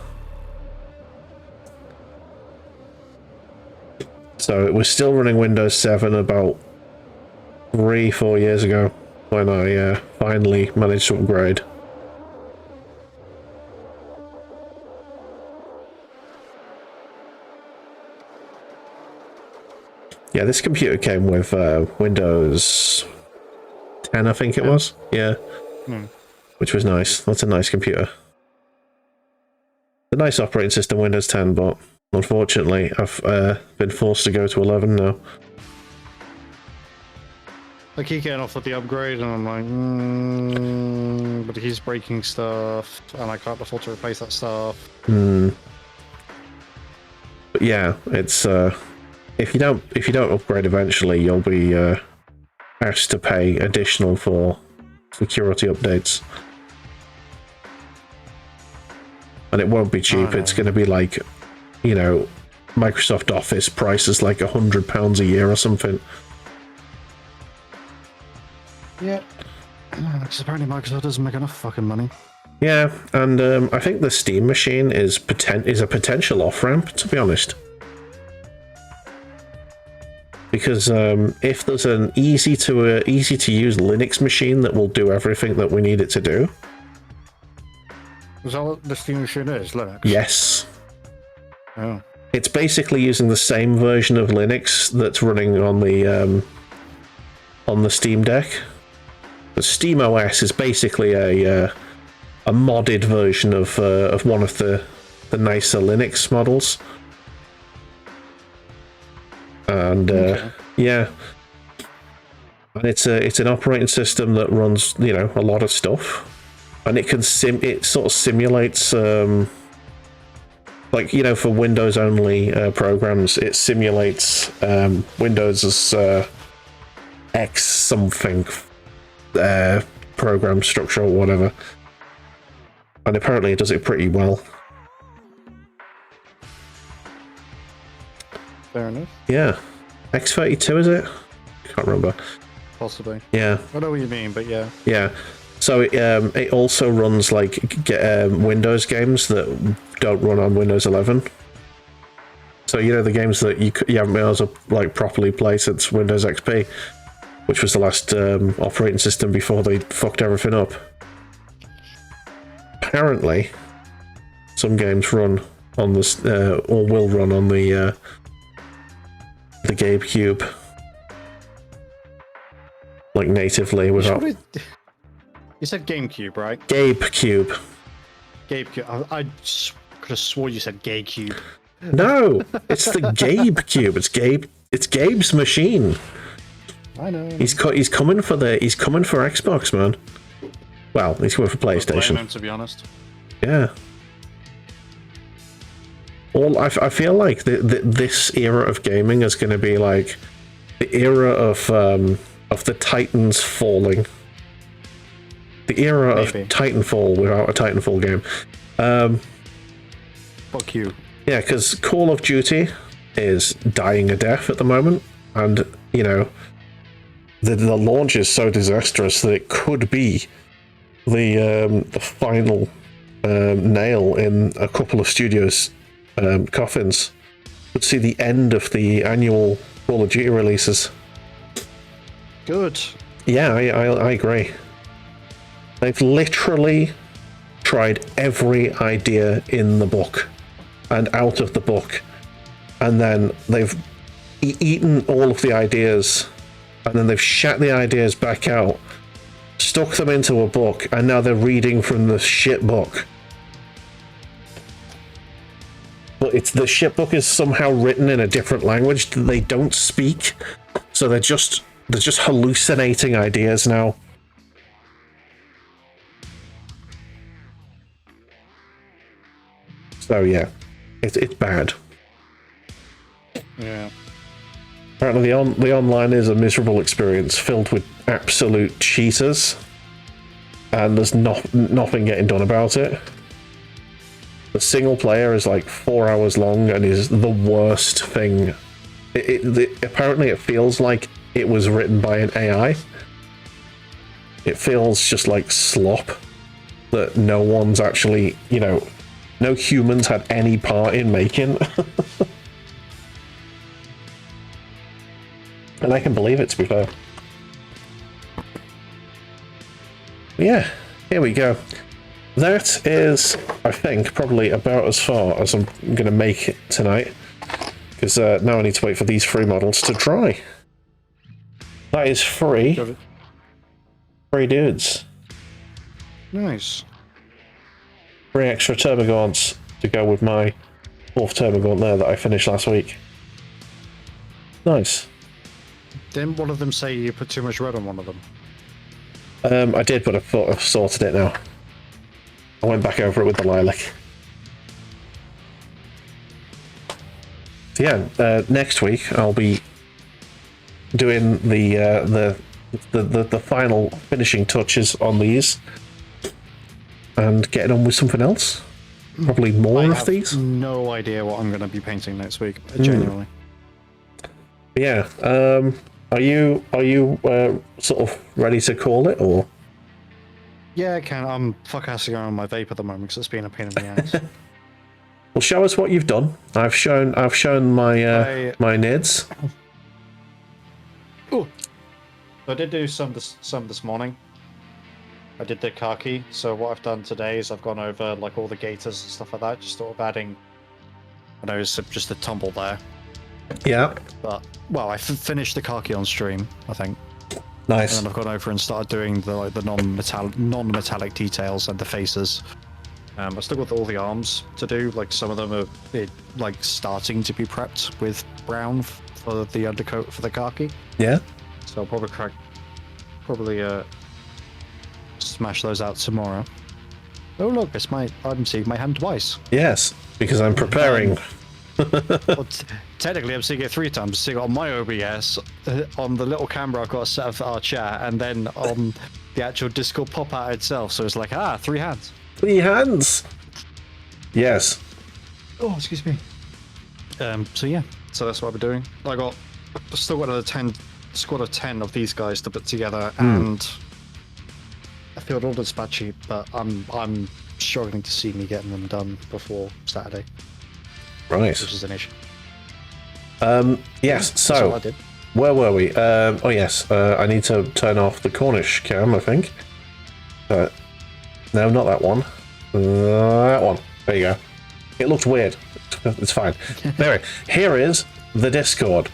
So it was still running Windows 7 about 3-4 years ago when I finally managed to upgrade. Yeah, this computer came with Windows 10, I think it was. Yeah. Which was nice. That's a nice computer. A nice operating system, Windows 10, but unfortunately I've been forced to go to 11 now. I keep getting offered the upgrade, and I'm like, but he's breaking stuff, and I can't afford to replace that stuff. But yeah, it's if you don't upgrade eventually, you'll be asked to pay additional for security updates, and it won't be cheap. It's going to be like, you know, Microsoft Office price is like £100 a year or something. Yeah. Because apparently Microsoft doesn't make enough fucking money. Yeah, and I think the Steam machine is a potential off-ramp, to be honest. Because if there's an easy to use Linux machine that will do everything that we need it to do. Is that what the Steam machine is, Linux? Yes. Oh. It's basically using the same version of Linux that's running on the Steam Deck. The Steam OS is basically a modded version of one of the nicer Linux models. And yeah, and it's an operating system that runs, you know, a lot of stuff, and it sort of simulates like, you know, for Windows only programs, it simulates Windows as X something program structure or whatever, and apparently it does it pretty well. Fair enough. Yeah. X32, is it? Can't remember. Possibly. Yeah. I know what you mean, but yeah. Yeah. So it also runs like Windows games that don't run on Windows 11. So, you know, the games that you haven't been able to like properly play since Windows XP, which was the last operating system before they fucked everything up. Apparently, some games run on this, or will run on the GameCube, like natively without. You said GameCube, right? GameCube. GameCube. I could have swore you said GayCube. No, it's the GameCube. It's Gabe. It's Gabe's machine. I know. He's coming for Xbox, man. Well, he's coming for PlayStation. Him, to be honest. Yeah. I feel like this era of gaming is going to be like the era of the Titans falling. The era of Titanfall without a Titanfall game. Fuck you. Yeah, because Call of Duty is dying a death at the moment, and you know the launch is so disastrous that it could be the final nail in a couple of studios' coffins. Would see the end of the annual Call of Duty releases. Good. Yeah, I agree. They've literally tried every idea in the book and out of the book, and then they've eaten all of the ideas, and then they've shat the ideas back out, stuck them into a book, and now they're reading from the shit book. But the shit book is somehow written in a different language that they don't speak, so they're just hallucinating ideas now. So yeah, it's bad. Yeah. Apparently the online is a miserable experience filled with absolute cheaters, and there's nothing getting done about it. The single player is like 4 hours long and is the worst thing. Apparently it feels like it was written by an AI. It feels just like slop that no one's actually, you know, no humans had any part in making. And I can believe it, to be fair. Yeah, here we go. That is, I think, probably about as far as I'm going to make it tonight. Because now I need to wait for these 3 models to dry. That is 3. 3 dudes. Nice. 3 extra Termagants to go with my 4th Termagant there that I finished last week. Nice. Didn't one of them say you put too much red on one of them? I did, but I thought I've sorted it now. I went back over it with the lilac. So yeah, next week I'll be doing the final finishing touches on these and getting on with something else. probably more I of have these. no idea what I'm going to be painting next week. Genuinely. Yeah. Are you sort of ready to call it, or? Yeah, I can. I'm fuck-assing around my vape at the moment because it's been a pain in the ass. Well, show us what you've done. I've shown my my nids. Ooh. I did do some this morning. I did the khaki. So what I've done today is I've gone over like all the gaiters and stuff like that, just sort of adding. I know it's just a tumble there, Yeah. but well, I finished the khaki on stream, I think. Nice. And then I've gone over and started doing the non-metallic details and the faces. I've still got all the arms to do. Like some of them are like starting to be prepped with brown for the undercoat for the khaki. Yeah. So I'll probably smash those out tomorrow. Oh look, I'm seeing my hand twice. Yes, because I'm preparing. Well, technically, I'm seeing it 3 times. Seeing it on my OBS, on the little camera I've got set up for our chat, and then on the actual Discord pop-out itself. So it's like, 3 hands. 3 hands. Yes. Oh, excuse me. So yeah, so that's what I've been doing. I've still got another squad of 10 of these guys to put together, and I feel all dispatchy, but I'm struggling to see me getting them done before Saturday, Right. which is an issue. Yes. That's So all I did. where were we? Oh yes. I need to turn off the Cornish cam, I think. No, not that one. That one. There you go. It looked weird. It's fine. Anyway, here is the Discord.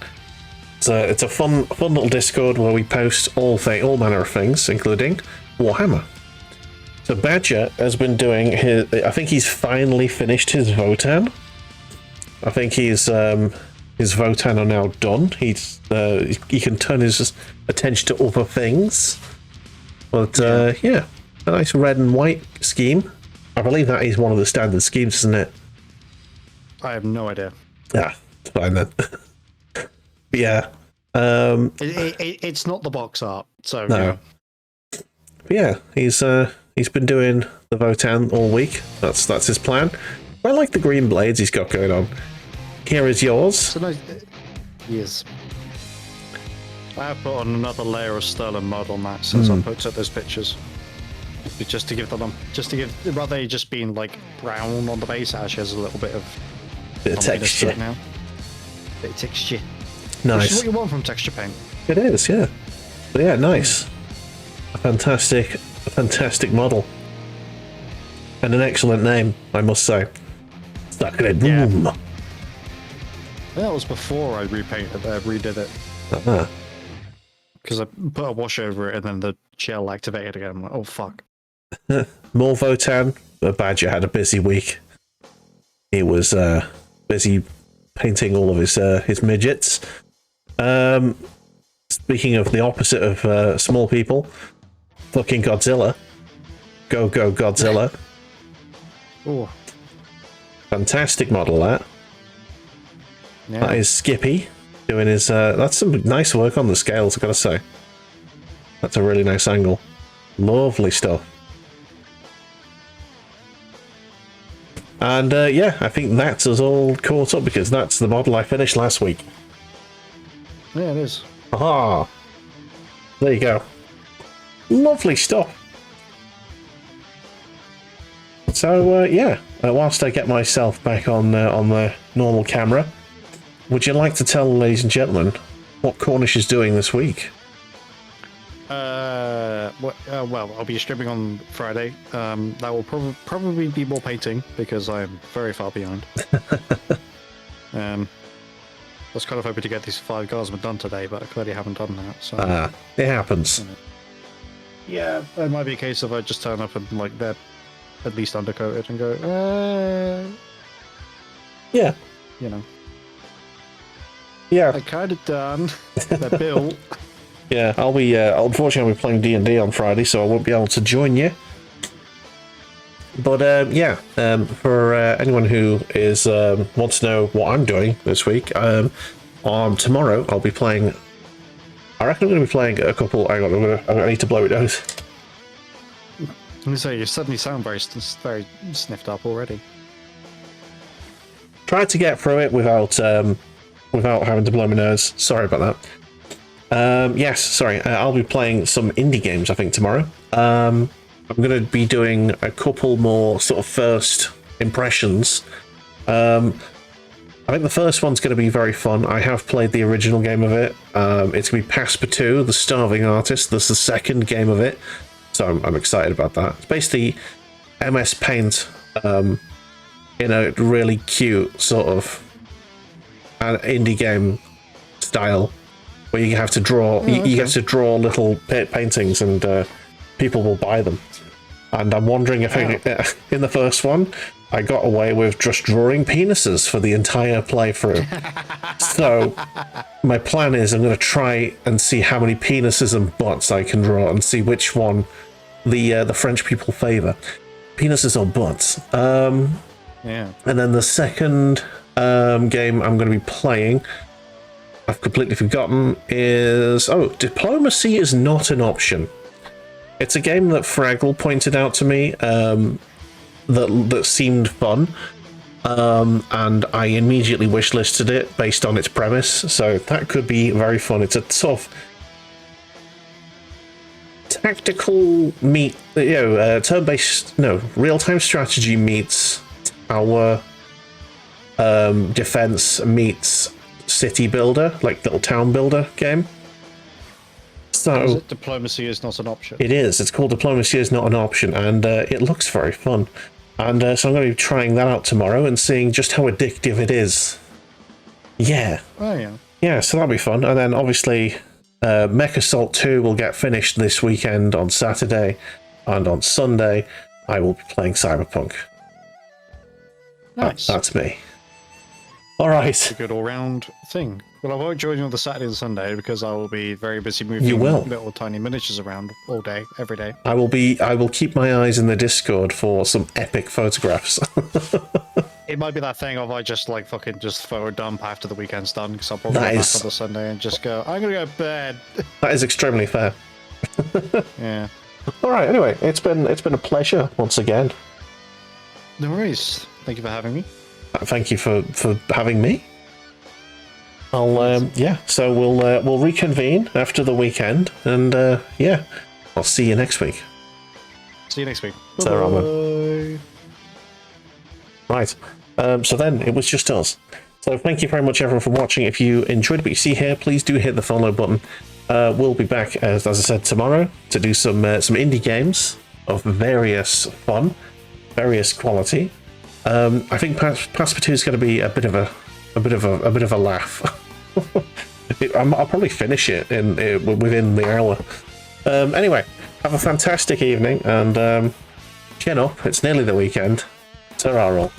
It's a fun little Discord where we post all manner of things, including Warhammer. So Badger has been doing his. I think he's finally finished his Votan. I think his Votan are now done. He can turn his attention to other things. But yeah, a nice red and white scheme. I believe that is one of the standard schemes, isn't it? I have no idea. Yeah, it's fine then. But yeah. It's not the box art, so No. yeah. But yeah, he's been doing the Votan all week. That's his plan. I like the green blades he's got going on. Here is yours. So nice. Yes. I have put on another layer of Sterling mud on that since I put up those pictures. Just to give rather than just being like brown on the base, it actually has a little bit of Bit of lumpiness to texture. it now. Bit of texture. Which is Nice. what you want from texture paint. It is, yeah. But yeah, nice. A fantastic model. And an excellent name, I must say. Stuck in it. Yeah. Boom. That was before I redid it. Uh-huh. Because I put a wash over it and then the shell activated again. I'm like, oh fuck. More Votan. Badger had a busy week. He was busy painting all of his midgets. Speaking of the opposite of small people, fucking Godzilla. Go Godzilla. Oh, Fantastic model that. yeah. That is Skippy doing his. That's some nice work on the scales, I've got to say. That's a really nice angle. Lovely stuff. And yeah, I think that's us all caught up because that's the model I finished last week. Yeah, it is. Aha! There you go. Lovely stuff. So yeah, whilst I get myself back on the normal camera, would you like to tell, ladies and gentlemen, what Cornish is doing this week? Well, I'll be streaming on Friday. That will probably be more painting because I'm very far behind. I was kind of hoping to get these 5 guardsmen done today, but I clearly haven't done that. So It happens. yeah, it might be a case of I just turn up and like they're at least undercoated and go, Yeah. you know, Yeah. I kind of done. They're built. Yeah, I'll be unfortunately I'll be playing D&D on Friday, so I won't be able to join you. But yeah, for anyone who is wants to know what I'm doing this week, on tomorrow I'll be playing. I reckon I'm going to be playing a couple. Hang on, I need to blow it out. I'm gonna say you suddenly sound very sniffed up already. tried to get through it without having to blow my nose. Sorry about that. Yes, sorry. I'll be playing some indie games, I think, tomorrow. I'm going to be doing a couple more sort of first impressions. I think the first one's going to be very fun. I have played the original game of it. It's going to be Passepartout, The Starving Artist. That's the second game of it. So I'm excited about that. It's basically MS Paint in a really cute sort of indie game style where you have to draw. You get to draw little paintings and people will buy them. And I'm wondering if in the first one, I got away with just drawing penises for the entire playthrough. So my plan is I'm going to try and see how many penises and butts I can draw and see which one the French people favour. Penises or butts. Yeah. And then the second game I'm going to be playing, I've completely forgotten, is... Oh, Diplomacy is not an option. It's a game that Fraggle pointed out to me that seemed fun, and I immediately wishlisted it based on its premise, so that could be very fun. It's a sort of tactical turn-based, real-time strategy meets tower defense meets city builder, like little town builder game. So Diplomacy is not an option. It is. It's called Diplomacy is not an option, and it looks very fun. And so I'm going to be trying that out tomorrow and seeing just how addictive it is. Yeah. Oh, yeah. Yeah, so that'll be fun. And then obviously Mech Assault 2 will get finished this weekend on Saturday, and on Sunday I will be playing Cyberpunk. Nice. That's me. All right. It's a good all-round thing. Well, I won't join you on the Saturday and Sunday because I will be very busy moving little tiny miniatures around all day, every day. I will keep my eyes in the Discord for some epic photographs. It might be that thing of I just like fucking just photo dump after the weekend's done because I'll probably go back on the Sunday and just go, I'm gonna go to bed. That is extremely fair. Yeah. All right. Anyway, it's been a pleasure once again. No worries. Thank you for having me. Thank you for having me. So we'll reconvene after the weekend, and I'll see you next week. See you next week. Bye. Right. So then it was just us. So thank you very much, everyone, for watching. If you enjoyed what you see here, please do hit the follow button. We'll be back, as I said, tomorrow to do some indie games of various fun, various quality. I think Passepartout is going to be a bit of a laugh. I'll probably finish it within the hour. Anyway, have a fantastic evening, and chin up. It's nearly the weekend. Ta-ra all.